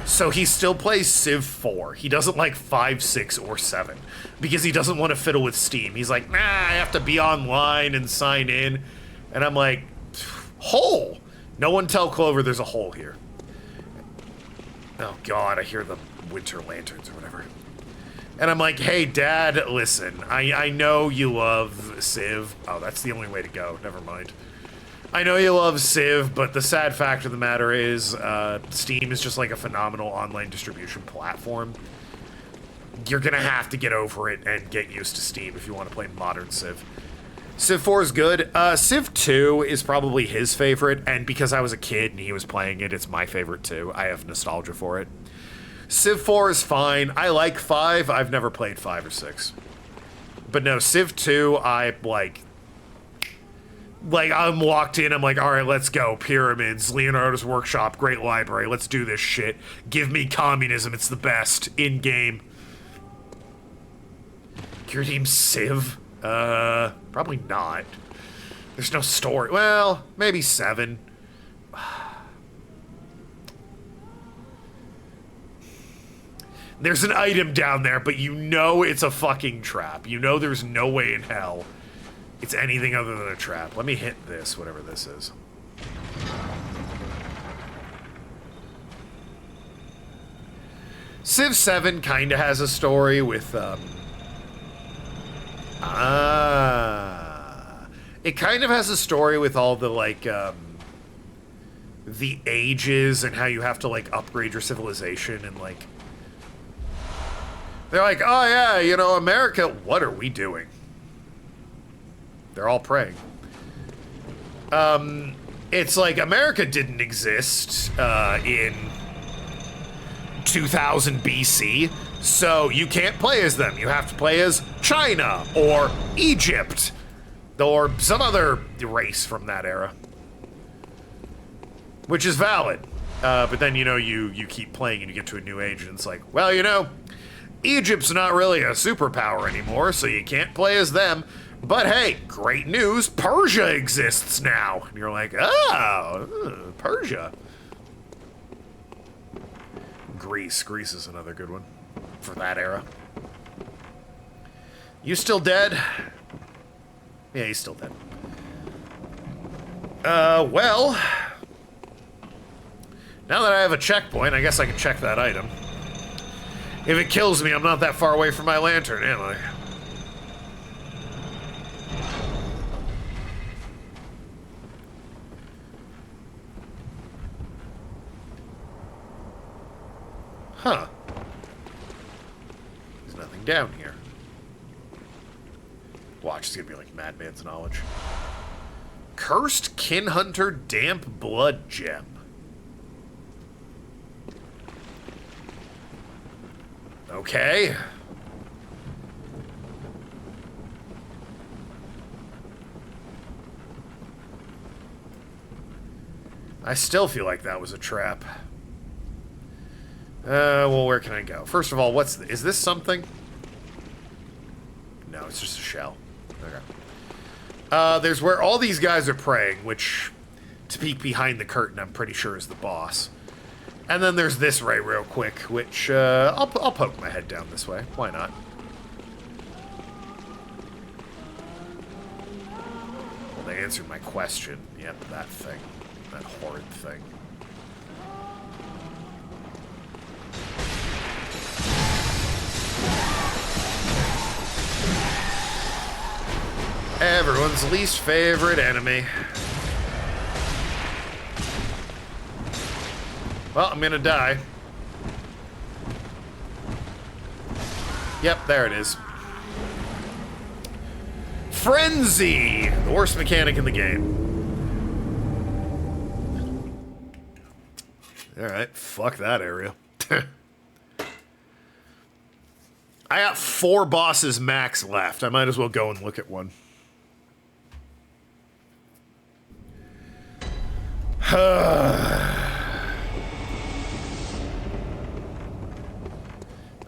So he still plays Civ 4. He doesn't like 5, 6, or 7. Because he doesn't want to fiddle with Steam. He's like, nah, I have to be online and sign in. And I'm like, hole! No one tell Clover there's a hole here. Oh god, I hear the winter lanterns or whatever. And I'm like, hey, Dad, listen, I know you love Civ. Oh, that's the only way to go. Never mind. I know you love Civ, but the sad fact of the matter is Steam is just like a phenomenal online distribution platform. You're going to have to get over it and get used to Steam if you want to play modern Civ. Civ 4 is good. Civ 2 is probably his favorite, and because I was a kid and he was playing it, it's my favorite too. I have nostalgia for it. Civ 4 is fine. I like 5. I've never played 5 or 6. But no, Civ 2, I like I'm locked in. I'm like, all right, let's go. Pyramids, Leonardo's Workshop, great library. Let's do this shit. Give me communism. It's the best in game. Your name's Civ? Probably not. There's no story. Well, maybe 7. There's an item down there, but you know it's a fucking trap. You know there's no way in hell it's anything other than a trap. Let me hit this, whatever this is. Civ 7 kind of has a story with, it kind of has a story with all the, like, the ages and how you have to, like, upgrade your civilization and, like... They're like, oh yeah, you know, America, what are we doing? They're all praying. It's like America didn't exist in 2000 BC, so you can't play as them. You have to play as China or Egypt or some other race from that era. Which is valid. But then, you know, you keep playing and you get to a new age and it's like, well, you know, Egypt's not really a superpower anymore, so you can't play as them. But hey, great news, Persia exists now. And you're like, oh, Persia. Greece is another good one for that era. You still dead? Yeah, he's still dead. Well, now that I have a checkpoint, I guess I can check that item. If it kills me, I'm not that far away from my lantern, am I? Huh. There's nothing down here. Watch, it's gonna be like Madman's Knowledge. Cursed Kinhunter Damp Blood Gem. Okay. I still feel like that was a trap. Well, where can I go? First of all, is this something? No, it's just a shell. Okay. There's where all these guys are praying, which, to peek behind the curtain, I'm pretty sure is the boss. And then there's this right real quick, which, I'll poke my head down this way. Why not? Well, they answered my question. Yep, that thing. That horrid thing. Everyone's least favorite enemy. Well, I'm gonna die. Yep, there it is. Frenzy! The worst mechanic in the game. Alright, fuck that area. I got 4 bosses max left. I might as well go and look at one.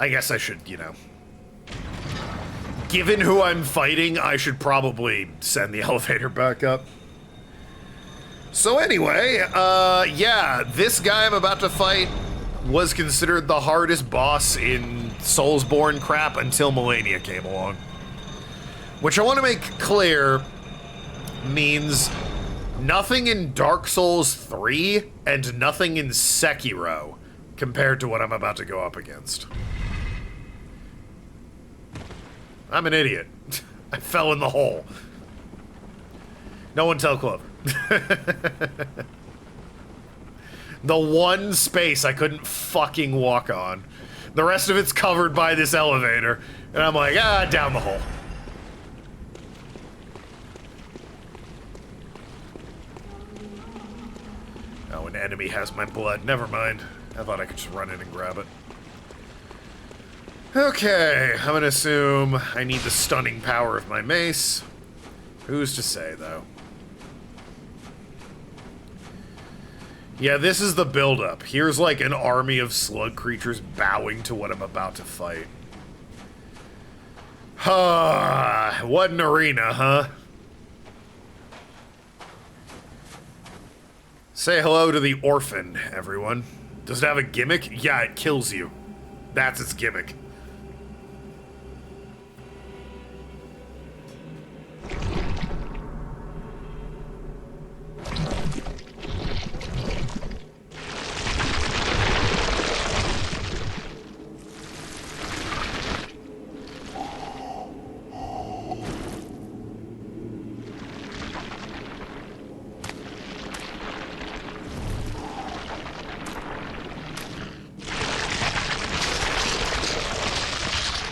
I guess I should, you know. Given who I'm fighting, I should probably send the elevator back up. So anyway, yeah, this guy I'm about to fight was considered the hardest boss in Soulsborne crap until Melania came along. Which I want to make clear means nothing in Dark Souls 3 and nothing in Sekiro compared to what I'm about to go up against. I'm an idiot. I fell in the hole. No one tell Clover. The one space I couldn't fucking walk on. The rest of it's covered by this elevator. And I'm like, down the hole. Oh, an enemy has my blood. Never mind. I thought I could just run in and grab it. Okay, I'm gonna assume I need the stunning power of my mace. Who's to say, though? Yeah, this is the build-up. Here's like an army of slug creatures bowing to what I'm about to fight. What an arena, huh? Say hello to the orphan, everyone. Does it have a gimmick? Yeah, it kills you. That's its gimmick.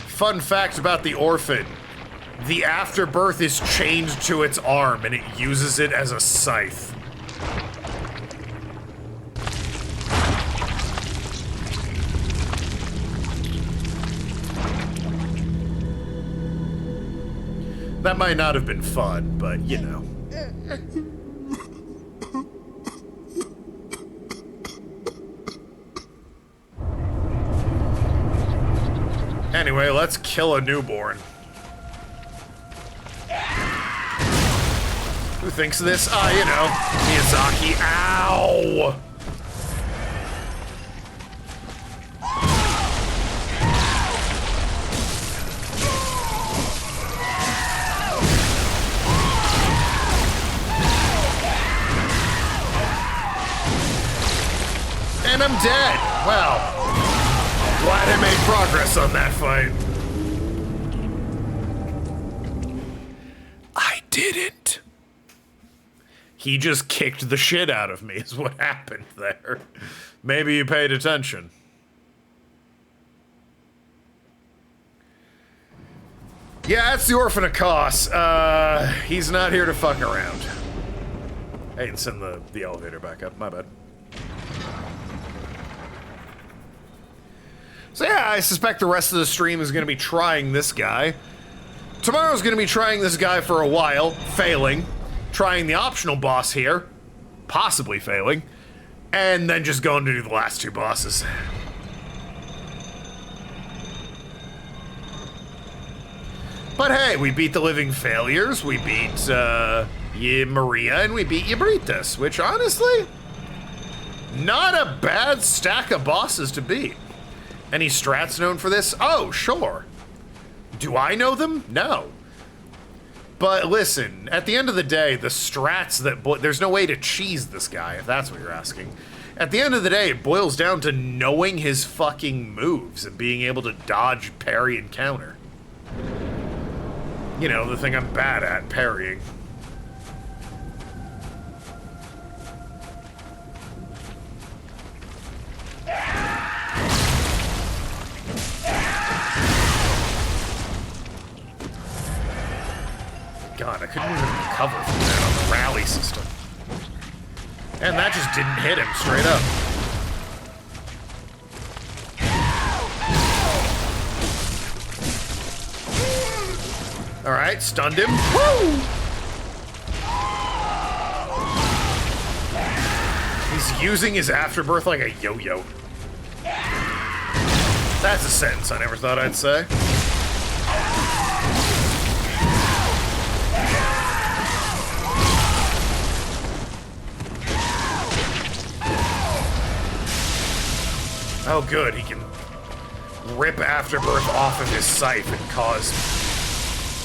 Fun fact about the orphan. The afterbirth is chained to its arm and it uses it as a scythe. That might not have been fun, but you know. Anyway, let's kill a newborn. Who thinks of this? You know, Miyazaki. Ow! And I'm dead. Well, Glad I made progress on that fight. I didn't. He just kicked the shit out of me is what happened there. Maybe you paid attention. Yeah, that's the Orphan of Kos. He's not here to fuck around. Hey, and send the elevator back up. My bad. So yeah, I suspect the rest of the stream is going to be trying this guy. Tomorrow's going to be trying this guy for a while, failing. Trying the optional boss here, possibly failing. And then just going to do the last two bosses. But hey, we beat the Living Failures, we beat Maria, and we beat Yabritas, which honestly, not a bad stack of bosses to beat. Any strats known for this? Oh, sure. Do I know them? No. But listen, at the end of the day, the strats that... there's no way to cheese this guy, if that's what you're asking. At the end of the day, it boils down to knowing his fucking moves and being able to dodge, parry, and counter. You know, the thing I'm bad at, parrying. God, I couldn't even recover from that on the rally system. And that just didn't hit him straight up. Alright, stunned him. Woo! He's using his afterbirth like a yo-yo. That's a sentence I never thought I'd say. Oh good, he can rip Afterbirth off of his scythe and cause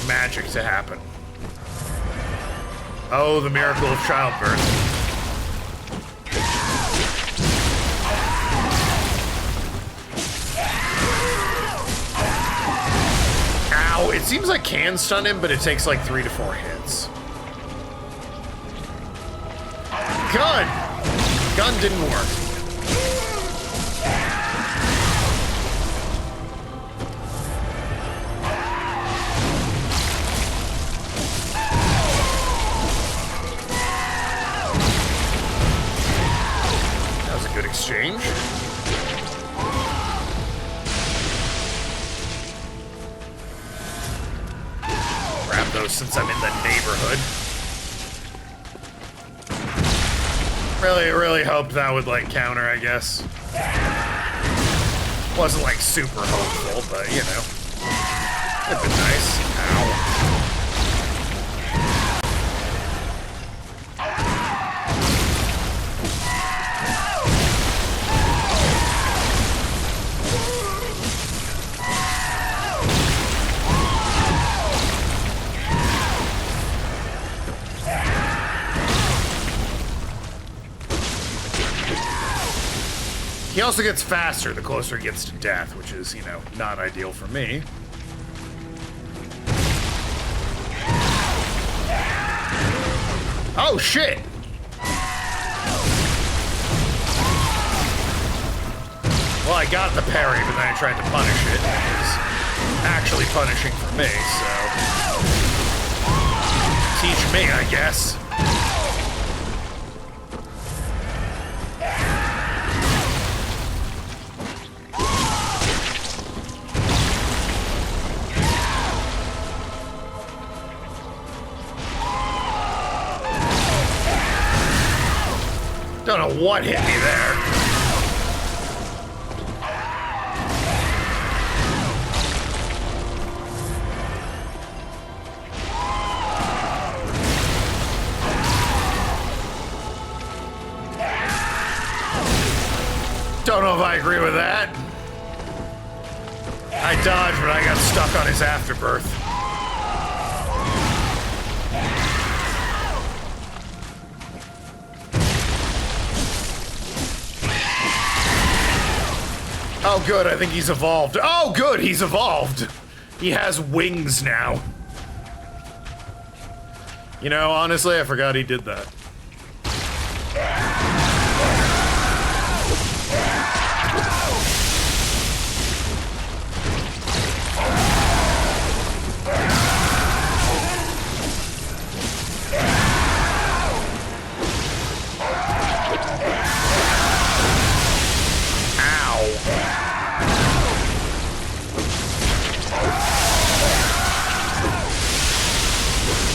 magic to happen. Oh, the miracle of childbirth. Ow, it seems I can stun him, but it takes like 3 to 4 hits. Gun! Gun didn't work. Exchange. Grab those since I'm in the neighborhood. Really hoped that would like counter, I guess. Wasn't like super hopeful, but you know. It'd been nice. Ow. He also gets faster the closer he gets to death, which is, you know, not ideal for me. Oh, shit! Well, I got the parry, but then I tried to punish it. It was actually punishing for me, so... Teach me, I guess. Don't know what hit me there. Don't know if I agree with that. I dodged, but I got stuck on his afterbirth. Oh, good, I think he's evolved. Oh, good, he's evolved! He has wings now. You know, honestly, I forgot he did that.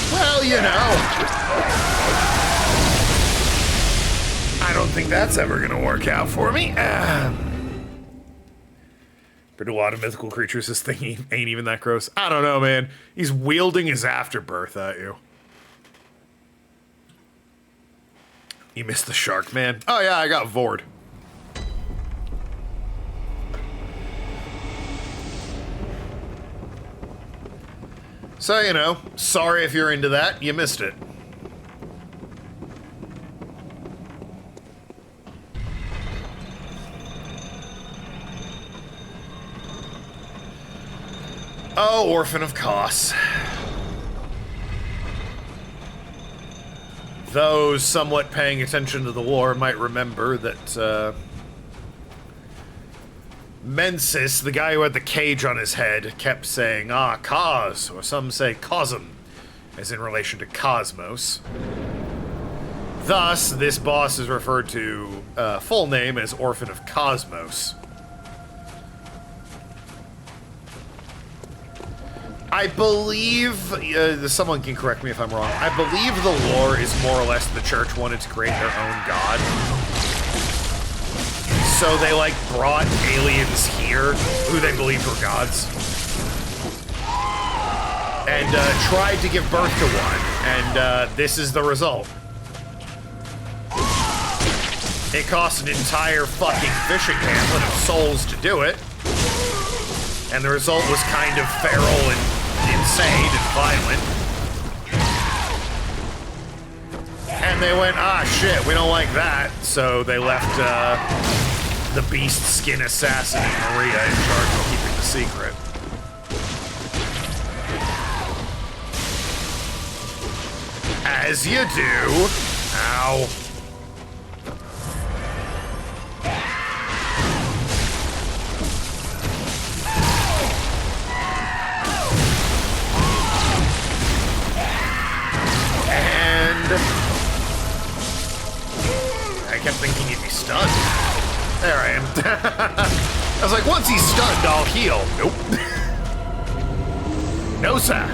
Well, you know, I don't think that's ever gonna work out for me. But a lot of mythical creatures, this thing ain't even that gross. I don't know, man. He's wielding his afterbirth at you. You missed the shark, man. Oh yeah, I got Vord. So, you know, sorry if you're into that, you missed it. Oh, Orphan of Kos. Those somewhat paying attention to the lore might remember that, Mensis, the guy who had the cage on his head, kept saying, Kos, or some say Cosm, as in relation to Cosmos. Thus, this boss is referred to, full name as Orphan of Cosmos. I believe, someone can correct me if I'm wrong, I believe the lore is more or less the church wanted to create their own god. So they, like, brought aliens here, who they believed were gods, and tried to give birth to one, and this is the result. It cost an entire fucking fishing hamlet of souls to do it, and the result was kind of feral and insane and violent. And they went, shit, we don't like that, so they left, the beast skin assassin and Maria in charge of keeping the secret. As you do. Ow. And I kept thinking he'd be stunned. There I am. I was like, once he's stunned, I'll heal. Nope. No, sir.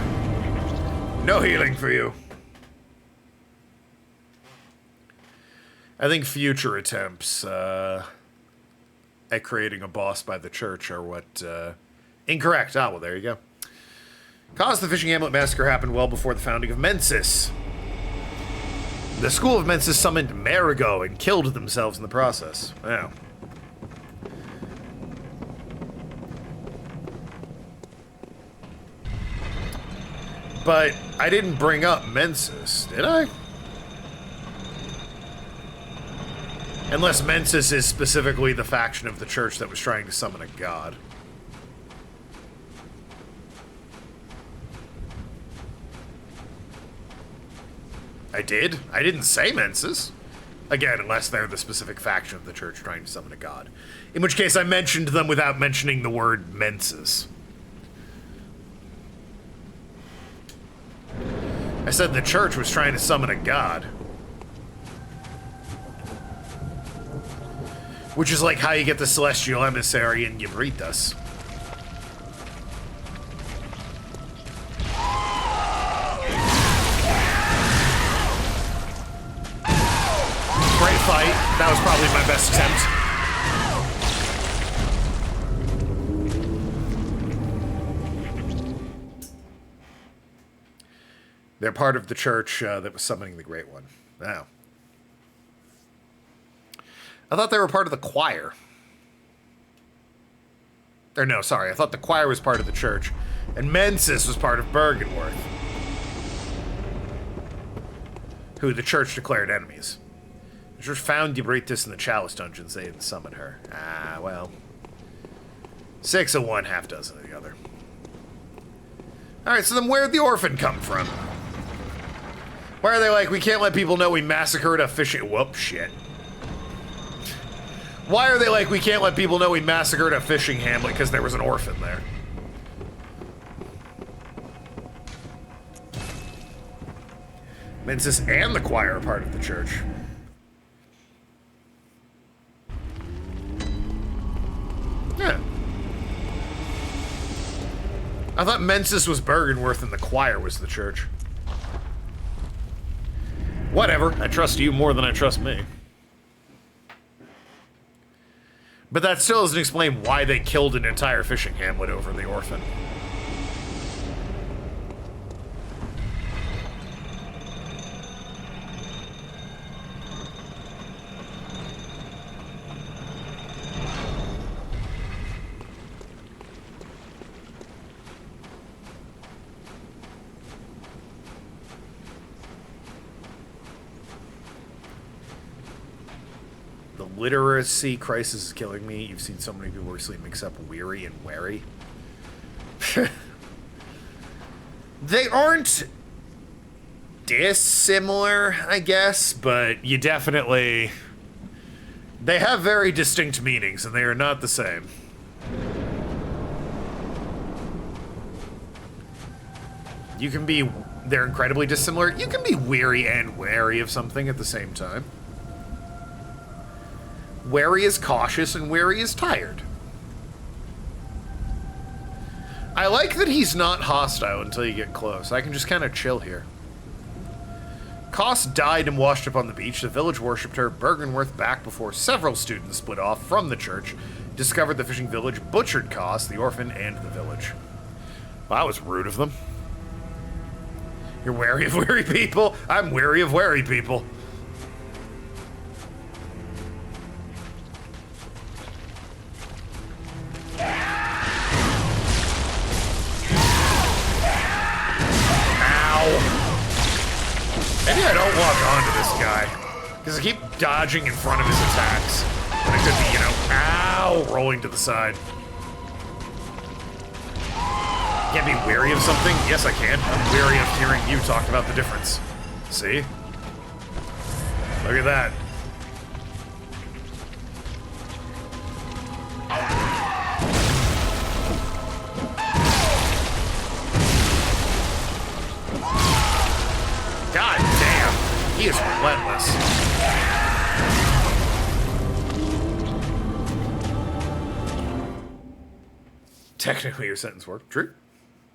No healing for you. I think future attempts at creating a boss by the church are what... incorrect. Ah, well, there you go. Cause the Fishing Hamlet Massacre happened well before the founding of Mensis. The school of Mensis summoned Marigo and killed themselves in the process. Wow. But I didn't bring up Mensis, did I? Unless Mensis is specifically the faction of the church that was trying to summon a god. I did? I didn't say Mensis. Again, unless they're the specific faction of the church trying to summon a god. In which case I mentioned them without mentioning the word Mensis. I said the church was trying to summon a god. Which is like how you get the celestial emissary in Yabritas. Great fight. That was probably my best attempt. They're part of the church that was summoning the Great One. Wow. I thought they were part of the choir. Or no, sorry. I thought the choir was part of the church. And Mensis was part of Bergenworth. Who the church declared enemies. The church found Yabritas in the Chalice Dungeons. They didn't summon her. Ah, well. 6 of one, half dozen of the other. Alright, so then where'd the orphan come from? Why are they like, we can't let people know we massacred a fishing... Whoop, shit. Why are they like, we can't let people know we massacred a fishing hamlet because there was an orphan there? Mensis and the choir are part of the church. Yeah. I thought Mensis was Bergenworth and the choir was the church. Whatever, I trust you more than I trust me. But that still doesn't explain why they killed an entire fishing hamlet over the orphan. Literacy crisis is killing me. You've seen so many people who are sleeping except weary and wary. They aren't dissimilar, I guess, but you definitely... They have very distinct meanings, and they are not the same. You can be... They're incredibly dissimilar. You can be weary and wary of something at the same time. Wary is cautious and wary is tired. I like that he's not hostile until you get close. I can just kind of chill here. Koss died and washed up on the beach. The village worshipped her. Bergenworth, back before several students split off from the church, discovered the fishing village, butchered Koss, the orphan, and the village. Well, that was rude of them. You're wary of wary people? I'm wary of wary people. Maybe I don't walk onto this guy, because I keep dodging in front of his attacks. And I could be, you know, ow, rolling to the side. Can't be wary of something? Yes, I can. I'm wary of hearing you talk about the difference. See? Look at that. God damn, he is relentless. Technically, your sentence worked. True.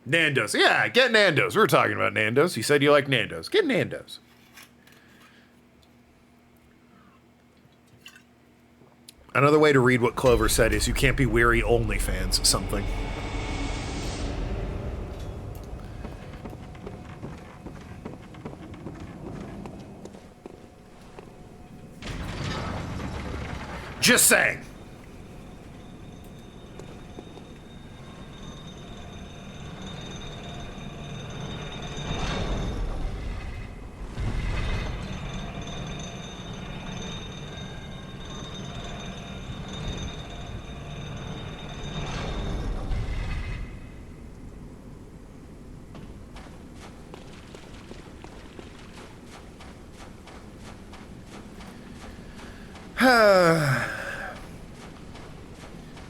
Nando's. Yeah, get Nando's. We were talking about Nando's. You said you like Nando's. Get Nando's. Another way to read what Clover said is you can't be weary OnlyFans something. Just saying.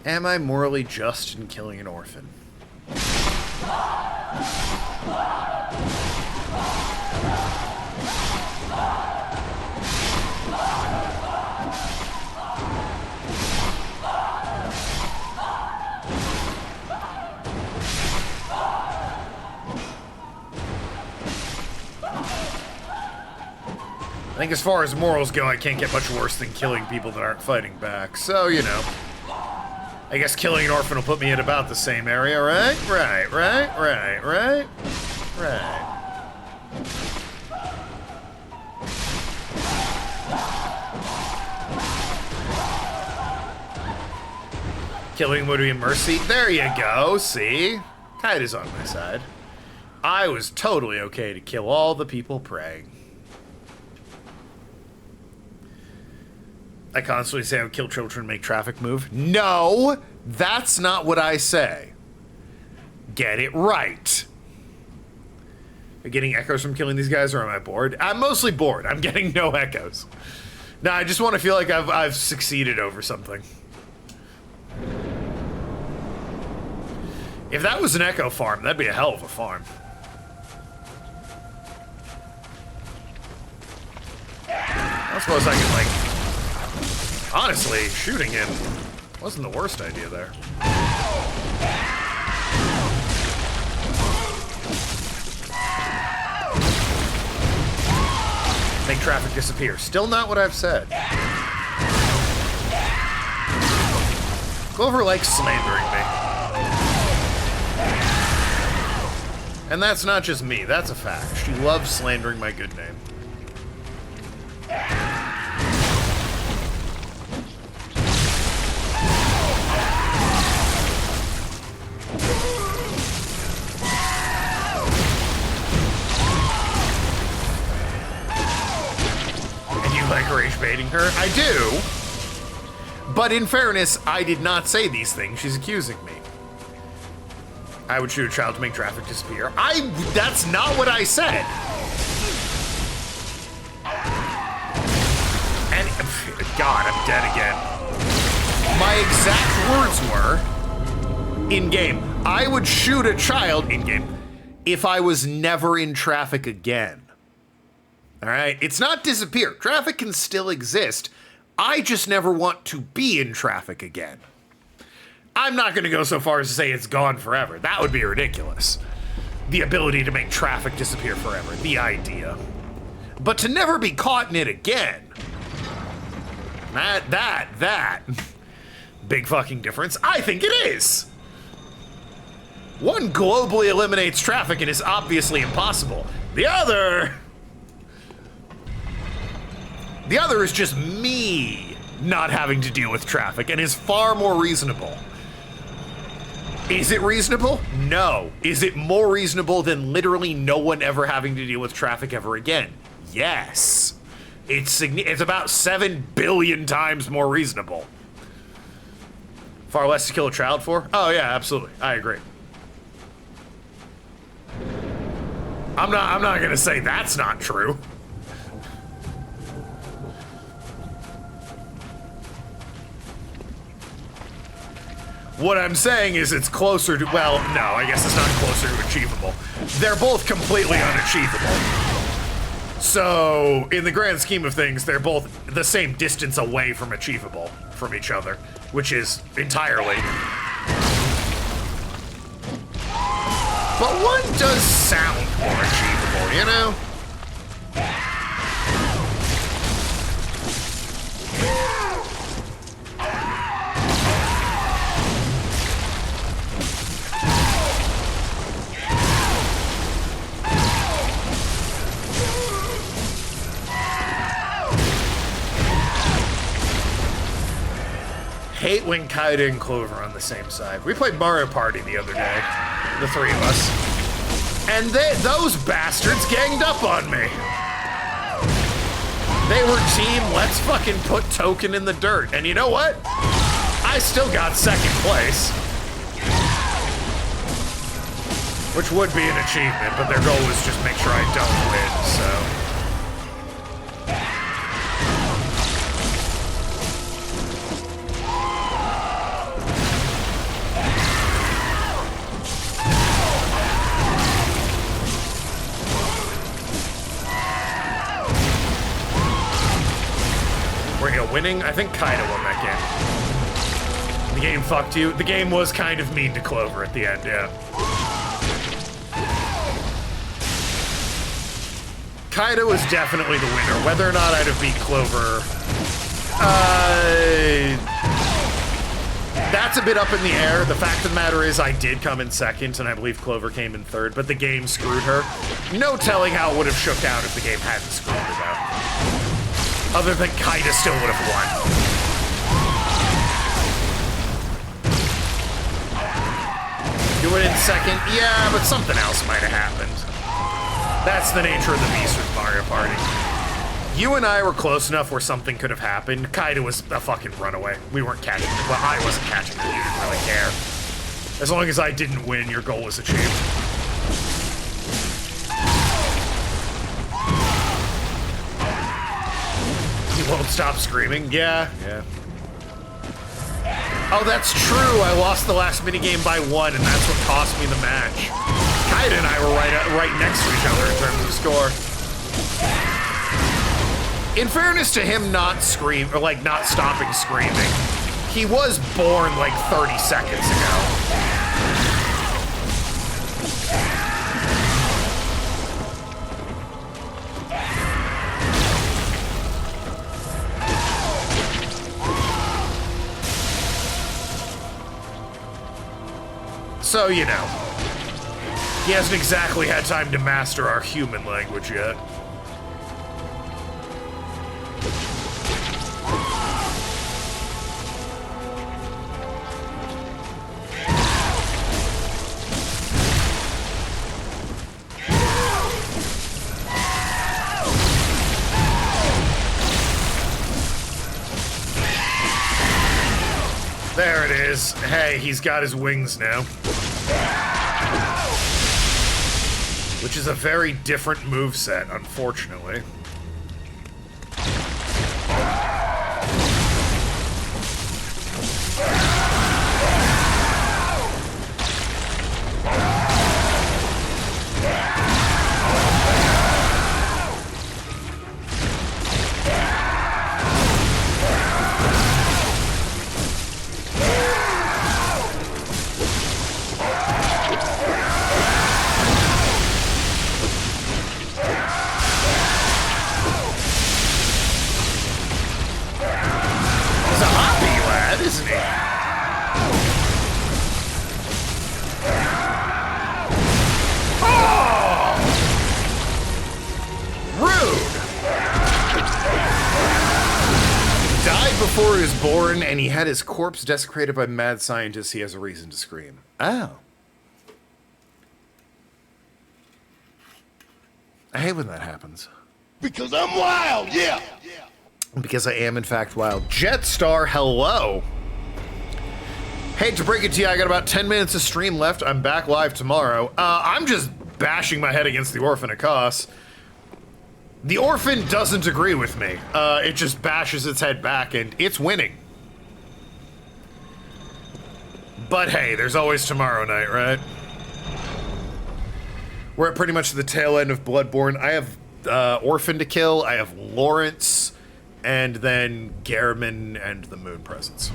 Am I morally just in killing an orphan? I think as far as morals go, I can't get much worse than killing people that aren't fighting back. So, you know. I guess killing an orphan will put me in about the same area, right? Right. Killing would be a mercy. There you go, see? Tide is on my side. I was totally okay to kill all the people praying. I constantly say I would kill children and make traffic move. No, that's not what I say. Get it right. Am I getting echoes from killing these guys, or am I bored? I'm mostly bored. I'm getting no echoes. No, I just want to feel like I've succeeded over something. If that was an echo farm, that'd be a hell of a farm. I suppose I could, like... Honestly, shooting him wasn't the worst idea there. Make traffic disappear. Still not what I've said. Clover likes slandering me. And that's not just me, that's a fact. She loves slandering my good name. And you like rage baiting her? I do. But in fairness, I did not say these things she's accusing me. I would shoot a child to make traffic disappear. That's not what I said. And, God, I'm dead again. My exact words were, in-game, I would shoot a child, in-game, if I was never in traffic again. All right? It's not disappear. Traffic can still exist. I just never want to be in traffic again. I'm not going to go so far as to say it's gone forever. That would be ridiculous. The ability to make traffic disappear forever. The idea. But to never be caught in it again. That. Big fucking difference. I think it is. One globally eliminates traffic and is obviously impossible. The other is just me not having to deal with traffic and is far more reasonable. Is it reasonable? No. Is it more reasonable than literally no one ever having to deal with traffic ever again? Yes. It's about 7 billion times more reasonable. Far less to kill a child for? Oh yeah, absolutely. I agree. I'm not gonna say that's not true. What I'm saying is it's closer to, well, no, I guess it's not closer to achievable. They're both completely unachievable. So, in the grand scheme of things, they're both the same distance away from achievable from each other, which is entirely. But one does sound more achievable, you know? Hate when Kaida and Clover are on the same side. We played Mario Party the other day, the three of us, and those bastards ganged up on me. They were team, let's fucking put Token in the dirt, and you know what? I still got second place. Which would be an achievement, but their goal was just make sure I don't win, so. Winning? I think Kaida won that game. The game fucked you. The game was kind of mean to Clover at the end, yeah. Kaida was definitely the winner. Whether or not I'd have beat Clover, that's a bit up in the air. The fact of the matter is I did come in second, and I believe Clover came in third, but the game screwed her. No telling how it would have shook out if the game hadn't screwed her, though. Other than Kaida still would have won. You went in second? Yeah, but something else might have happened. That's the nature of the beast with Mario Party. You and I were close enough where something could have happened. Kaida was a fucking runaway. We weren't catching it. Well, I wasn't catching it. You didn't really care. As long as I didn't win, your goal was achieved. He won't stop screaming. Yeah. Oh, that's true. I lost the last minigame by 1, and that's what cost me the match. Kaida and I were right next to each other in terms of the score. In fairness to him not stopping screaming, he was born like 30 seconds ago. So, you know, he hasn't exactly had time to master our human language yet. There it is. Hey, he's got his wings now. Which is a very different moveset, unfortunately. Before he was born, and he had his corpse desecrated by mad scientists, he has a reason to scream. Oh. I hate when that happens. Because I'm wild, yeah! Because I am, in fact, wild. Jetstar, hello! Hate to break it to you, I got about 10 minutes of stream left. I'm back live tomorrow. I'm just bashing my head against the Orphan of Kos. The Orphan doesn't agree with me. It just bashes its head back, and it's winning. But hey, there's always tomorrow night, right? We're at pretty much the tail end of Bloodborne. I have Orphan to kill, I have Lawrence, and then Gehrman and the Moon Presence.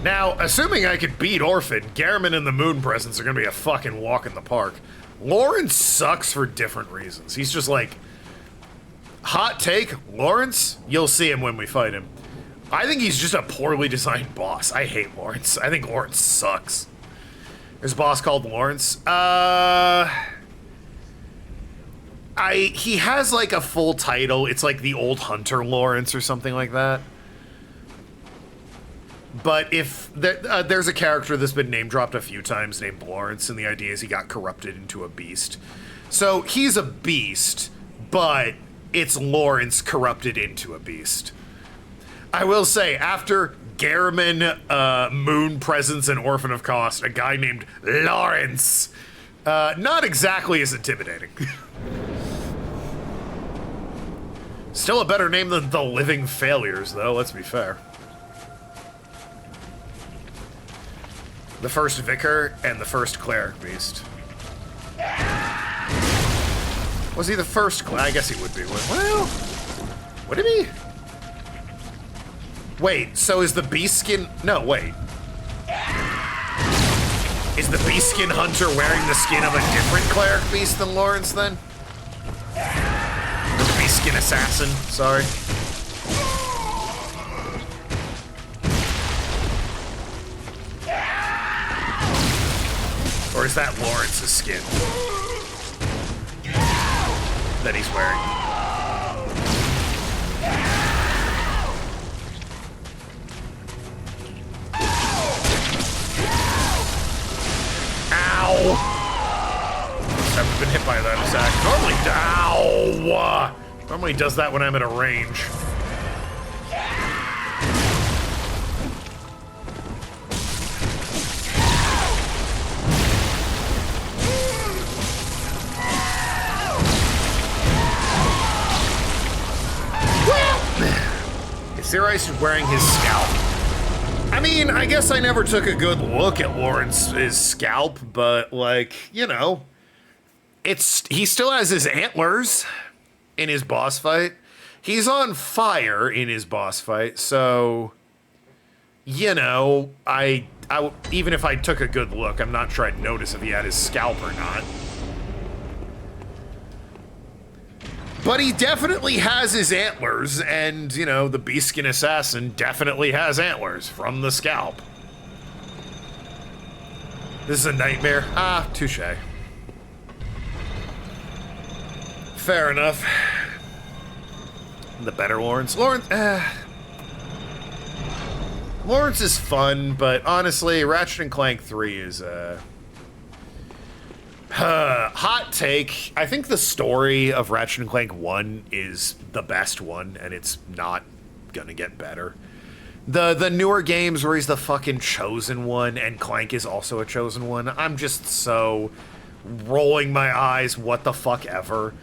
Now, assuming I could beat Orphan, Gehrman and the Moon Presence are gonna be a fucking walk in the park. Lawrence sucks for different reasons. He's just like, hot take, Lawrence, you'll see him when we fight him. I think he's just a poorly designed boss. I hate Lawrence. I think Lawrence sucks. There's a boss called Lawrence. He has like a full title. It's like the Old Hunter Lawrence or something like that. But if there's a character that's been name dropped a few times named Lawrence, and the idea is he got corrupted into a beast. So he's a beast, but it's Lawrence corrupted into a beast. I will say, after Gehrman, Moon Presence, and Orphan of Kos, a guy named Lawrence, not exactly as intimidating. Still a better name than the Living Failures, though, let's be fair. The first Vicar and the first Cleric Beast. Was he the first? I guess he would be. Well, would he be? Wait, so is the Beast Skin? No, wait. Is the Beast Skin Hunter wearing the skin of a different Cleric Beast than Lawrence then? Or the Beast Skin Assassin, sorry. Or is that Lawrence's skin that he's wearing? haven't been hit by that attack. Normally, ow! Normally does that when I'm at a range. Sirius is wearing his scalp. I mean, I guess I never took a good look at Lawrence's scalp, but like, you know, he still has his antlers in his boss fight. He's on fire in his boss fight, so you know, I even if I took a good look, I'm not sure I'd notice if he had his scalp or not. But he definitely has his antlers, and, you know, the Beastskin Assassin definitely has antlers from the scalp. This is a nightmare. Ah, touche. Fair enough. The better Lawrence. Lawrence is fun, but honestly, Ratchet & Clank 3 is, hot take. I think the story of Ratchet & Clank 1 is the best one, and it's not gonna get better. The newer games where he's the fucking chosen one, and Clank is also a chosen one, I'm just so rolling my eyes, what the fuck ever.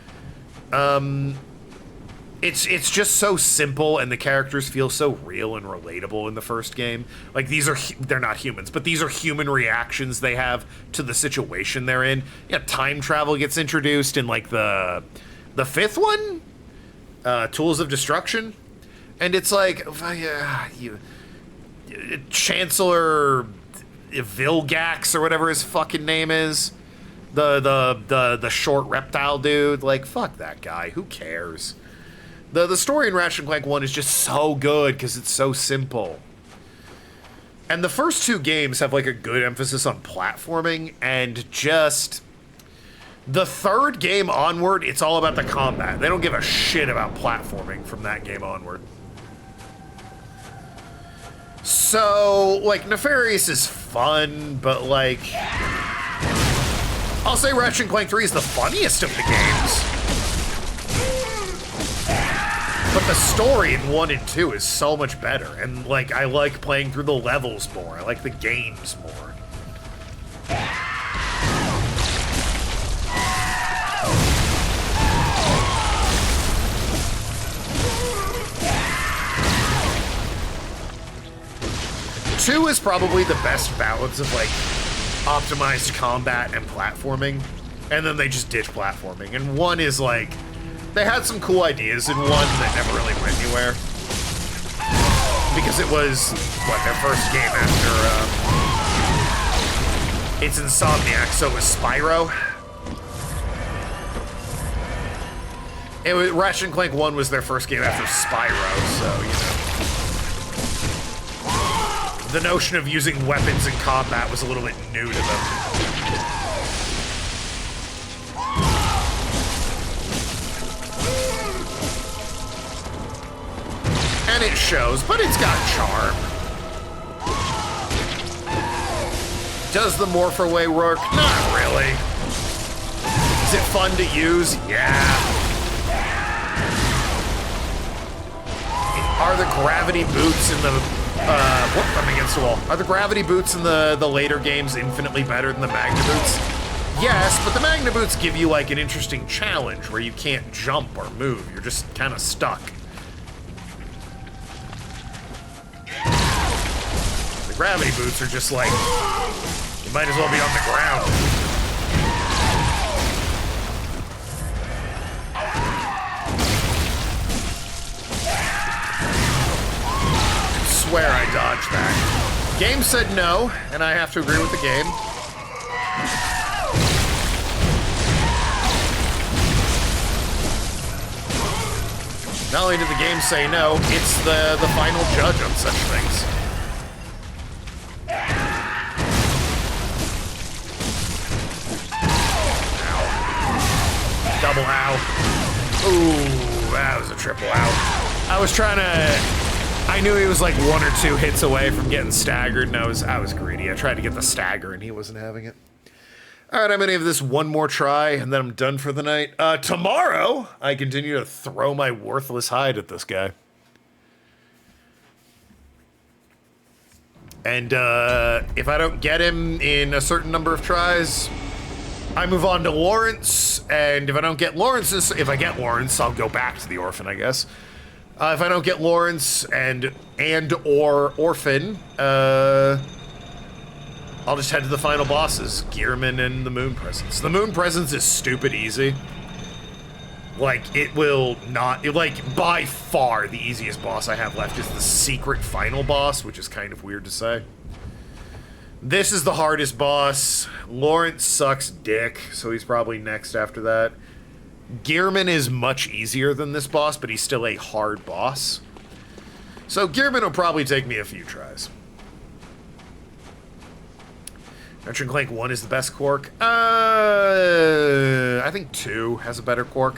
It's just so simple, and the characters feel so real and relatable in the first game. Like, they're not humans, but these are human reactions they have to the situation they're in. Yeah, time travel gets introduced in, like, the fifth one? Tools of Destruction? And it's like, Chancellor Vilgax, or whatever his fucking name is. The short reptile dude. Like, fuck that guy. Who cares? The story in Ratchet & Clank 1 is just so good because it's so simple. And the first two games have like a good emphasis on platforming, and just the third game onward, it's all about the combat. They don't give a shit about platforming from that game onward. So, like, Nefarious is fun, but like, I'll say Ratchet & Clank 3 is the funniest of the games. But the story in 1 and 2 is so much better, and like, I like playing through the levels more. I like the games more. Two is probably the best balance of like optimized combat and platforming, and then they just ditch platforming. And 1 is like, they had some cool ideas in 1 that never really went anywhere. Because it was, what, their first game after, it's Insomniac, so it was Spyro. Ratchet & Clank 1 was their first game after Spyro, so, you know. The notion of using weapons in combat was a little bit new to them. And it shows, but it's got charm. Does the morph way work? Not really. Is it fun to use? Yeah. Are the gravity boots in the whoop, I'm against the wall. Are the gravity boots in the later games infinitely better than the Magna boots? Yes, but the Magna boots give you like an interesting challenge where you can't jump or move. You're just kind of stuck. The gravity boots are just like, you might as well be on the ground. I swear I dodged that. Game said no, and I have to agree with the game. Not only did the game say no, it's the final judge on such things. Ow. Double ow. Ooh, that was a triple ow. I was trying to... I knew he was like 1 or 2 hits away from getting staggered, and I was greedy. I tried to get the stagger, and he wasn't having it. All right, I'm going to give this one more try, and then I'm done for the night. Tomorrow, I continue to throw my worthless hide at this guy. And if I don't get him in a certain number of tries, I move on to Lawrence. And if I don't get Lawrence, if I get Lawrence, I'll go back to the Orphan, I guess. If I don't get Lawrence and or Orphan, I'll just head to the final bosses, Gearman and the Moon Presence. The Moon Presence is stupid easy. Like, it will not, like, by far the easiest boss I have left is the secret final boss, which is kind of weird to say. This is the hardest boss. Lawrence sucks dick, so he's probably next after that. Gearman is much easier than this boss, but he's still a hard boss. So Gearman will probably take me a few tries. Ratchet & Clank 1 is the best Quark. I think 2 has a better Quark.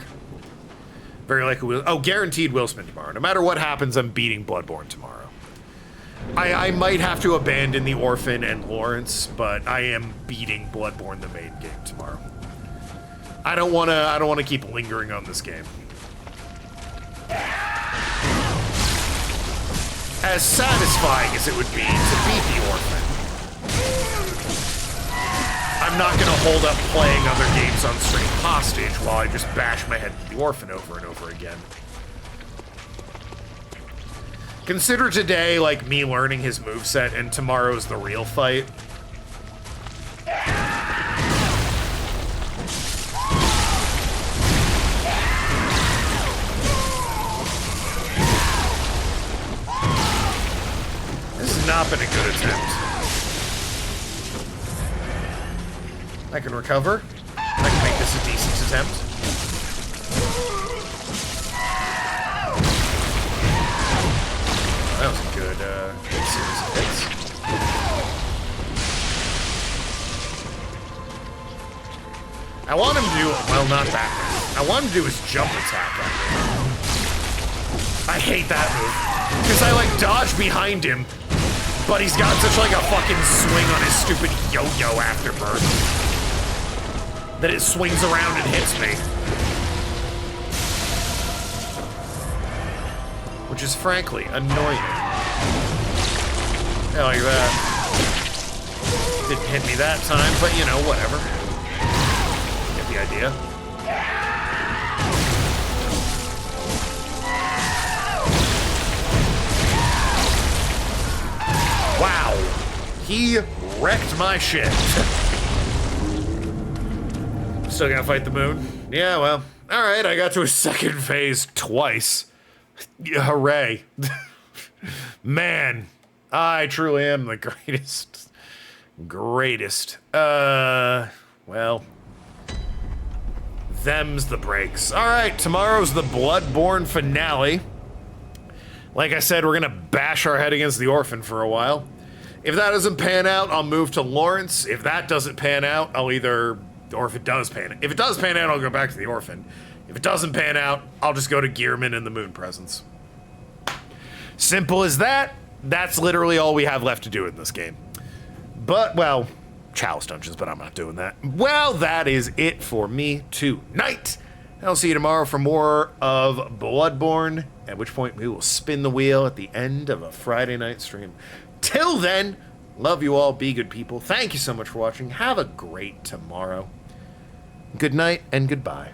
Very likely will. Oh, guaranteed will spin tomorrow. No matter what happens, I'm beating Bloodborne tomorrow. I might have to abandon the Orphan and Lawrence, but I am beating Bloodborne the main game tomorrow. I don't wanna keep lingering on this game. As satisfying as it would be to beat the Orphan, I'm not gonna hold up playing other games on stream hostage while I just bash my head with the Orphan over and over again. Consider today like me learning his moveset and tomorrow's the real fight. This has not been a good attempt. I can recover. I can make this a decent attempt. That was a good series of hits. I want him to do, well, not that move. I want him to do his jump attack at me. I hate that move. Because I, like, dodge behind him, but he's got such, like, a fucking swing on his stupid yo-yo afterburn that it swings around and hits me. Which is frankly annoying. Yeah, like that. Didn't hit me that time, but you know, whatever. Get the idea. Wow. He wrecked my shit. Still gonna fight the moon? Yeah, well, alright, I got to a second phase twice. Hooray. Man, I truly am the greatest. Well, them's the breaks. Alright, tomorrow's the Bloodborne finale. Like I said, we're gonna bash our head against the Orphan for a while. If that doesn't pan out, I'll move to Lawrence. If that doesn't pan out, I'll either... Or if it does pan out. If it does pan out, I'll go back to the Orphan. If it doesn't pan out, I'll just go to Gearman and the Moon Presence. Simple as that. That's literally all we have left to do in this game. But, well, Chalice Dungeons, but I'm not doing that. Well, that is it for me tonight. I'll see you tomorrow for more of Bloodborne, at which point we will spin the wheel at the end of a Friday night stream. Till then, love you all, be good people. Thank you so much for watching. Have a great tomorrow. Good night and goodbye.